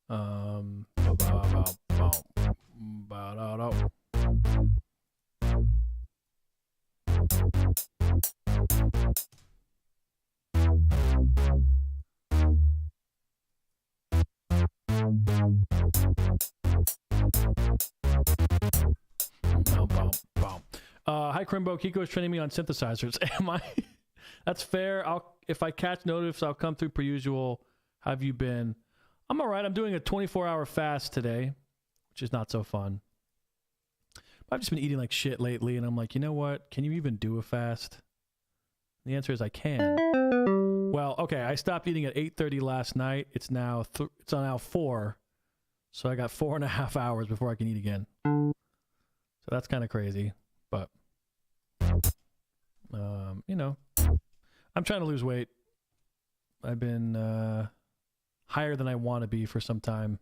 Bow, bow, bow, bow, bow, bow. Hi, Crimbo. Kiko is training me on synthesizers. Am I? That's fair. If I catch notice, I'll come through per usual. How have you been? I'm all right. I'm doing a 24-hour fast today, which is not so fun. I've just been eating like shit lately, and I'm like, you know what? Can you even do a fast? The answer is I can. Well, okay, I stopped eating at 8:30 last night. It's now it's now 4, so I got 4.5 hours before I can eat again. So that's kind of crazy, but you know, I'm trying to lose weight. I've been higher than I want to be for some time.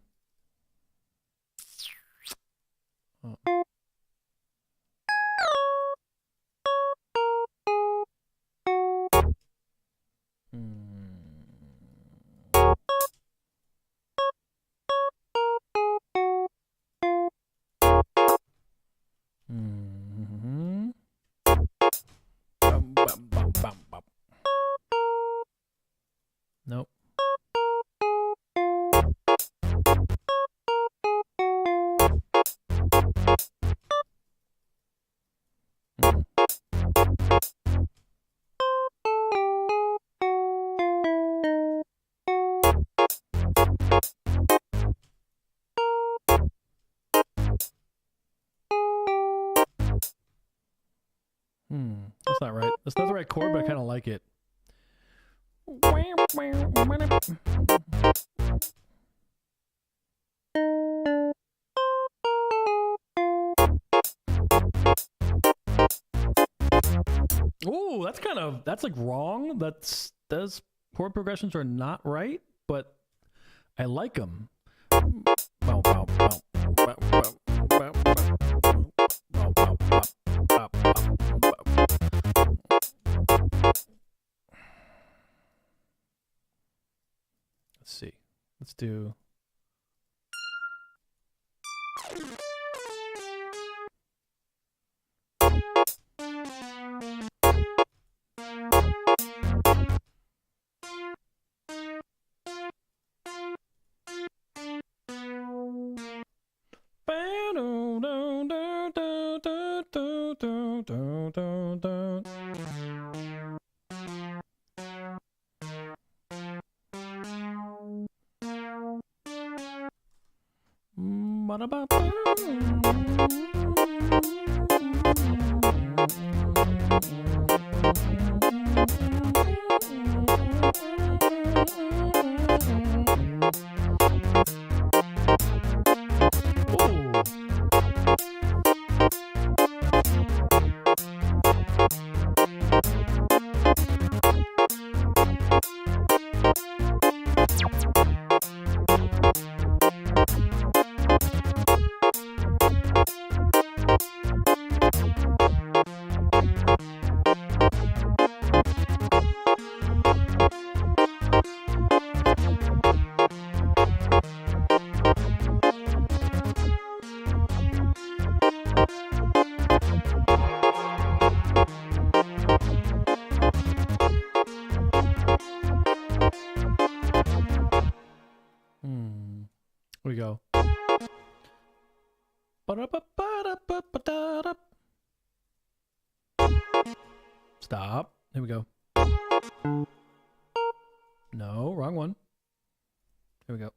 Oh. Mm-hmm. Nope. That's not right. That's not the right chord, but I kind of like it. Ooh, that's like wrong. Those chord progressions are not right, but I like them. Let's see. Let's do. Here we go. Stop. Here we go. No, wrong one. Here we go.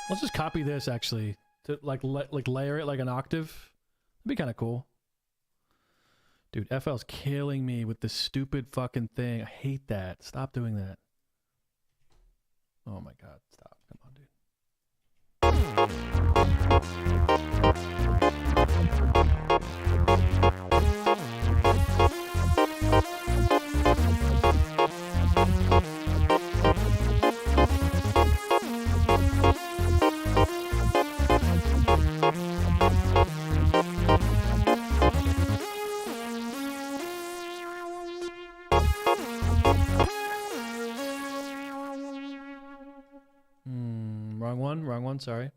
Let's just copy this actually to like layer it like an octave. That'd be kind of cool. Dude, FL's killing me with this stupid fucking thing. I hate that. Stop doing that. Oh my god, stop. Come on, dude. Wrong one, sorry.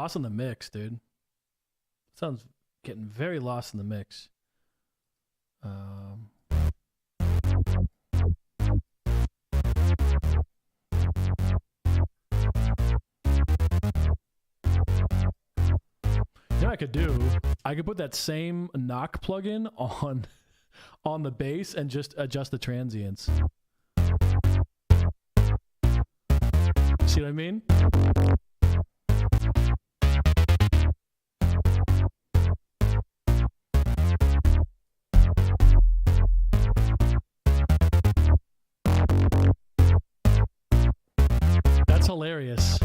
lost in the mix, dude. Sounds getting very lost in the mix. You know what I could do? I could put that same knock plugin on the bass and just adjust the transients. See what I mean? That's hilarious.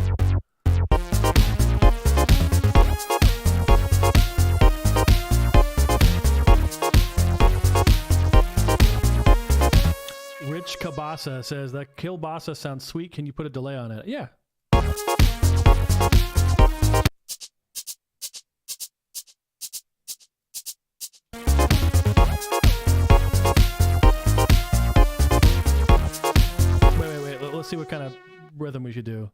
Rich Kabasa says that Kielbasa sounds sweet. Can you put a delay on it? Yeah. Wait. Let's see what kind of rhythm we should do.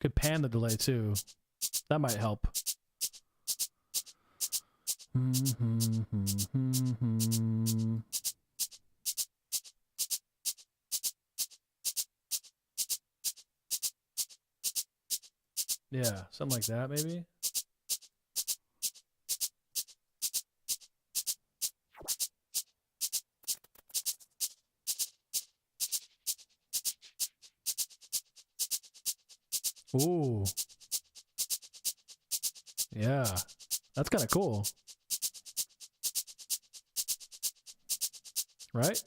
Could pan the delay too. That might help. Yeah, something like that maybe. Ooh. Yeah, that's kind of cool. Right?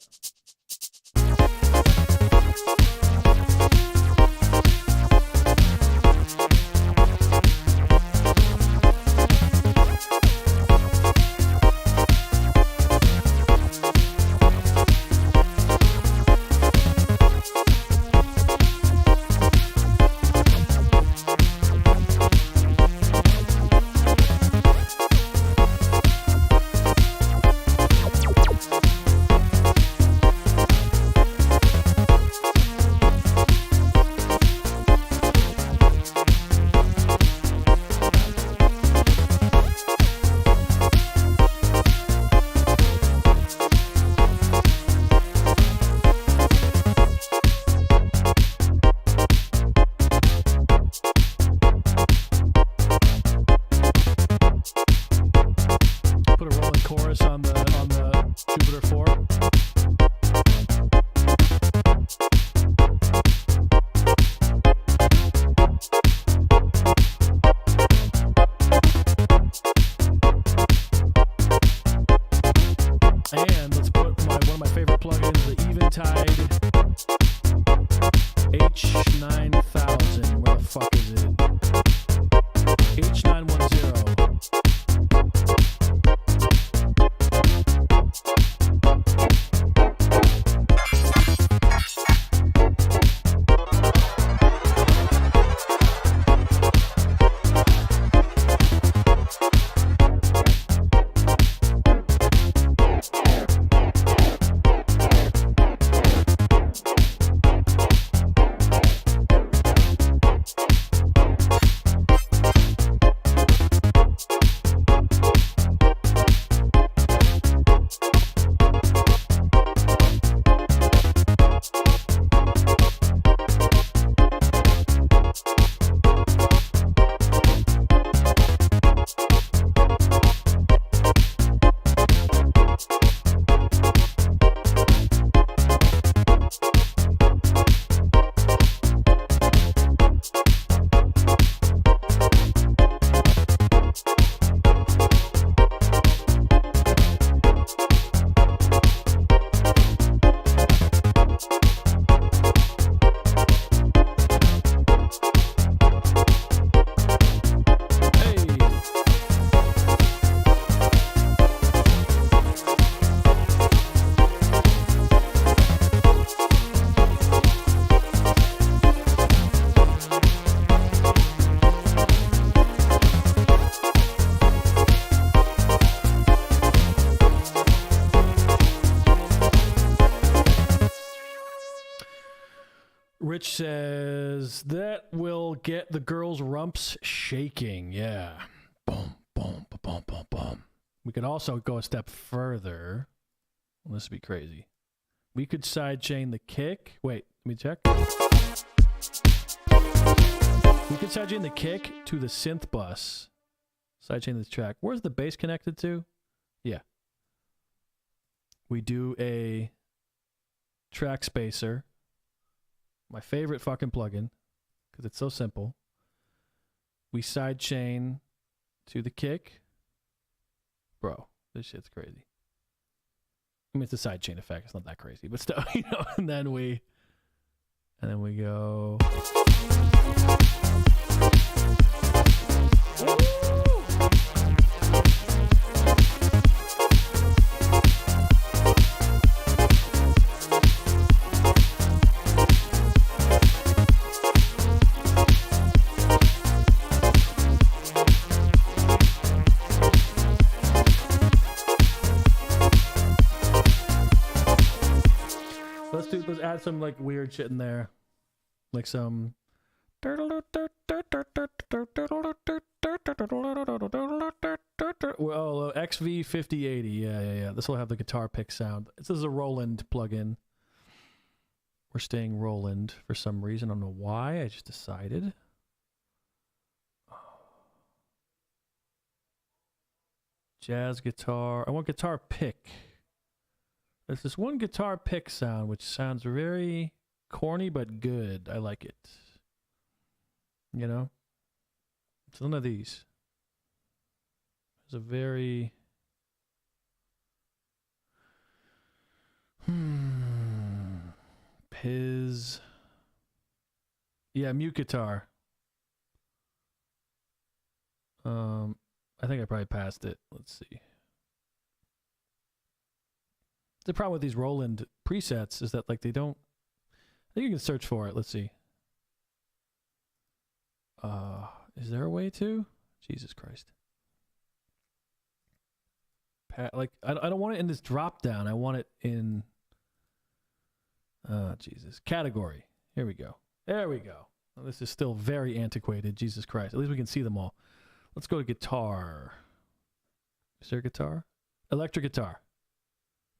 Rich says that will get the girls' rumps shaking. Yeah. Boom, boom, boom, boom, boom, boom. We could also go a step further. Well, this would be crazy. We could sidechain the kick. Wait, let me check. We could sidechain the kick to the synth bus. Sidechain this track. Where's the bass connected to? Yeah. We do a track spacer. My favorite fucking plugin, because it's so simple. We sidechain to the kick. Bro, this shit's crazy. I mean, it's a sidechain effect. It's not that crazy, but still, you know. And then we go. Let's add some like weird shit in there, like some. Well, XV5080. Yeah. This will have the guitar pick sound. This is a Roland plugin. We're staying Roland for some reason. I don't know why. I just decided. Jazz guitar. I want guitar pick. There's this one guitar pick sound which sounds very corny but good. I like it. You know? It's none of these. It's a very... Piz... Yeah, mute guitar. I think I probably passed it. Let's see. The problem with these Roland presets is that like they don't. I think you can search for it. Let's see. Is there a way to? Jesus Christ. Like I don't want it in this drop down. I want it in. Jesus. Category. Here we go. There we go. Well, this is still very antiquated. Jesus Christ. At least we can see them all. Let's go to guitar. Is there a guitar? Electric guitar.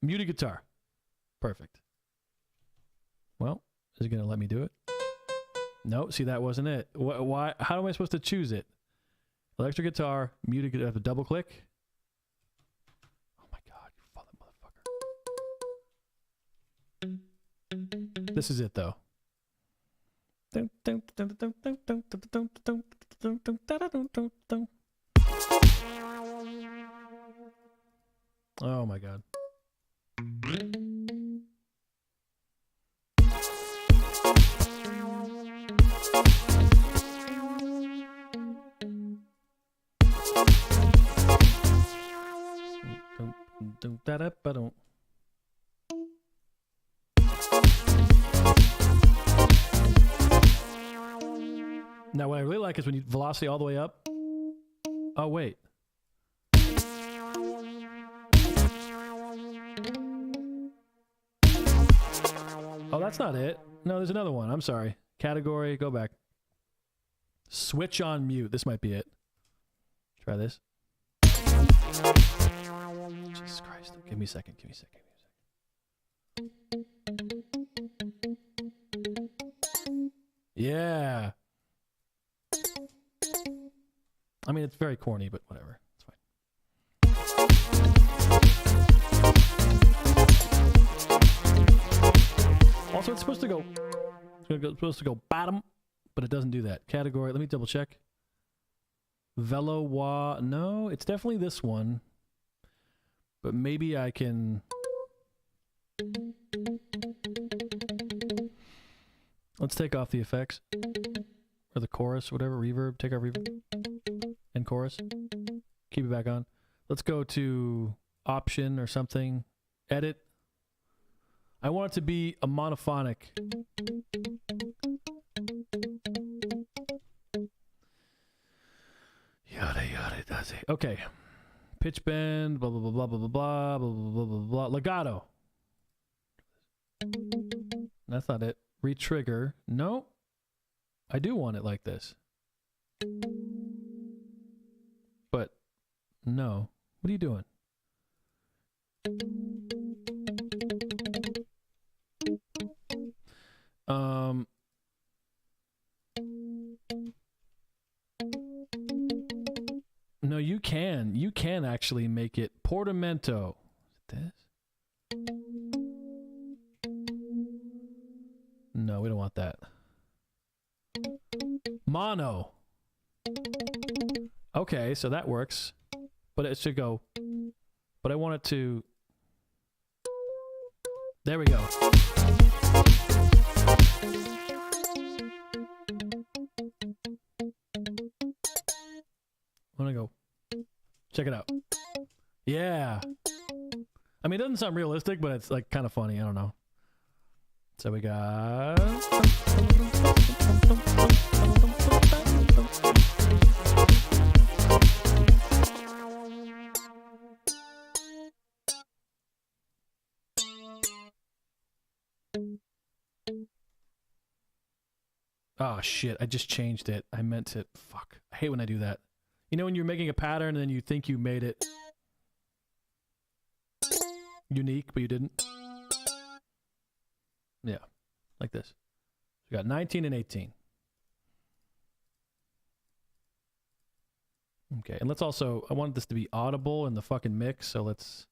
Muted guitar. Perfect. Well, is it going to let me do it? No, see, that wasn't it. Why? How am I supposed to choose it? Electric guitar, muted guitar. I have to double click? Oh my God, you motherfucker. This is it, though. Oh my God. Now, what I really like is when you velocity all the way up. Oh, wait. Oh, that's not it. No, there's another one. I'm sorry. Category, go back. Switch on mute. This might be it. Try this. Jesus Christ. Give me a second. Give me a second. Yeah. I mean, it's very corny, but whatever. It's fine. Also, it's supposed to go. It's supposed to go bottom, but it doesn't do that. Category. Let me double check. Velo wa. No, it's definitely this one. But maybe I can. Let's take off the effects. Or the chorus, whatever. Reverb. Take our reverb. And chorus. Keep it back on. Let's go to option or something. Edit. I want it to be a monophonic. Yada yada does it. Okay. Pitch bend, blah blah blah blah blah blah blah blah blah blah blah. Legato. That's not it. Retrigger. No. I do want it like this. But no. What are you doing? No, you can. You can actually make it portamento. Is it this? No, we don't want that. Mono. Okay, so that works. But it should go. But I want it to. There we go. I want to go. Check it out. Yeah. I mean, it doesn't sound realistic, but it's like kind of funny. I don't know. So we got. Oh shit, I just changed it. I meant to. Fuck. I hate when I do that. You know when you're making a pattern and then you think you made it unique, but you didn't? Yeah, like this. We got 19 and 18. Okay, and let's also, I wanted this to be audible in the fucking mix, so let's,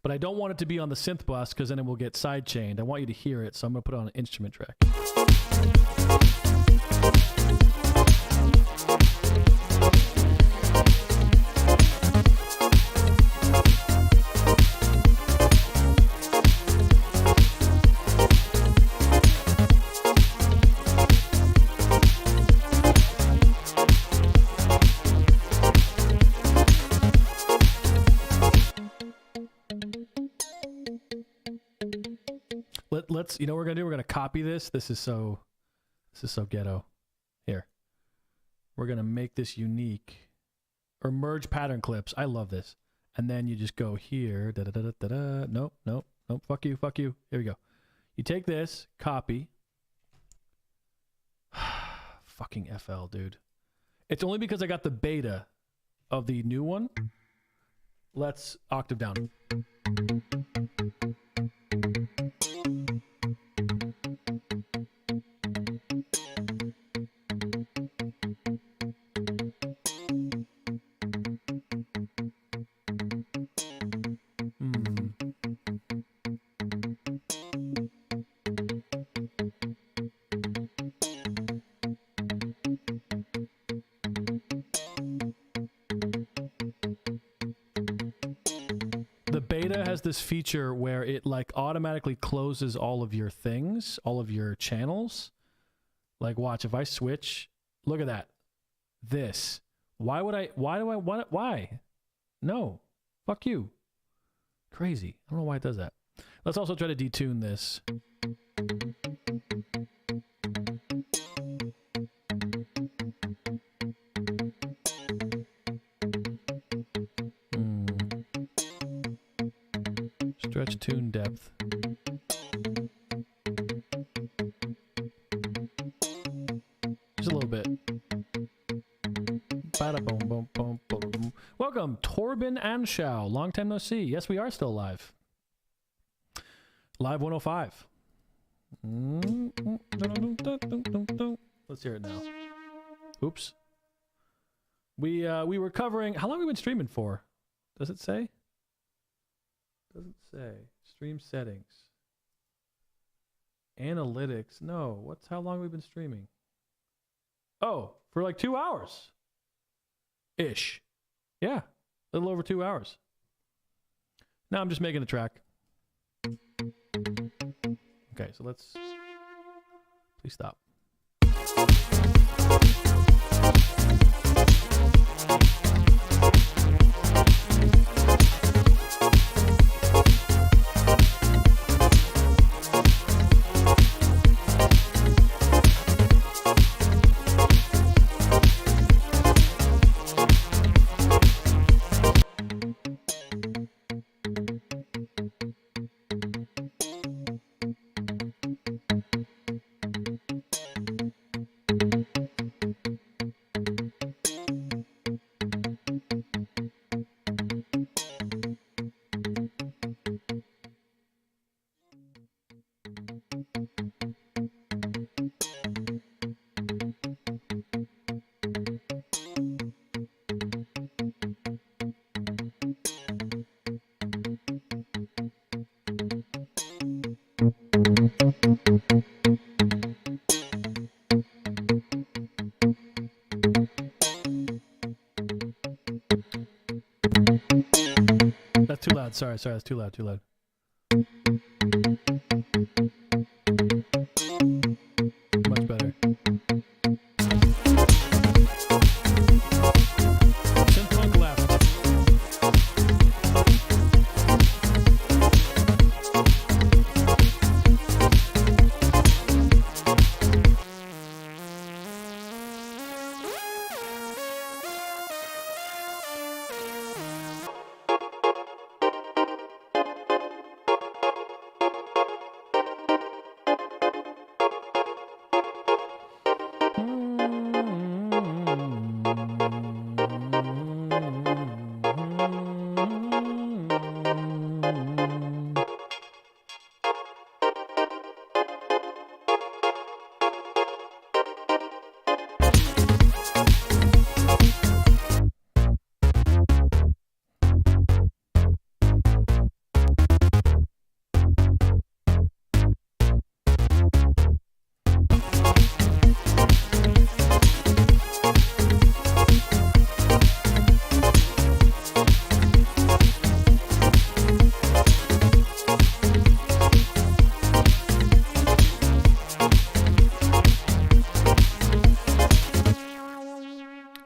but I don't want it to be on the synth bus because then it will get sidechained. I want you to hear it, so I'm going to put it on an instrument track. Let's, you know what we're gonna do? We're gonna copy this. This is so ghetto. Here. We're gonna make this unique. Or merge pattern clips. I love this. And then you just go here. Da da da da da da. Nope, nope, nope. Fuck you, fuck you. Here we go. You take this, copy. Fucking FL, dude. It's only because I got the beta of the new one. Let's octave down. The beta has this feature where it like automatically closes all of your things, all of your channels. Like watch, if I switch, look at that. This. Why do I want it? Why? No. Fuck you. Crazy. I don't know why it does that. Let's also try to detune this. Stretch tune depth. Just a little bit. Bada boom, boom, boom, boom, boom. Welcome, Torben Anschow. Long time no see. Yes, we are still live. Live 105. Let's hear it now. Oops. We were covering. How long have we been streaming for? Does it say? Doesn't say. Stream settings. Analytics. No. What's how long have we been streaming? Oh, for like 2 hours. Ish. Yeah. A little over 2 hours. Now I'm just making the track. Okay, so let's please stop. loud. Sorry, that's too loud. Much better. Synth punk left.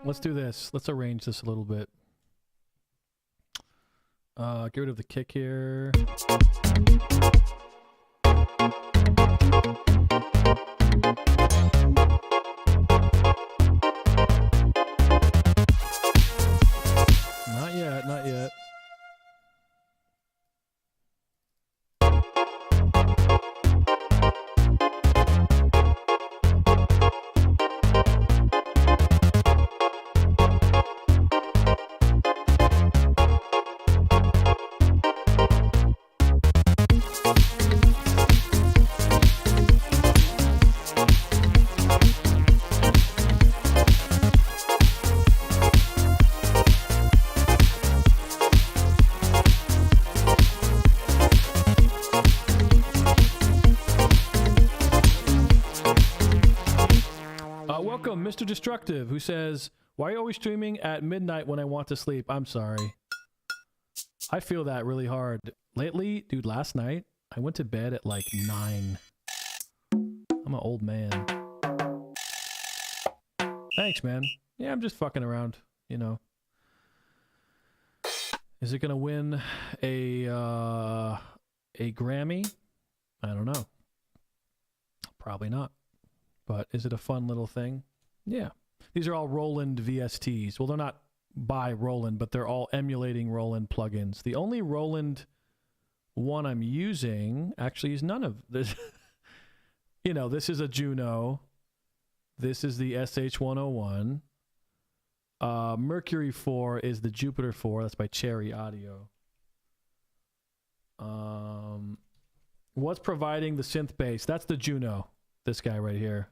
Let's do this. Let's arrange this a little bit. Get rid of the kick here. Not yet. Welcome, Mr. Destructive, who says, "Why are you always streaming at midnight when I want to sleep?" I'm sorry. I feel that really hard. Lately, dude, last night, I went to bed at like 9. I'm an old man. Thanks, man. Yeah, I'm just fucking around, you know. Is it gonna win a Grammy? I don't know. Probably not. But is it a fun little thing? Yeah. These are all Roland VSTs. Well, they're not by Roland, but they're all emulating Roland plugins. The only Roland one I'm using actually is none of this. You know, this is a Juno. This is the SH-101. Mercury 4 is the Jupiter 4. That's by Cherry Audio. What's providing the synth bass? That's the Juno. This guy right here.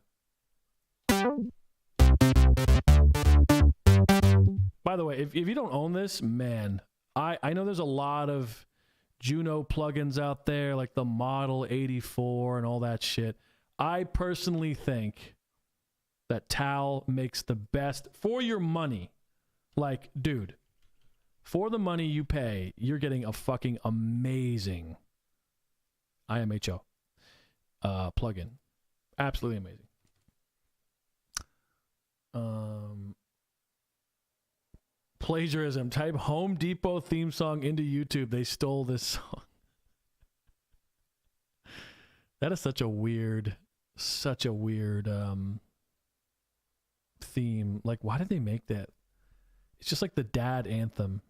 By the way, if you don't own this, man, I know there's a lot of Juno plugins out there, like the Model 84 and all that shit. I personally think that Tal makes the best for your money. Like, dude, for the money you pay, you're getting a fucking amazing IMHO plugin. Absolutely amazing. Plagiarism. Type Home Depot theme song into YouTube. They stole this song. That is such a weird theme. Like, why did they make that? It's just like the dad anthem.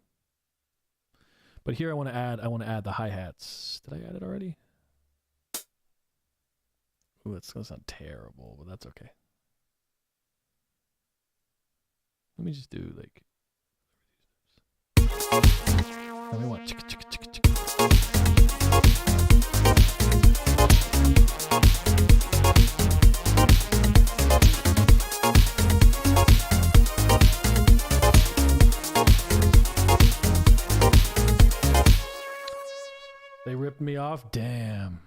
But here I want to add the hi-hats. Did I add it already? Ooh, it's gonna sound terrible, but that's okay. Let me just do like. Let me want. They ripped me off. Damn.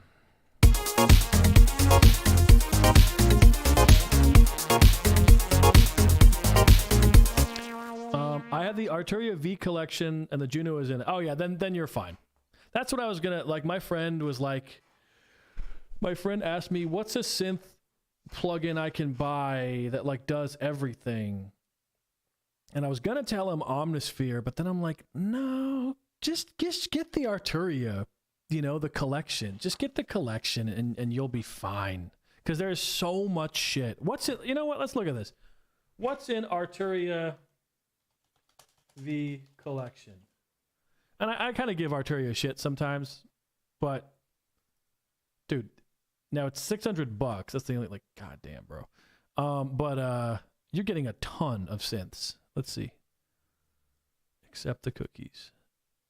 I had have the Arturia V collection and the Juno is in it, oh yeah, then you're fine. That's what I was gonna, like, my friend asked me, what's a synth plugin I can buy that like does everything? And I was gonna tell him Omnisphere, but then I'm like, no, just get the Arturia, you know, the collection. Just get the collection and you'll be fine. Because there's so much shit. What's it? You know what? Let's look at this. What's in Arturia V collection? And I kind of give Arturia shit sometimes, but dude, now it's $600. That's the only, like, goddamn, bro. But you're getting a ton of synths. Let's see. Accept the cookies.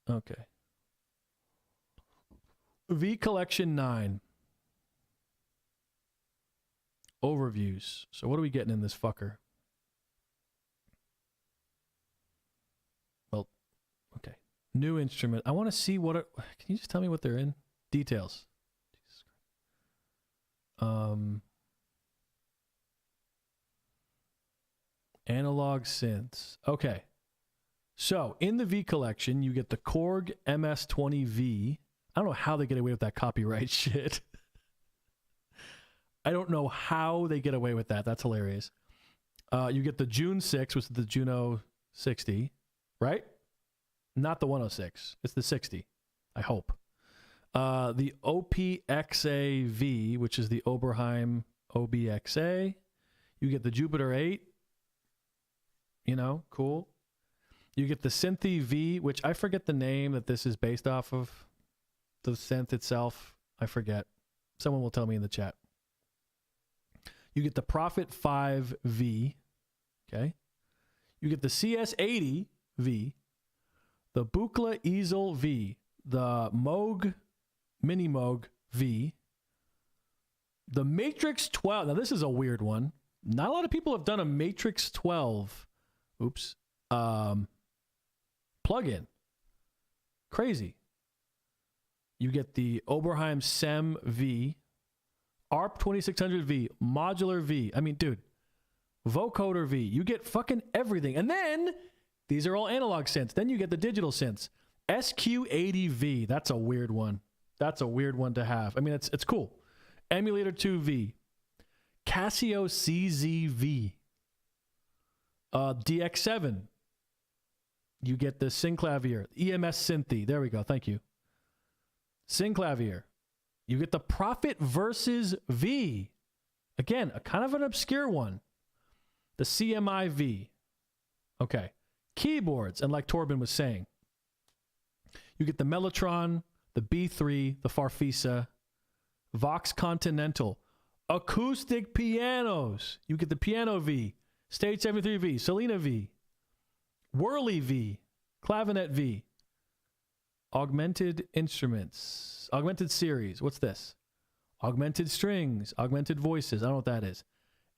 Okay. V collection 9. Overviews. So what are we getting in this fucker? Well, okay. New instrument. I want to see what can you just tell me what they're in? Details. Analog synths. Okay. So in the V collection, you get the Korg MS-20V. I don't know how they get away with that copyright shit. I don't know how they get away with that. That's hilarious. You get the June 6, which is the Juno 60, right? Not the 106. It's the 60, I hope. The OPXA-V, which is the Oberheim OBXA. You get the Jupiter 8. You know, cool. You get the Synthy V, which I forget the name that this is based off of. The synth itself, I forget. Someone will tell me in the chat. You get the Prophet 5V, okay? You get the CS80V, the Buchla Easel V, the Moog, Mini Moog V, the Matrix 12. Now, this is a weird one. Not a lot of people have done a Matrix 12, plugin. Crazy. You get the Oberheim SEM V, ARP 2600V, Modular V. I mean, dude, Vocoder V. You get fucking everything. And then, these are all analog synths. Then you get the digital synths. SQ80V. That's a weird one. That's a weird one to have. I mean, it's cool. Emulator 2V. Casio CZV. DX7. You get the Synclavier. EMS Synthy. There we go. Thank you. Synclavier. You get the Prophet Versus V. Again, a kind of an obscure one. The CMI V. Okay. Keyboards, and like Torben was saying, you get the Mellotron, the B3, the Farfisa, Vox Continental, acoustic pianos. You get the Piano V, Stage 73 V, Selena V, Whirly V, Clavinet V, Augmented Instruments, Augmented Series. What's this? Augmented Strings, Augmented Voices. I don't know what that is.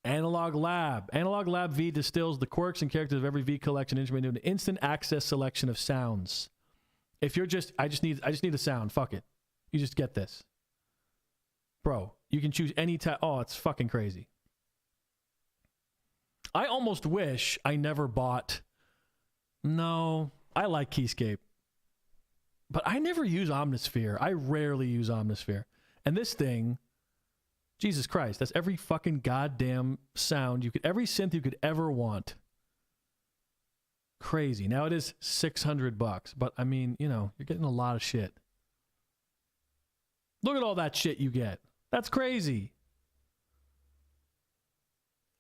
Analog Lab. Analog Lab V distills the quirks and characters of every V collection instrument into an instant access selection of sounds. If you're just, I just need a sound. Fuck it. You just get this. Bro, you can choose any type. Oh, it's fucking crazy. I almost wish I never bought. No, I like Keyscape. But I never use Omnisphere. I rarely use Omnisphere. And this thing, Jesus Christ, that's every fucking goddamn sound you could, every synth you could ever want. Crazy. Now it is $600, but I mean, you know, you're getting a lot of shit. Look at all that shit you get. That's crazy.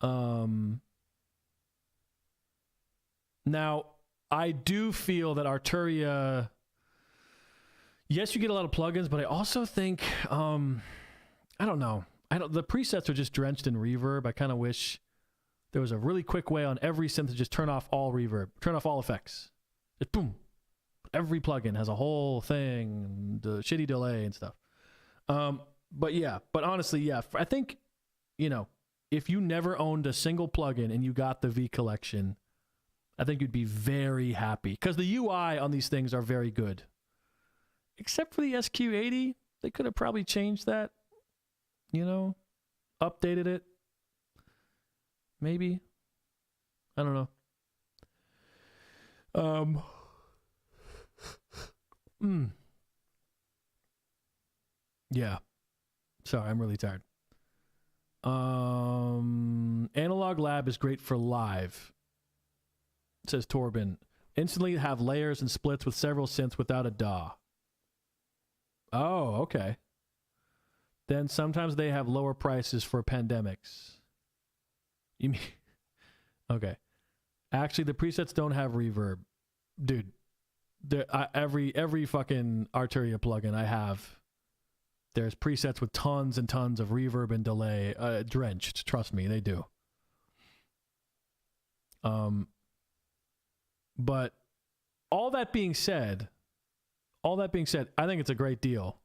Now, I do feel that Arturia, yes, you get a lot of plugins, but I also think, I don't know. The presets are just drenched in reverb. I kind of wish there was a really quick way on every synth to just turn off all reverb, turn off all effects. Just boom. Every plugin has a whole thing, and the shitty delay and stuff. But yeah, but honestly, yeah, I think, you know, if you never owned a single plugin and you got the V collection, I think you'd be very happy because the UI on these things are very good. Except for the SQ80, they could have probably changed that, you know, updated it. Maybe. I don't know. Yeah. Sorry, I'm really tired. Analog Lab is great for live, says Torben. Instantly have layers and splits with several synths without a DAW. Oh, okay. Then sometimes they have lower prices for pandemics. You mean... Okay. Actually, the presets don't have reverb. Dude, every fucking Arturia plugin I have, there's presets with tons and tons of reverb and delay. Drenched. Trust me, they do. But all that being said, I think it's a great deal.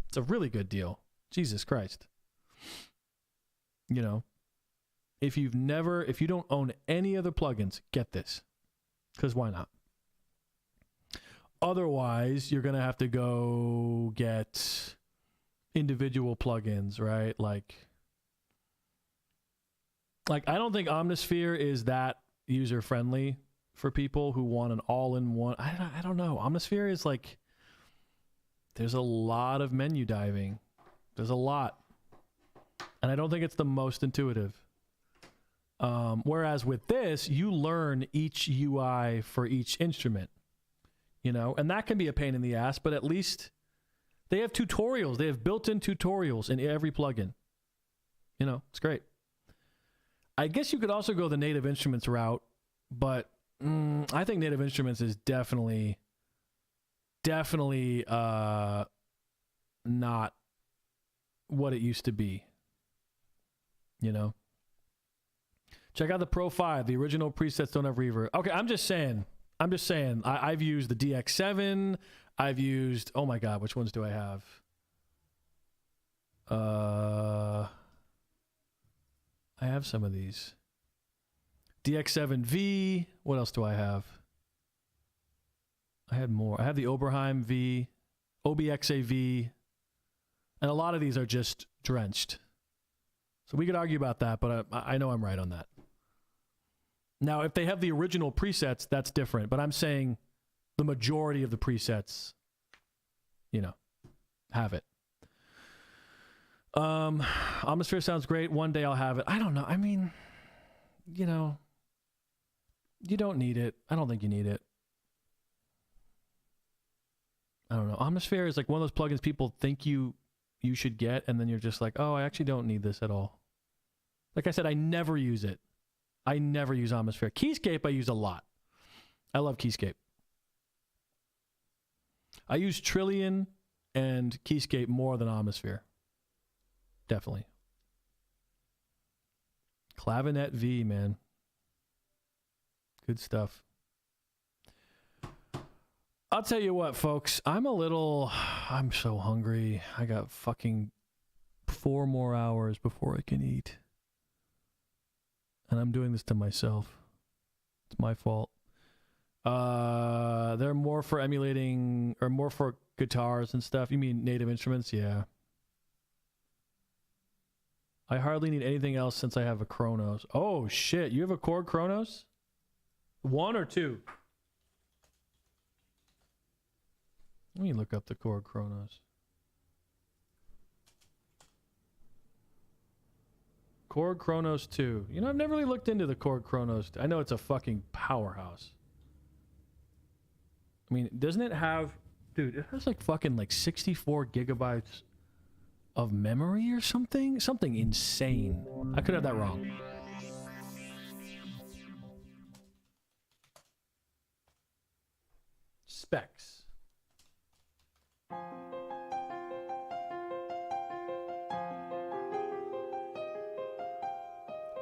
It's a really good deal. Jesus Christ. You know, if you don't own any other plugins, get this. Because why not? Otherwise, you're going to have to go get individual plugins, right? Like I don't think Omnisphere is that user-friendly for people who want an all-in-one. I don't know. Omnisphere is like, there's a lot of menu diving. There's a lot. And I don't think it's the most intuitive. Whereas with this, you learn each UI for each instrument, you know, and that can be a pain in the ass, but at least they have tutorials. They have built-in tutorials in every plugin. You know, it's great. I guess you could also go the Native Instruments route, but I think Native Instruments is definitely not what it used to be. You know? Check out the Pro 5. The original presets don't have reverb. Okay, I'm just saying. I've used the DX7. I've used, oh my God, which ones do I have? I have some of these. DX7V. What else do I have? I had more. I have the Oberheim V, OBXAV, and a lot of these are just drenched. So we could argue about that, but I know I'm right on that. Now, if they have the original presets, that's different. But I'm saying the majority of the presets, you know, have it. Omnisphere sounds great. One day I'll have it. I don't know. I mean, you know, you don't need it. I don't think you need it. I don't know. Omnisphere is like one of those plugins people think you should get, and then you're just like, oh, I actually don't need this at all. Like I said, I never use it. I never use Omnisphere. Keyscape I use a lot. I love Keyscape. I use Trillion and Keyscape more than Omnisphere. Definitely. Clavinet V, man. Good stuff. I'll tell you what, folks. I'm so hungry. I got fucking 4 more hours before I can eat. And I'm doing this to myself. It's my fault. They're more for emulating, or more for guitars and stuff. You mean Native Instruments? Yeah. I hardly need anything else since I have a Kronos. Oh, shit. You have a Korg Kronos? 1 or 2? Let me look up the Korg Kronos. Korg Kronos 2. You know, I've never really looked into the Korg Kronos. I know it's a fucking powerhouse. I mean, doesn't it have... Dude, it has like fucking like 64 gigabytes of memory or something? Something insane. I could have that wrong. Specs.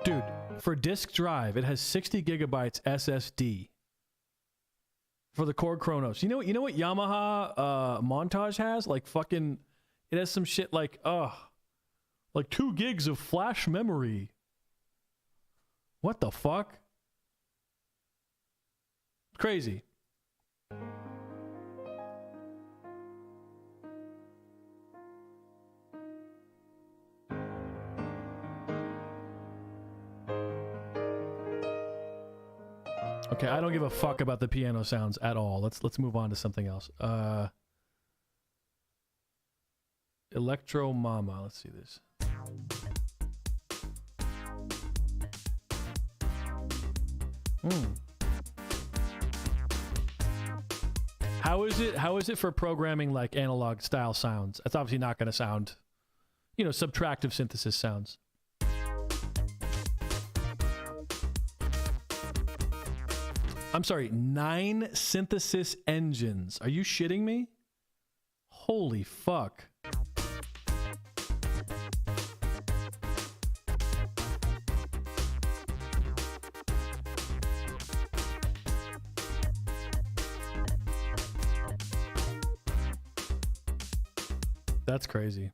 Dude, for disk drive, it has 60 gigabytes SSD. For the Korg Kronos. You know what Yamaha Montage has? Like fucking, it has some shit like 2 gigs of flash memory. What the fuck? Crazy. Okay, I don't give a fuck about the piano sounds at all. Let's move on to something else. Electro Mama. Let's see this. How is it for programming like analog style sounds? It's obviously not going to sound, you know, subtractive synthesis sounds. I'm sorry, 9 synthesis engines. Are you shitting me? Holy fuck. That's crazy.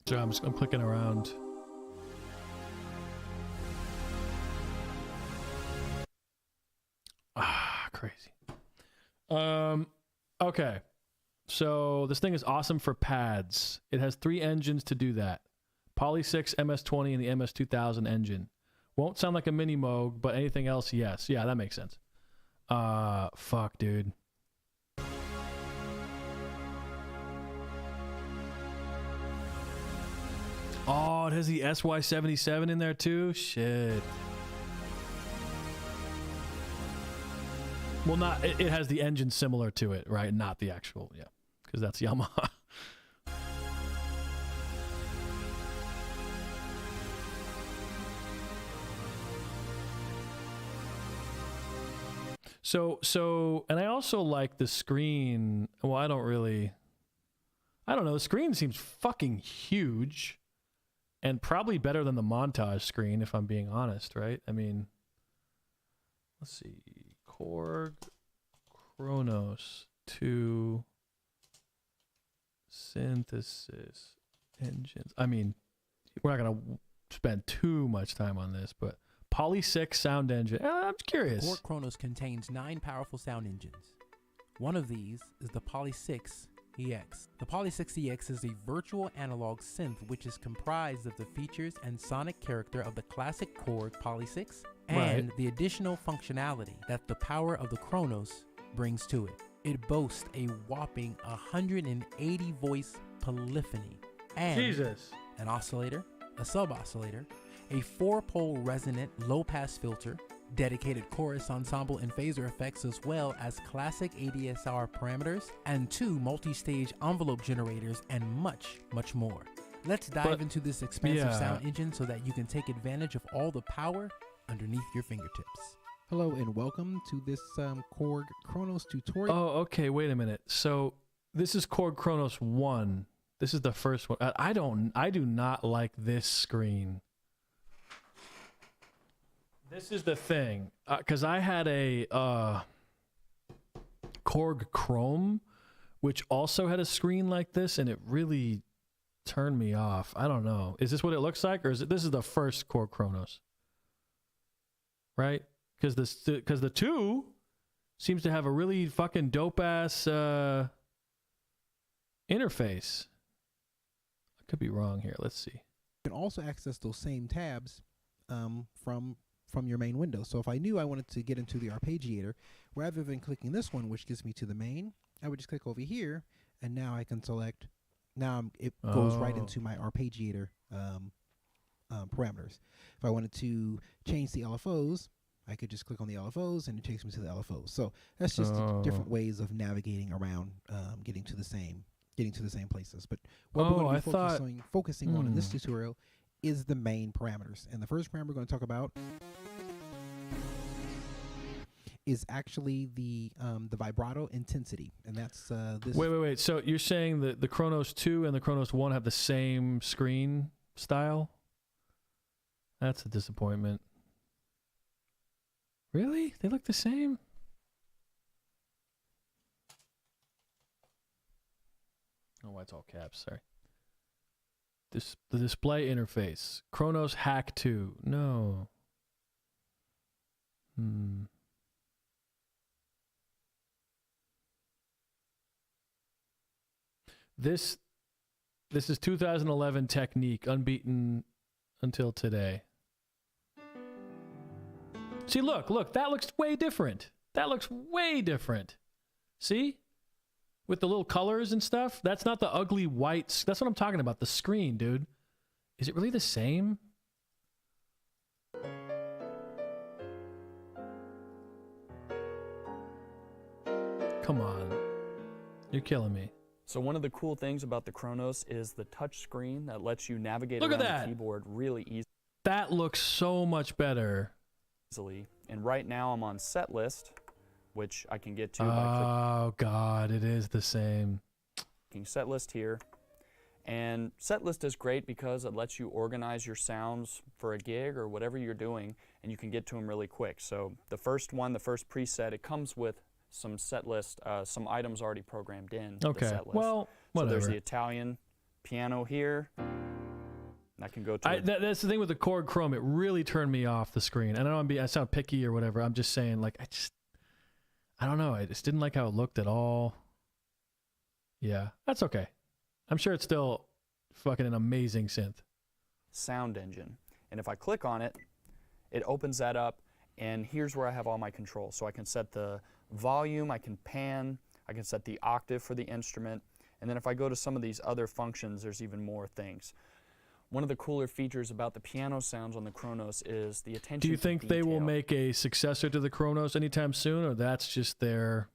So I'm clicking around. Crazy. Okay. So this thing is awesome for pads. It has 3 engines to do that. Poly 6, MS-20, and the MS-2000 engine. Won't sound like a mini Moog, but anything else, yes. Yeah, that makes sense. Fuck, dude. Oh, it has the SY-77 in there too? Shit. Well, not, it has the engine similar to it, right? Not the actual, yeah. Because that's Yamaha. So, and I also like the screen. Well, I don't know. The screen seems fucking huge. And probably better than the montage screen, if I'm being honest, right? I mean, let's see. Korg Kronos 2 synthesis engines. I mean, we're not going to spend too much time on this, but Poly 6 sound engine. I'm curious. Korg Kronos contains 9 powerful sound engines. One of these is the Poly 6 EX. The Poly 6 EX is a virtual analog synth which is comprised of the features and sonic character of the classic Korg Poly 6 and the additional functionality that the power of the Kronos brings to it. It boasts a whopping 180 voice polyphony and an oscillator, a sub-oscillator, a 4-pole resonant low-pass filter, dedicated chorus, ensemble, and phaser effects, as well as classic ADSR parameters, and 2 multi-stage envelope generators, and much, much more. Let's dive into this expansive sound engine so that you can take advantage of all the power underneath your fingertips. Hello and welcome to this Korg Kronos tutorial. Oh, okay, wait a minute. So this is Korg Kronos 1. This is the first one. I do not like this screen. This is the thing, because I had a Korg Chrome, which also had a screen like this, and it really turned me off. I don't know. Is this what it looks like, or is it? This is the first Korg Kronos, right? Because the 2 seems to have a really fucking dope ass interface. I could be wrong here. Let's see. You can also access those same tabs from your main window. So if I knew I wanted to get into the arpeggiator, rather than clicking this one, which gives me to the main, I would just click over here, and now I can select. Now it goes right into my arpeggiator parameters. If I wanted to change the LFOs, I could just click on the LFOs, and it takes me to the LFOs. So that's just different ways of navigating around, getting to the same places. But what we're going to be focusing on in this tutorial is the main parameters. And the first parameter we're going to talk about is actually the vibrato intensity, and that's this. Wait. So you're saying that the Kronos 2 and the Kronos 1 have the same screen style? That's a disappointment. Really? They look the same? Oh, why it's all caps, sorry. The display interface. Kronos Hack 2. No. This is 2011 Technique, unbeaten until today. See, look, that looks way different. That looks way different. See? With the little colors and stuff. That's not the ugly white. That's what I'm talking about. The screen, dude. Is it really the same? Come on. You're killing me. So one of the cool things about the Kronos is the touch screen that lets you navigate Look at around that. the keyboard really easily. That looks so much better. And right now I'm on set list, which I can get to by Oh, God, it is the same. clicking set list here. And set list is great because it lets you organize your sounds for a gig or whatever you're doing, and you can get to them really quick. So the first preset, it comes with some set list, some items already programmed in Okay, the set list. well, So there's whatever. the Italian piano here. I can go to That's the thing with the Korg Chrome. It really turned me off the screen. And I sound picky or whatever. I'm just saying, like, I don't know. I just didn't like how it looked at all. Yeah, that's okay. I'm sure it's still fucking an amazing synth. sound engine. And if I click on it, it opens that up, and here's where I have all my controls. So I can set the volume, I can pan, I can set the octave for the instrument, and then if I go to some of these other functions, there's even more things. One of the cooler features about the piano sounds on the Kronos is the attention Do you to think they will detail. make a successor to the Kronos anytime soon, or that's just their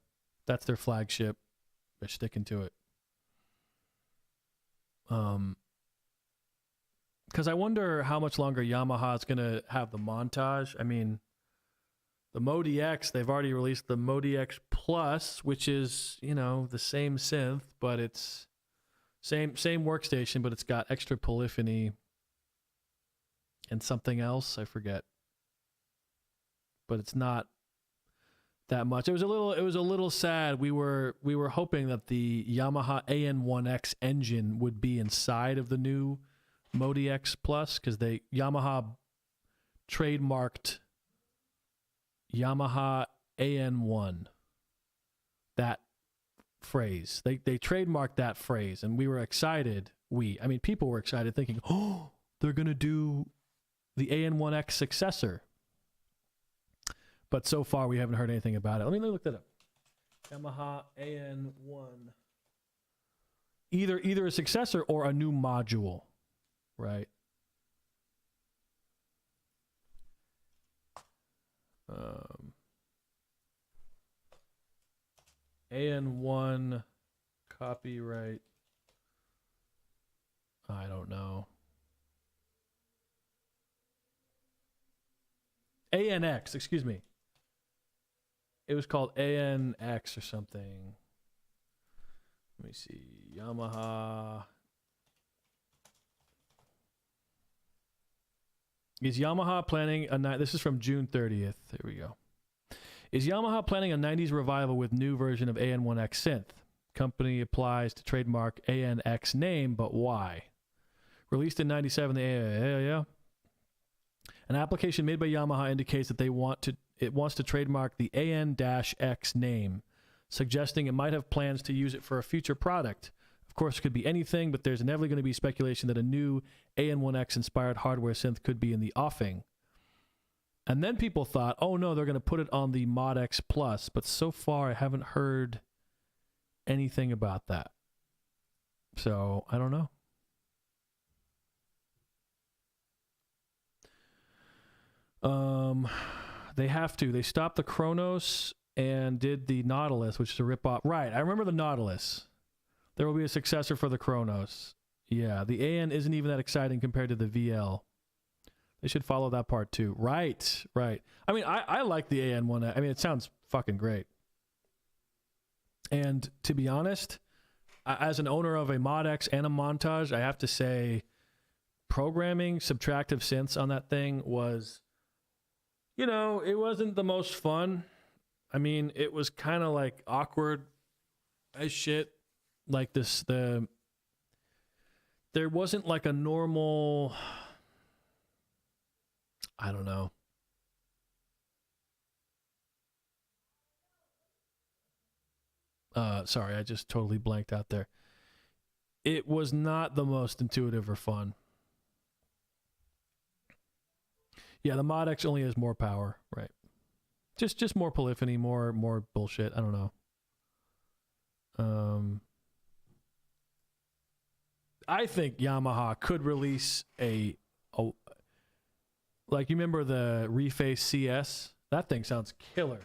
flagship? They're sticking to it. Because I wonder how much longer Yamaha is going to have the montage. I mean, the Modi X, they've already released the Modi X Plus, which is, the same synth, but it's same workstation, but it's got extra polyphony and something else, I forget. But it's not that much. It was a little sad. We were hoping that the Yamaha AN1X engine would be inside of the new Modi X Plus, because Yamaha trademarked Yamaha AN1. That phrase. They trademarked that phrase, and we were excited. People were excited, thinking, oh, they're gonna do the AN1X successor. But so far, we haven't heard anything about it. Let me look that up. Yamaha AN1. Either a successor or a new module, right? AN1 copyright. I don't know. ANX, excuse me. It was called ANX or something. Let me see. Yamaha. Is Yamaha planning this is from June 30th. There we go. Is Yamaha planning a 90s revival with new version of AN1X synth? Company applies to trademark ANX name, but why? Released in 97, an application made by Yamaha indicates that it wants to trademark the AN-X name, suggesting it might have plans to use it for a future product. Of course, it could be anything, but there's inevitably going to be speculation that a new AN1X inspired hardware synth could be in the offing. And then people thought, oh no, they're going to put it on the Mod X Plus, but so far I haven't heard anything about that. So, I don't know. They have to. They stopped the Kronos and did the Nautilus, which is a rip-off. Right, I remember the Nautilus. There will be a successor for the Kronos. Yeah, the AN isn't even that exciting compared to the VL. They should follow that part too. Right. I mean, I like the AN one. I mean, it sounds fucking great. And to be honest, as an owner of a Mod X and a Montage, I have to say, programming subtractive synths on that thing was, you know, it wasn't the most fun. I mean, it was kind of like awkward as shit. Like there wasn't like a normal, I don't know. Sorry, I just totally blanked out there. It was not the most intuitive or fun. Yeah, the Mod X only has more power, right? Just more polyphony, more bullshit. I don't know. I think Yamaha could release a like, you remember the Reface CS? That thing sounds killer.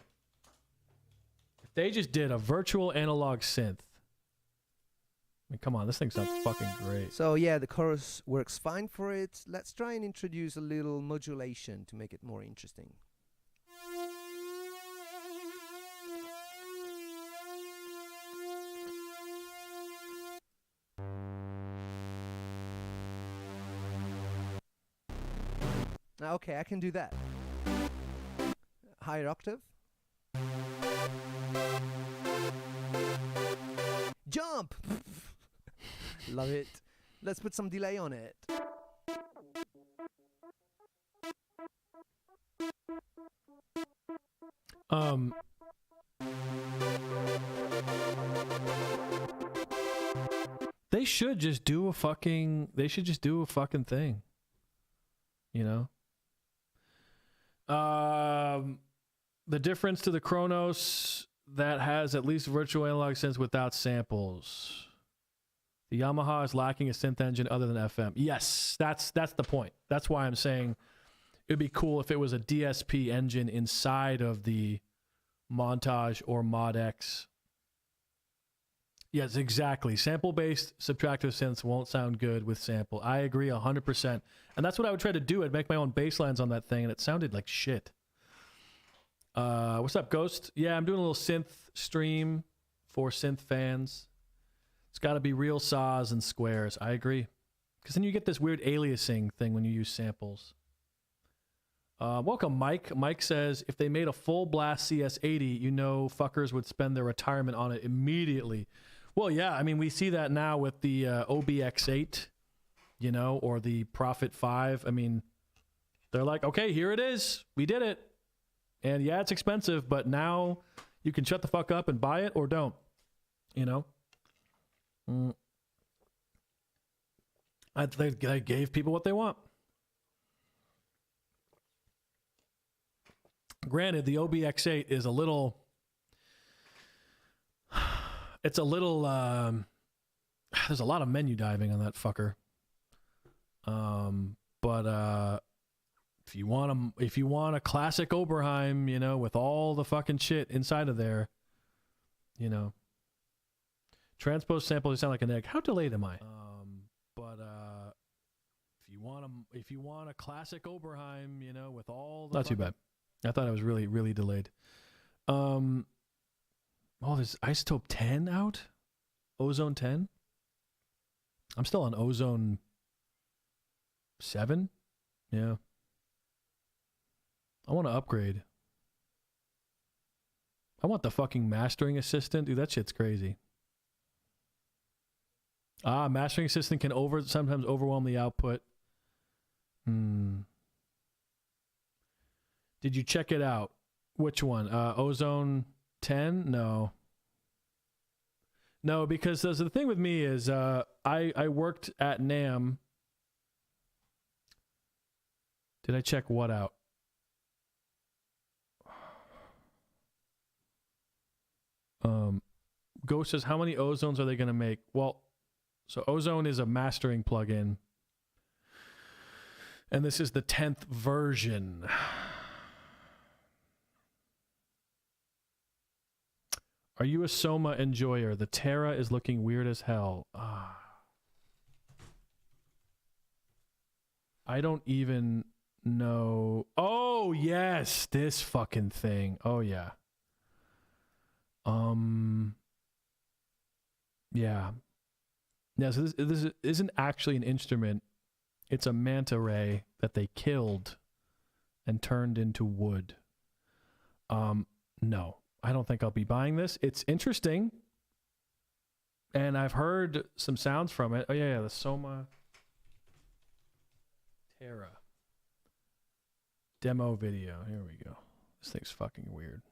If they just did a virtual analog synth. I mean, come on, this thing sounds fucking great. So yeah, the chorus works fine for it. Let's try and introduce a little modulation to make it more interesting. Okay, I can do that. Higher octave. Jump! Love it. Let's put some delay on it. They should just do a fucking thing. You know? The difference to the Kronos that has at least virtual analog synths without samples. The Yamaha is lacking a synth engine other than FM. Yes, that's the point. That's why I'm saying it'd be cool if it was a DSP engine inside of the Montage or Mod X. Yes, exactly. Sample-based subtractive synths won't sound good with sample. I agree 100%. And that's what I would try to do. I'd make my own bass lines on that thing, and it sounded like shit. What's up, Ghost? Yeah, I'm doing a little synth stream for synth fans. It's got to be real saws and squares. I agree. Because then you get this weird aliasing thing when you use samples. Welcome, Mike. Mike says, if they made a full blast CS80, you know fuckers would spend their retirement on it immediately. Well, yeah, I mean, we see that now with the OBX8, you know, or the Prophet 5. I mean, they're like, okay, here it is. We did it. And yeah, it's expensive, but now you can shut the fuck up and buy it or don't, you know? I gave people what they want. Granted, the OBX8 is a little... It's a little... there's a lot of menu diving on that fucker. But if you want a classic Oberheim, you know, with all the fucking shit inside of there, you know, transpose sample, you sound like an egg. How delayed am I? But if you want a classic Oberheim, you know, with all the not too bad. I thought I was really, really delayed. Oh, there's Isotope 10 out? Ozone 10? I'm still on Ozone 7? Yeah. I want to upgrade. I want the fucking mastering assistant. Dude, that shit's crazy. Mastering assistant can sometimes overwhelm the output. Did you check it out? Which one? Ozone 10? No. No, because the thing with me is I worked at NAMM. Did I check what out? Ghost says, how many Ozones are they going to make? Well, so Ozone is a mastering plugin. And this is the 10th version. Are you a Soma enjoyer? The Terra is looking weird as hell. I don't even know. Oh, yes. This fucking thing. Oh, yeah. Yeah. Yeah, so this isn't actually an instrument. It's a manta ray that they killed and turned into wood. No, I don't think I'll be buying this. It's interesting, and I've heard some sounds from it. Oh yeah, the Soma Terra demo video. Here we go. This thing's fucking weird.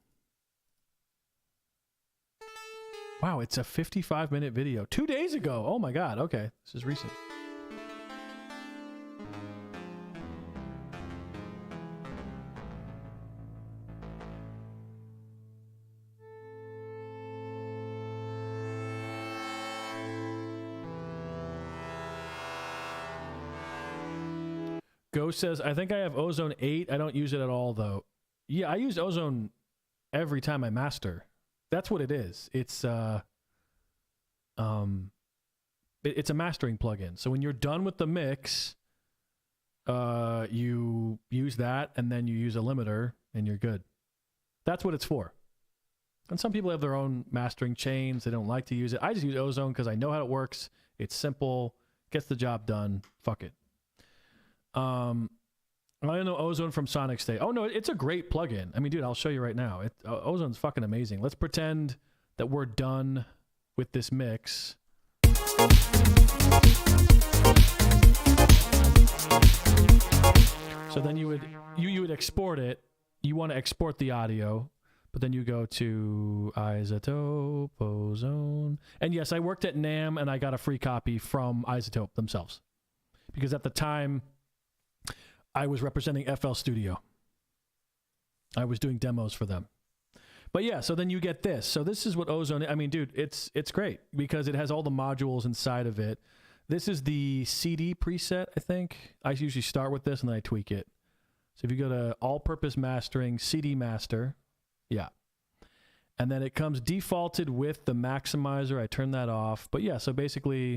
Wow, it's a 55-minute video. 2 days ago. Oh my god. Okay, this is recent. Ghost says, I think I have Ozone 8. I don't use it at all, though. Yeah, I use Ozone every time I master. That's what it is. It's a mastering plugin. So when you're done with the mix, you use that, and then you use a limiter, and you're good. That's what it's for. And some people have their own mastering chains. They don't like to use it. I just use Ozone because I know how it works. It's simple, gets the job done. Fuck it. I know Ozone from Sonic State. Oh no, it's a great plugin. I mean, dude, I'll show you right now. Ozone's fucking amazing. Let's pretend that we're done with this mix. So then you would export it. You want to export the audio, but then you go to Isotope, Ozone. And yes, I worked at NAMM and I got a free copy from Isotope themselves. Because at the time, I was representing FL Studio. I was doing demos for them. But yeah, so then you get this. So this is what Ozone, I mean, dude, it's great because it has all the modules inside of it. This is the CD preset, I think. I usually start with this and then I tweak it. So if you go to all-purpose mastering, CD master, yeah. And then it comes defaulted with the maximizer. I turn that off. But yeah, so basically...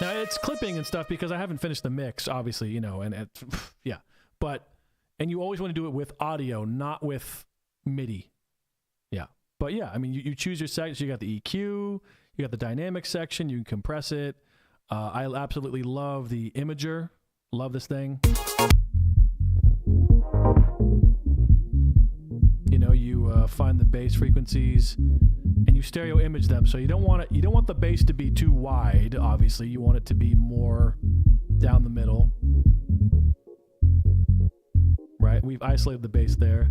Now, it's clipping and stuff because I haven't finished the mix, obviously, you know, and yeah. And you always want to do it with audio, not with MIDI. Yeah. But yeah, I mean, you choose your sections. You got the EQ, you got the dynamic section, you can compress it. I absolutely love the imager. Love this thing. You know, you find the bass frequencies and you stereo image them. So you don't want the bass to be too wide, obviously. You want it to be more down the middle. Right? We've isolated the bass there.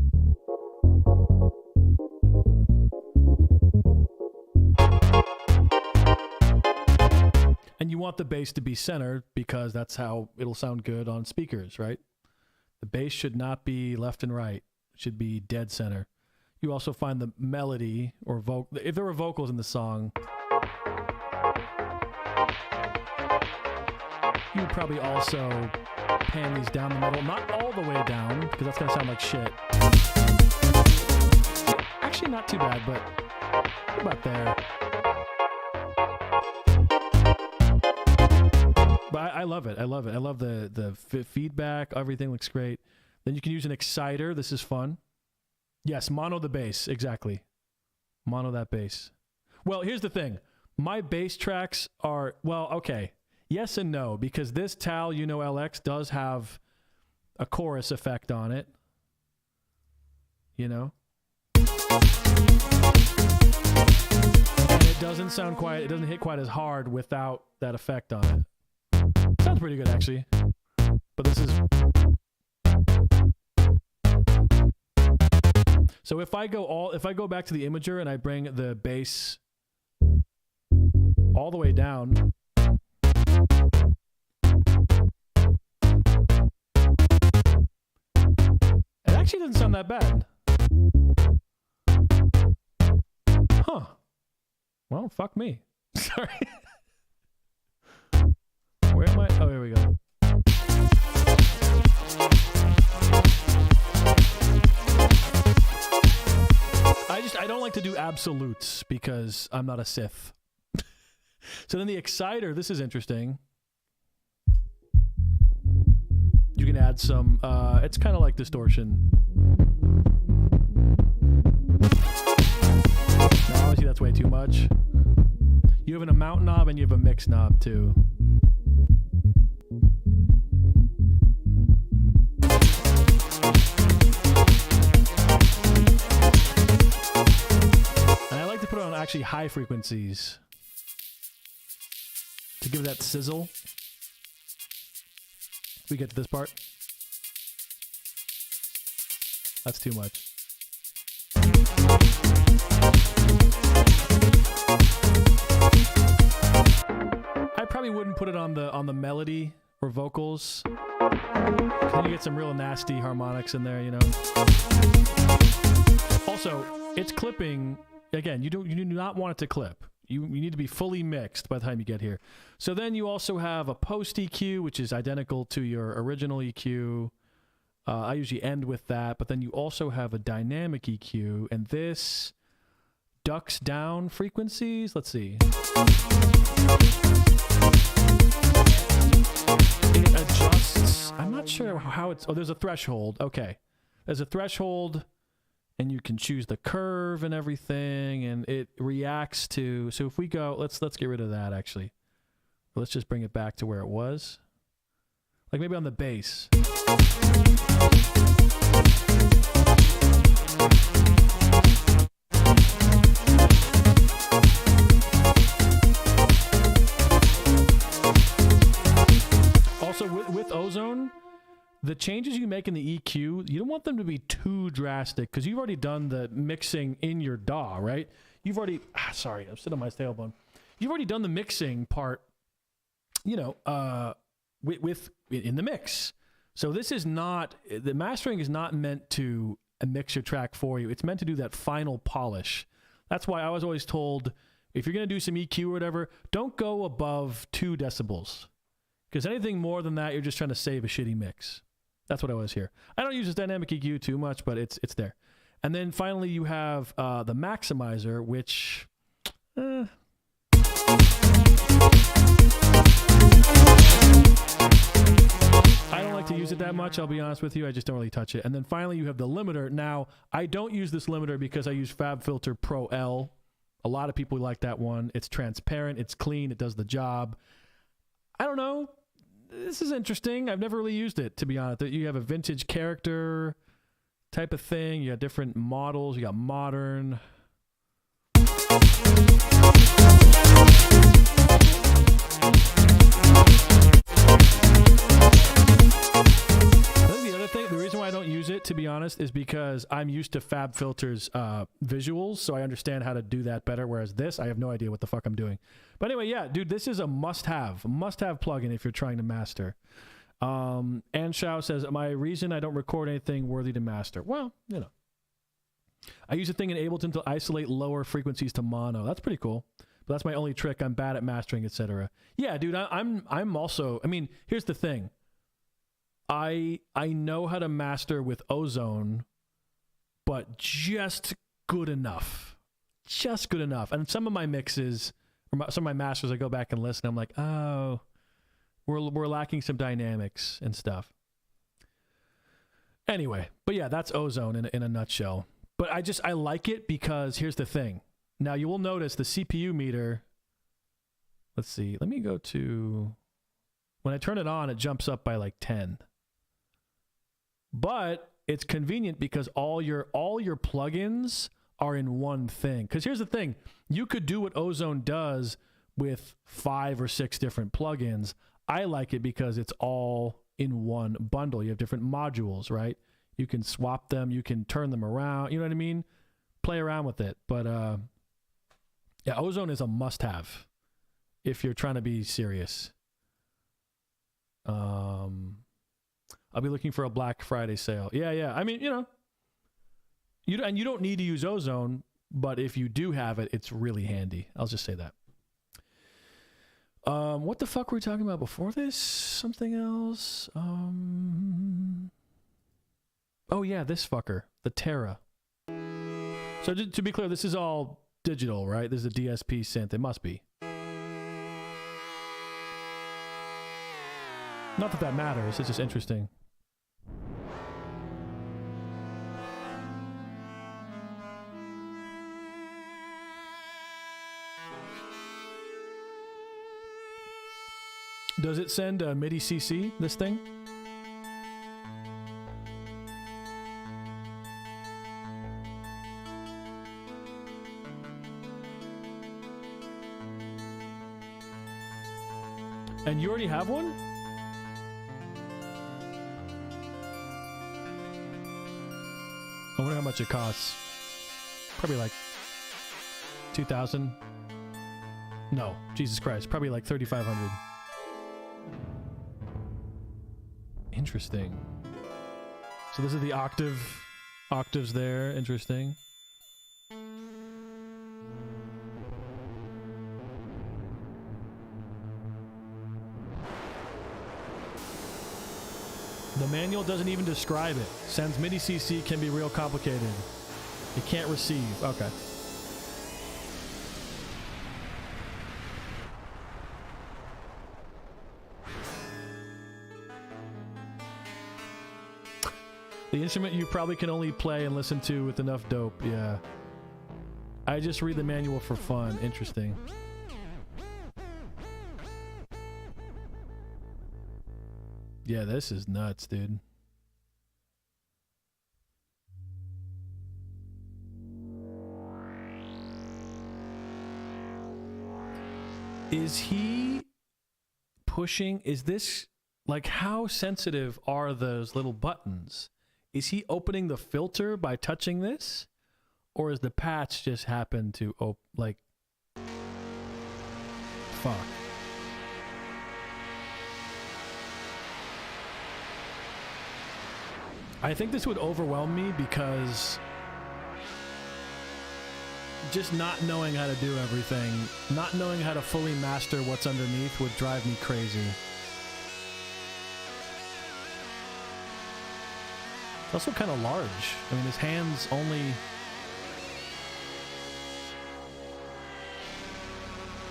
And you want the bass to be centered because that's how it'll sound good on speakers, right? The bass should not be left and right. It should be dead center. You also find the melody or if there were vocals in the song, you would probably also pan these down the middle, not all the way down because that's gonna sound like shit. Actually, not too bad, but about there. But I love it. I love it. I love the feedback. Everything looks great. Then you can use an exciter. This is fun. Yes, mono the bass. Exactly. Mono that bass. Well, here's the thing. My bass tracks are, well, okay. Yes and no, because this Tal Juno-LX does have a chorus effect on it. You know? And it doesn't sound quite, it doesn't hit quite as hard without that effect on it. Sounds pretty good, actually. But this is... So if I go back to the imager and I bring the bass all the way down, it actually doesn't sound that bad. Huh. Well, fuck me. Sorry. Where am I? Oh, here we go. I don't like to do absolutes because I'm not a Sith. So then the exciter, this is interesting. You can add some, it's kind of like distortion. No, obviously that's way too much. You have a mount knob and you have a mix knob too. And I like to put it on actually high frequencies to give it that sizzle. We get to this part. That's too much. I probably wouldn't put it on the melody or vocals. Then you get some real nasty harmonics in there, you know. Also, it's clipping. Again, you do not want it to clip. You need to be fully mixed by the time you get here. So then you also have a post EQ, which is identical to your original EQ. I usually end with that, but then you also have a dynamic EQ, and this ducks down frequencies. Let's see. It adjusts. I'm not sure how it's. Oh, there's a threshold. Okay, there's a threshold. And you can choose the curve and everything, and it reacts to. So if we go, let's get rid of that actually. Let's just bring it back to where it was, like maybe on the bass. Also, with Ozone, the changes you make in the EQ, you don't want them to be too drastic because you've already done the mixing in your DAW, right? You've already, sorry, I'm sitting on my tailbone. You've already done the mixing part, you know, in the mix. So this is not, the mastering is not meant to mix your track for you. It's meant to do that final polish. That's why I was always told, if you're going to do some EQ or whatever, don't go above 2 decibels. Because anything more than that, you're just trying to save a shitty mix. That's what I was here. I don't use this dynamic EQ too much, but it's there. And then finally you have the maximizer, which... I don't like to use it that much, I'll be honest with you. I just don't really touch it. And then finally you have the limiter. Now, I don't use this limiter because I use FabFilter Pro L. A lot of people like that one. It's transparent, it's clean, it does the job. I don't know. This is interesting. I've never really used it, to be honest. You have a vintage character type of thing. You got different models. You got modern. I think the other thing, the reason why I don't use it, to be honest, is because I'm used to FabFilter's visuals, so I understand how to do that better, whereas this, I have no idea what the fuck I'm doing. But anyway, yeah, dude, this is a must-have plugin if you're trying to master. Anshao says, my reason I don't record anything worthy to master. Well, you know. I use a thing in Ableton to isolate lower frequencies to mono. That's pretty cool. But that's my only trick. I'm bad at mastering, etc. Yeah, dude, I'm also, I mean, here's the thing. I know how to master with Ozone, but just good enough. Just good enough. And some of my mixes, or some of my masters, I go back and listen. I'm like, oh, we're lacking some dynamics and stuff. Anyway, but yeah, that's Ozone in a nutshell. But I like it because here's the thing. Now you will notice the CPU meter. Let's see. Let me go to, when I turn it on, it jumps up by like 10. But it's convenient because all your plugins are in one thing. Because here's the thing. You could do what Ozone does with 5 or 6 different plugins. I like it because it's all in one bundle. You have different modules, right? You can swap them. You can turn them around. You know what I mean? Play around with it. But yeah, Ozone is a must-have if you're trying to be serious. I'll be looking for a Black Friday sale. Yeah. I mean, you know, you don't need to use Ozone, but if you do have it, it's really handy. I'll just say that. What the fuck were we talking about before this? Something else? Oh yeah, this fucker, the Terra. So to be clear, this is all digital, right? This is a DSP synth. It must be. Not that that matters. It's just interesting. Does it send a MIDI CC, this thing? And you already have one? I wonder how much it costs. Probably like 2,000. No, Jesus Christ, probably like 3,500. Interesting. So this is the octaves there. Interesting. The manual doesn't even describe it. Sends MIDI CC can be real complicated. It can't receive. Okay. The instrument you probably can only play and listen to with enough dope. Yeah. I just read the manual for fun. Interesting. Yeah, this is nuts, dude. Is he pushing? Is this like, how sensitive are those little buttons? Is he opening the filter by touching this? Or is the patch just happen to like, fuck. I think this would overwhelm me because just not knowing how to do everything, not knowing how to fully master what's underneath would drive me crazy. It's also kind of large. I mean, his hands only...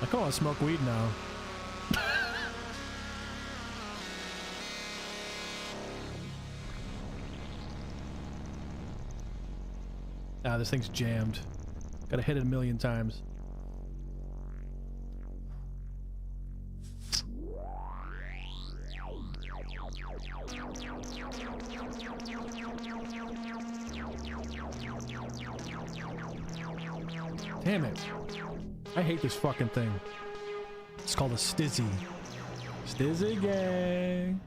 I kind of want to smoke weed now. Ah, this thing's jammed. Gotta hit it a million times. Damn it. I hate this fucking thing. It's called a Stizzy. Stizzy gang.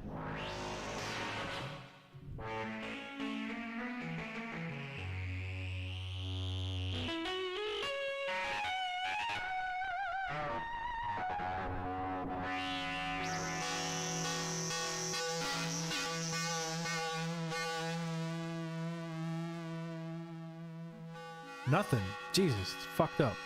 Nothing. Jesus, it's fucked up.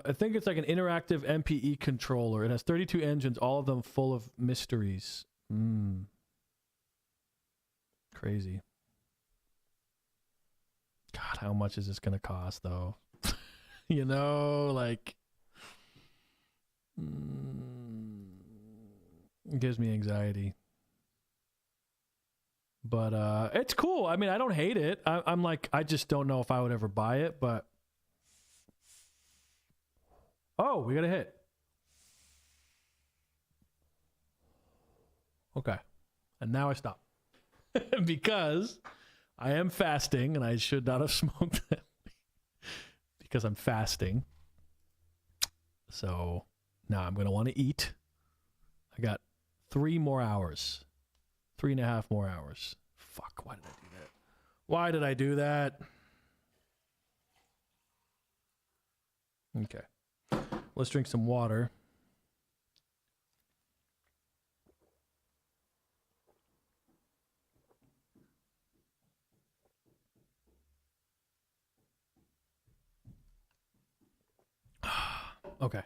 I think it's like an interactive MPE controller. It has 32 engines, all of them full of mysteries. Crazy. God, how much is this gonna cost, though? You know, like... It gives me anxiety. But it's cool. I mean, I don't hate it. I'm like, I just don't know if I would ever buy it, but... Oh, we got a hit. Okay. And now I stop. Because I am fasting, and I should not have smoked them. Because I'm fasting. So now I'm going to want to eat. I got 3 more hours. 3.5 more hours. Fuck, why did I do that? Why did I do that? Okay. Let's drink some water. Okay.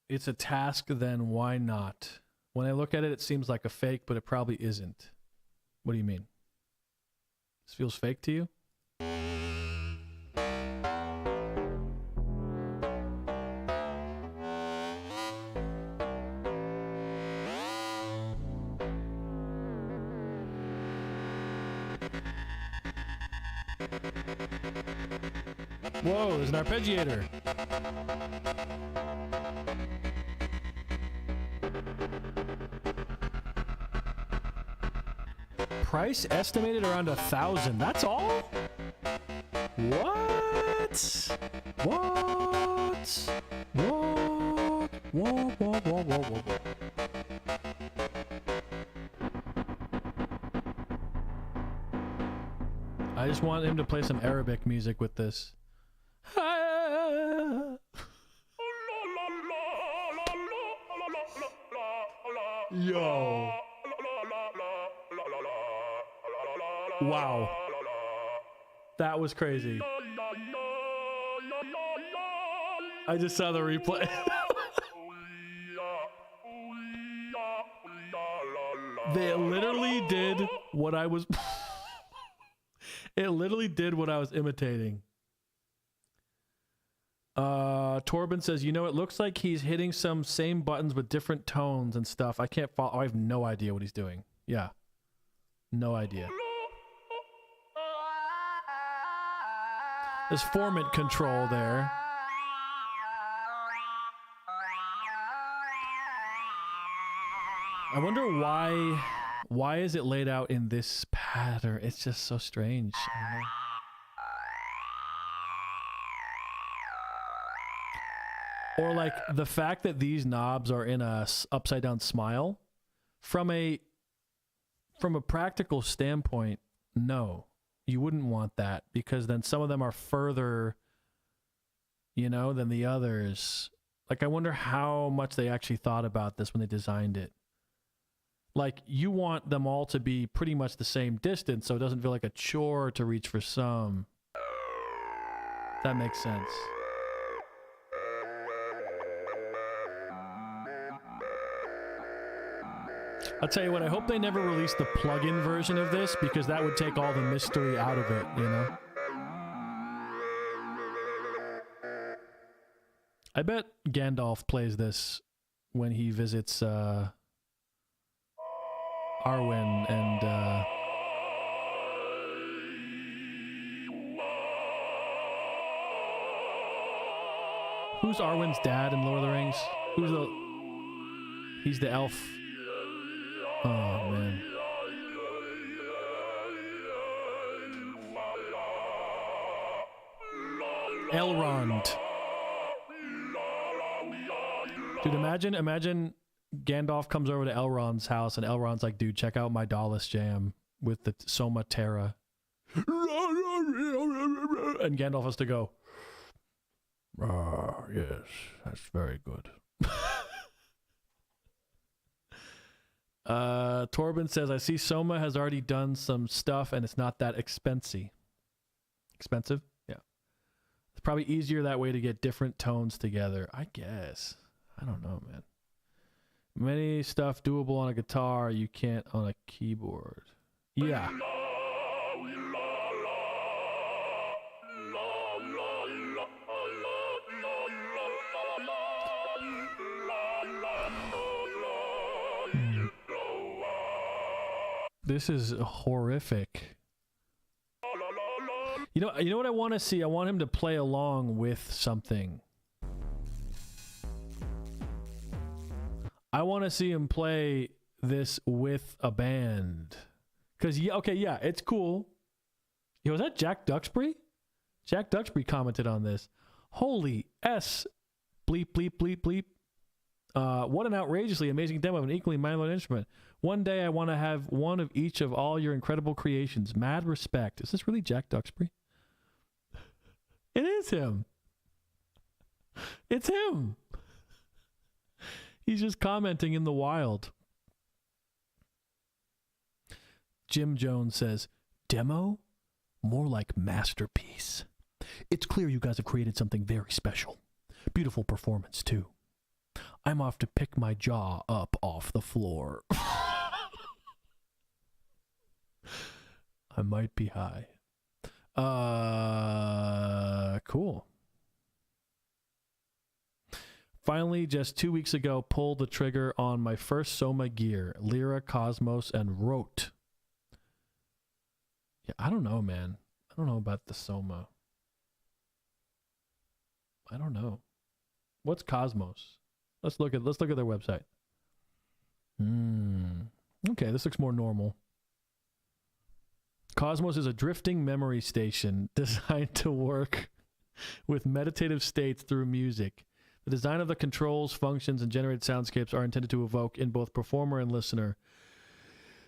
It's a task, then why not? When I look at it, it seems like a fake, but it probably isn't. What do you mean? This feels fake to you? Whoa, there's an arpeggiator. Price estimated around 1,000. That's all? What? What? What? Whoa. I just want him to play some Arabic music with this. Yo. Wow. That was crazy. I just saw the replay. They literally did what I was... It literally did what I was imitating. Torben says, you know, it looks like he's hitting some same buttons with different tones and stuff. I can't follow. I have no idea what he's doing. Yeah. No idea. There's formant control there. I wonder why is it laid out in this pattern? It's just so strange. I don't know. Or like the fact that these knobs are in a upside down smile, from a practical standpoint, no, you wouldn't want that, because then some of them are further, you know, than the others. Like, I wonder how much they actually thought about this when they designed it. Like, you want them all to be pretty much the same distance, so it doesn't feel like a chore to reach for some. That makes sense. I'll tell you what, I hope they never release the plug-in version of this, because that would take all the mystery out of it, you know? I bet Gandalf plays this when he visits Arwen and who's Arwen's dad in Lord of the Rings? He's the elf. Oh man. Elrond. Dude, imagine Gandalf comes over to Elrond's house and Elrond's like, dude, check out my Dallas jam with the Soma Terra. And Gandalf has to go, yes, that's very good. Torben says, I see Soma has already done some stuff and it's not that expensive. Expensive? Yeah. It's probably easier that way to get different tones together, I guess. I don't know, man. Many stuff doable on a guitar you can't on a keyboard. Yeah. This is horrific. You know what I want to see? I want him to play along with something. I want to see him play this with a band. Because, yeah, okay, yeah, it's cool. Yo, was that Jack Duxbury? Jack Duxbury commented on this. Holy S. Bleep, bleep, bleep, bleep. What an outrageously amazing demo of an equally mind-blowing instrument. One day I want to have one of each of all your incredible creations. Mad respect. Is this really Jack Duxbury? It is him. It's him. He's just commenting in the wild. Jim Jones says, demo? More like masterpiece. It's clear you guys have created something very special. Beautiful performance, too. I'm off to pick my jaw up off the floor. I might be high. Cool. Finally, just 2 weeks ago, pulled the trigger on my first Soma gear, Lyra, Cosmos, and Rote. Yeah, I don't know, man. I don't know about the Soma. I don't know. What's Cosmos? Let's look at their website. Okay, this looks more normal. Cosmos is a drifting memory station designed to work with meditative states through music. The design of the controls, functions, and generated soundscapes are intended to evoke in both performer and listener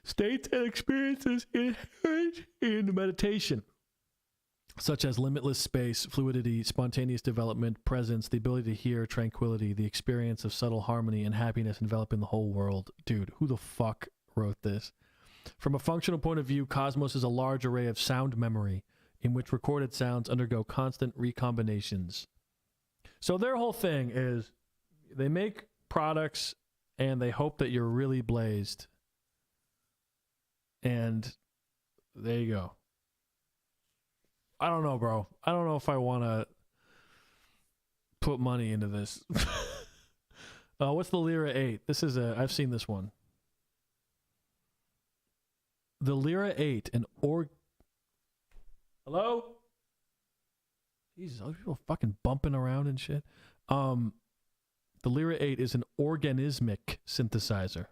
states and experiences inherent in meditation, such as limitless space, fluidity, spontaneous development, presence, the ability to hear, tranquility, the experience of subtle harmony, and happiness enveloping the whole world. Dude, who the fuck wrote this? From a functional point of view, Cosmos is a large array of sound memory in which recorded sounds undergo constant recombinations. So their whole thing is they make products and they hope that you're really blazed. And there you go. I don't know, bro. I don't know if I want to put money into this. What's the Lyra 8? This is I've seen this one. The Lyra 8, Hello? Jesus, other people fucking bumping around and shit. The Lyra 8 is an organismic synthesizer.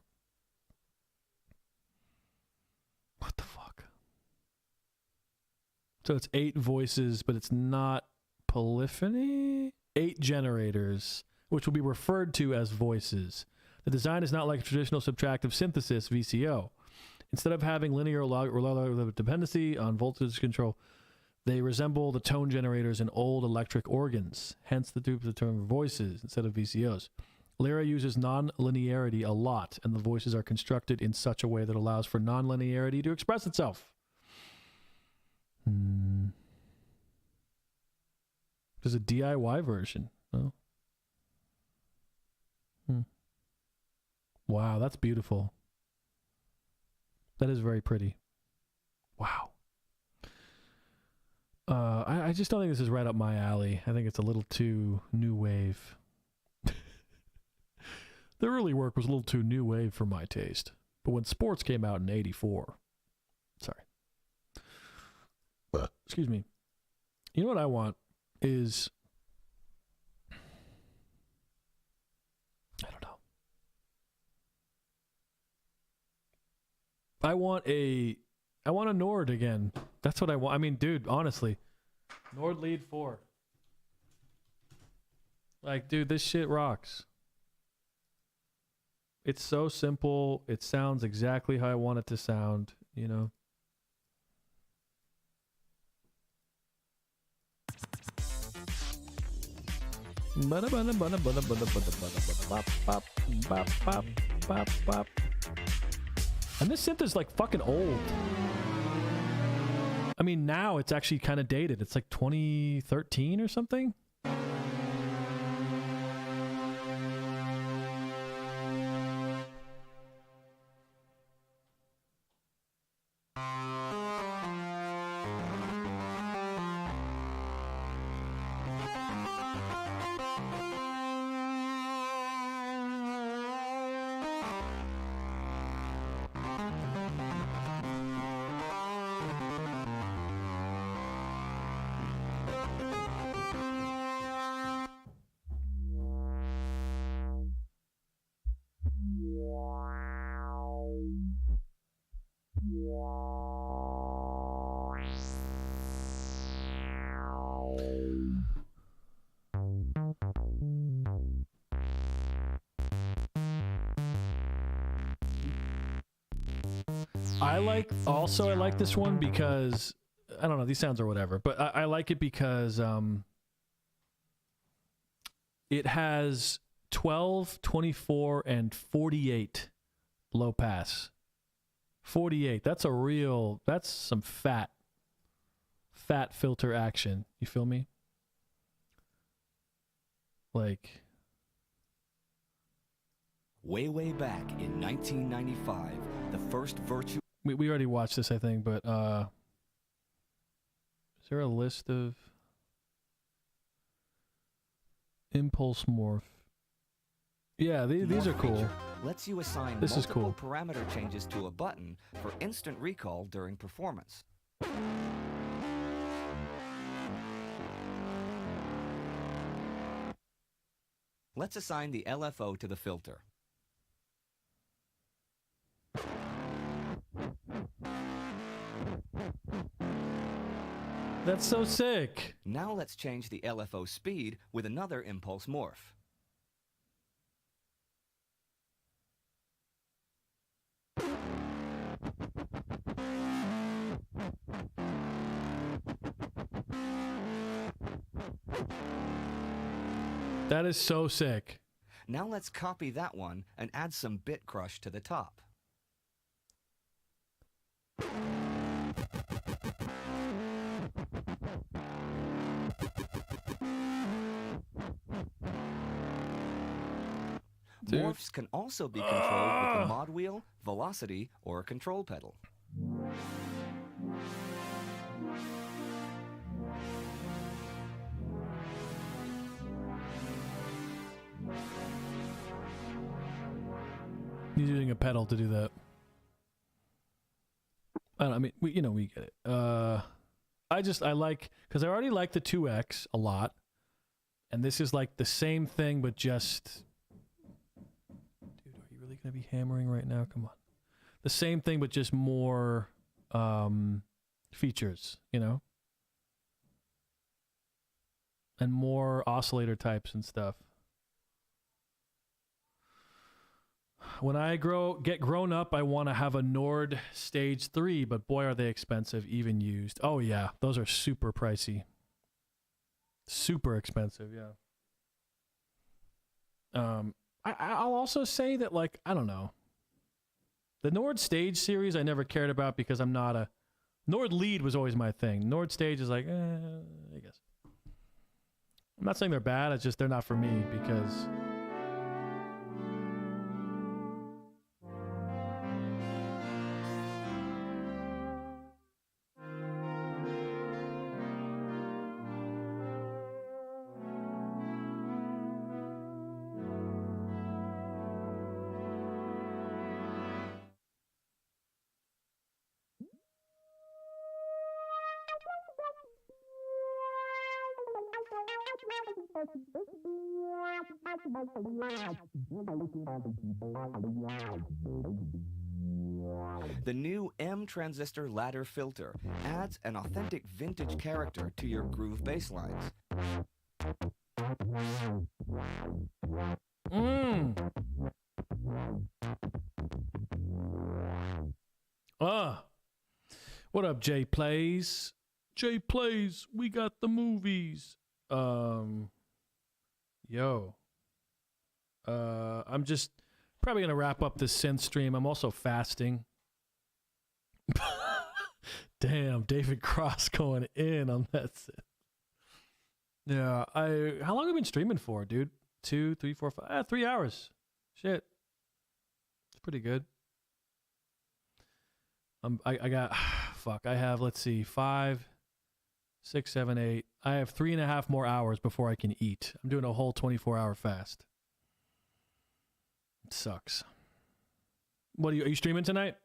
What the fuck? So it's 8 voices, but it's not polyphony? 8 generators, which will be referred to as voices. The design is not like a traditional subtractive synthesis, VCO. Instead of having linear or dependency on voltage control, they resemble the tone generators in old electric organs, hence the term voices instead of VCOs. Lyra uses non-linearity a lot, and the voices are constructed in such a way that allows for non-linearity to express itself. There's a DIY version. Oh. Wow, that's beautiful. That is very pretty. Wow. I just don't think this is right up my alley. I think it's a little too new wave. The early work was a little too new wave for my taste. But when sports came out in '84, sorry. Excuse me. You know what I want is, I don't know. I want a Nord again. That's what I want. I mean, dude, honestly, Nord Lead 4. Like, dude, this shit rocks. It's so simple. It sounds exactly how I want it to sound, you know? And this synth is like fucking old. I mean, now it's actually kind of dated. It's like 2013 or something. I like this one because, I don't know, these sounds are whatever, but I like it because it has 12, 24, and 48 low pass. 48, that's some fat filter action. You feel me? Like, way back in 1995, the first virtual... We already watched this, I think, but is there a list of impulse morph? Yeah, these are cool. Lets you assign this multiple is cool. parameter changes to a button for instant recall during performance. Let's assign the LFO to the filter. That's so sick. Now let's change the LFO speed with another impulse morph. That is so sick. Now let's copy that one and add some bit crush to the top. Dude. Morphs can also be controlled with the mod wheel, velocity, or a control pedal. He's using a pedal to do that. I don't know, I mean, we get it. I like, because I already like the 2X a lot, and this is like the same thing, but just, dude, are you really gonna be hammering right now? Come on, the same thing, but just more features, and more oscillator types and stuff. When I get grown up, I want to have a Nord Stage 3, but boy, are they expensive, even used. Oh, yeah. Those are super pricey. Super expensive, yeah. I'll also say that, like, I don't know. The Nord Stage series I never cared about because I'm not a... Nord Lead was always my thing. Nord Stage is like, I guess. I'm not saying they're bad, it's just they're not for me because... The new M transistor ladder filter adds an authentic vintage character to your groove bass lines. What up, Jay Plays? Jay Plays, we got the movies. I'm just probably gonna wrap up this synth stream. I'm also fasting. Damn, David Cross going in on that synth. Yeah, how long have I been streaming for, dude? 2, 3, 4, 5, 3 hours. Shit. It's pretty good. I got, fuck, I have, let's see, 5, 6, 7, 8. I have 3.5 more hours before I can eat. I'm doing a whole 24-hour fast. It sucks. Are you streaming tonight?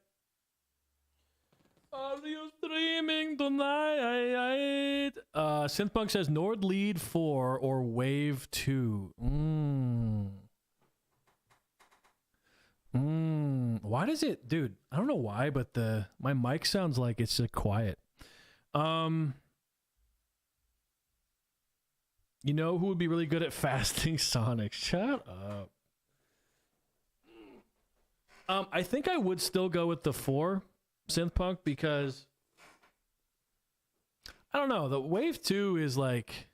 Are you streaming tonight? Synthpunk says Nord Lead 4 or Wave 2. Why does it, dude? I don't know why, but my mic sounds like it's quiet. You know who would be really good at fasting? Sonic. Shut up. I think I would still go with the 4 Synthpunk because I don't know. The Wave 2 is like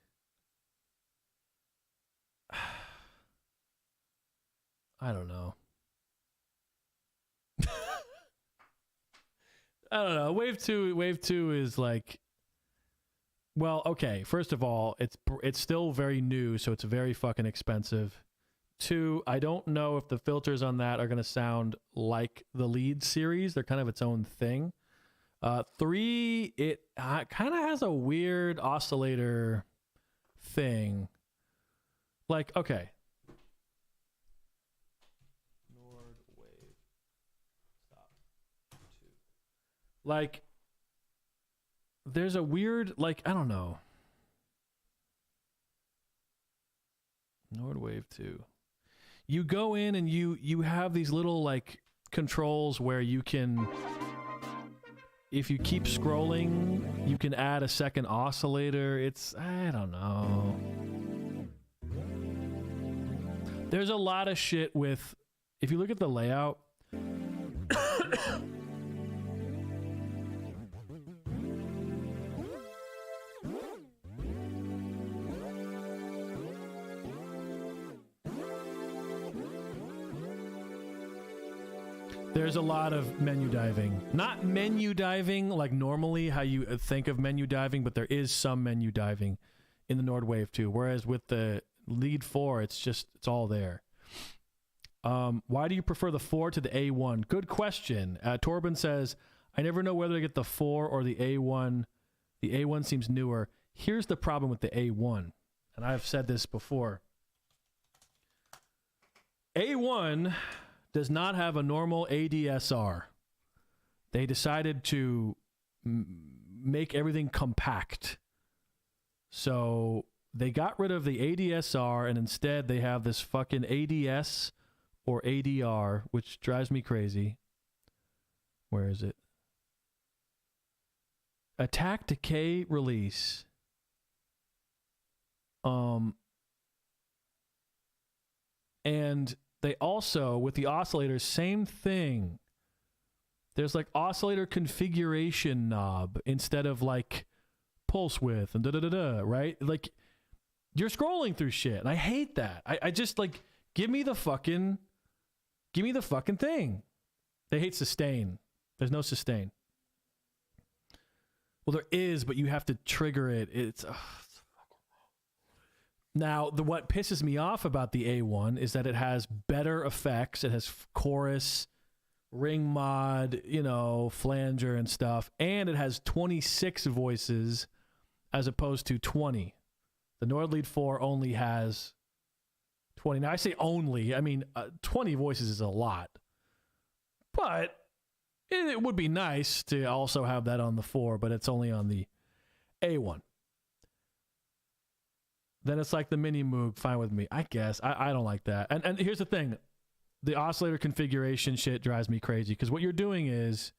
I don't know. I don't know. Wave 2 is like, well, okay. First of all, it's still very new, so it's very fucking expensive. 2, I don't know if the filters on that are going to sound like the Lead series. They're kind of its own thing. 3, it kind of has a weird oscillator thing. Like, okay. Nord Wave. Stop. 2. Like, there's a weird, like, I don't know. Nord Wave 2. You go in and you have these little like controls where you can, if you keep scrolling, you can add a second oscillator. It's, I don't know. There's a lot of shit with, if you look at the layout, there's a lot of menu diving. Not menu diving like normally how you think of menu diving, but there is some menu diving in the Nord Wave 2. Whereas with the Lead 4, it's all there. Why do you prefer the 4 to the A1? Good question. Torben says, I never know whether to get the 4 or the A1. The A1 seems newer. Here's the problem with the A1, and I've said this before. A1 does not have a normal ADSR. They decided to make everything compact. So they got rid of the ADSR and instead they have this fucking ADS or ADR, which drives me crazy. Where is it? Attack, decay, release. And they also, with the oscillators, same thing. There's like oscillator configuration knob instead of like pulse width and da-da-da-da, right? Like, you're scrolling through shit, and I hate that. I just like, give me the fucking thing. They hate sustain. There's no sustain. Well, there is, but you have to trigger it. It's now, what pisses me off about the A1 is that it has better effects. It has chorus, ring mod, flanger and stuff. And it has 26 voices as opposed to 20. The Nord Lead 4 only has 20. Now, I say only. I mean, 20 voices is a lot. But it would be nice to also have that on the 4, but it's only on the A1. Then it's like the mini Moog, fine with me. I guess. I don't like that. And here's the thing. The oscillator configuration shit drives me crazy because what you're doing is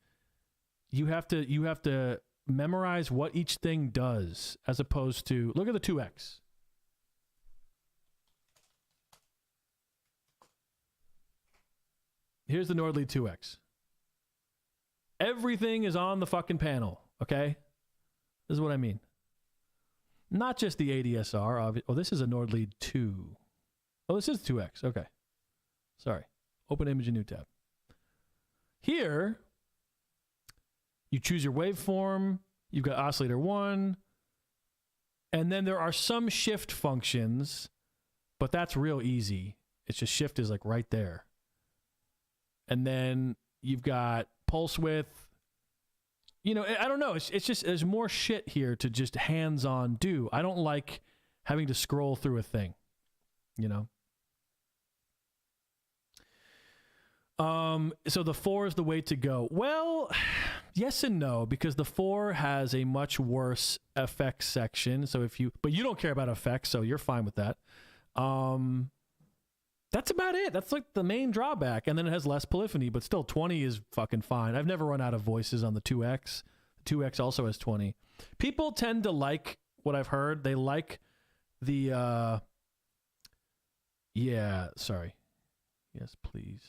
you have to memorize what each thing does as opposed to, look at the 2X. Here's the Nord Lead 2X. Everything is on the fucking panel, okay? This is what I mean. Not just the ADSR. Oh, this is a Nord Lead 2. Oh, this is 2X. Okay. Sorry. Open image in new tab. Here, you choose your waveform. You've got oscillator 1. And then there are some shift functions, but that's real easy. It's just shift is like right there. And then you've got pulse width. I don't know. It's just, there's more shit here to just hands-on do. I don't like having to scroll through a thing, So the 4 is the way to go. Well, yes and no, because the 4 has a much worse effects section. So but you don't care about effects, so you're fine with that. That's about it. That's like the main drawback. And then it has less polyphony, but still 20 is fucking fine. I've never run out of voices on the 2X. The 2X also has 20. People tend to like what I've heard. They like the, sorry. Yes, please.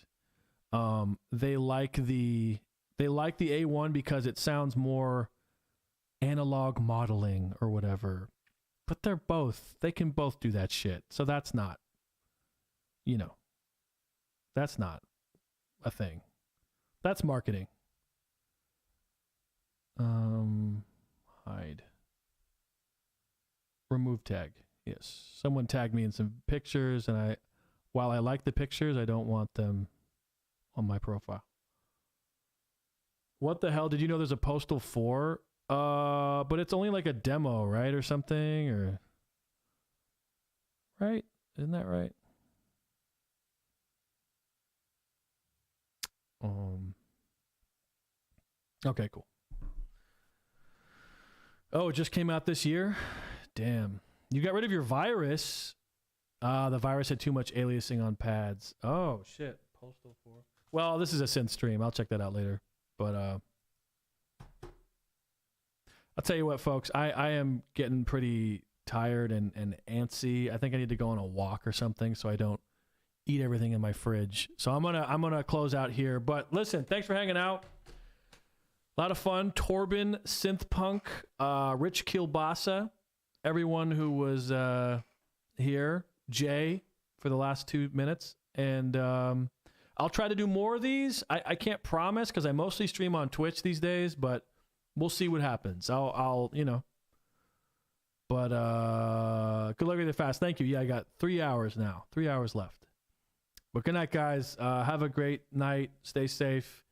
They like the A1 because it sounds more analog modeling or whatever. But they can both do that shit. So that's not. That's not a thing. That's marketing. Hide. Remove tag. Yes. Someone tagged me in some pictures, and while I like the pictures, I don't want them on my profile. What the hell? Did you know there's a Postal 4? But it's only like a demo, right? Or something? Or right? Isn't that right? Okay, cool. Oh, it just came out this year? Damn. You got rid of your virus. The virus had too much aliasing on pads. Oh shit. Postal 4. Well, this is a synth stream. I'll check that out later. But I'll tell you what, folks. I am getting pretty tired and antsy. I think I need to go on a walk or something so I don't eat everything in my fridge. So I'm gonna close out here. But listen, thanks for hanging out. A lot of fun. Torben, Synth Punk, Rich Kielbasa, everyone who was here, Jay for the last 2 minutes, and I'll try to do more of these. I can't promise because I mostly stream on Twitch these days, but we'll see what happens. I'll you know. But good luck with it fast. Thank you. Yeah, I got 3 hours now. 3 hours left. But good night, guys. Have a great night. Stay safe.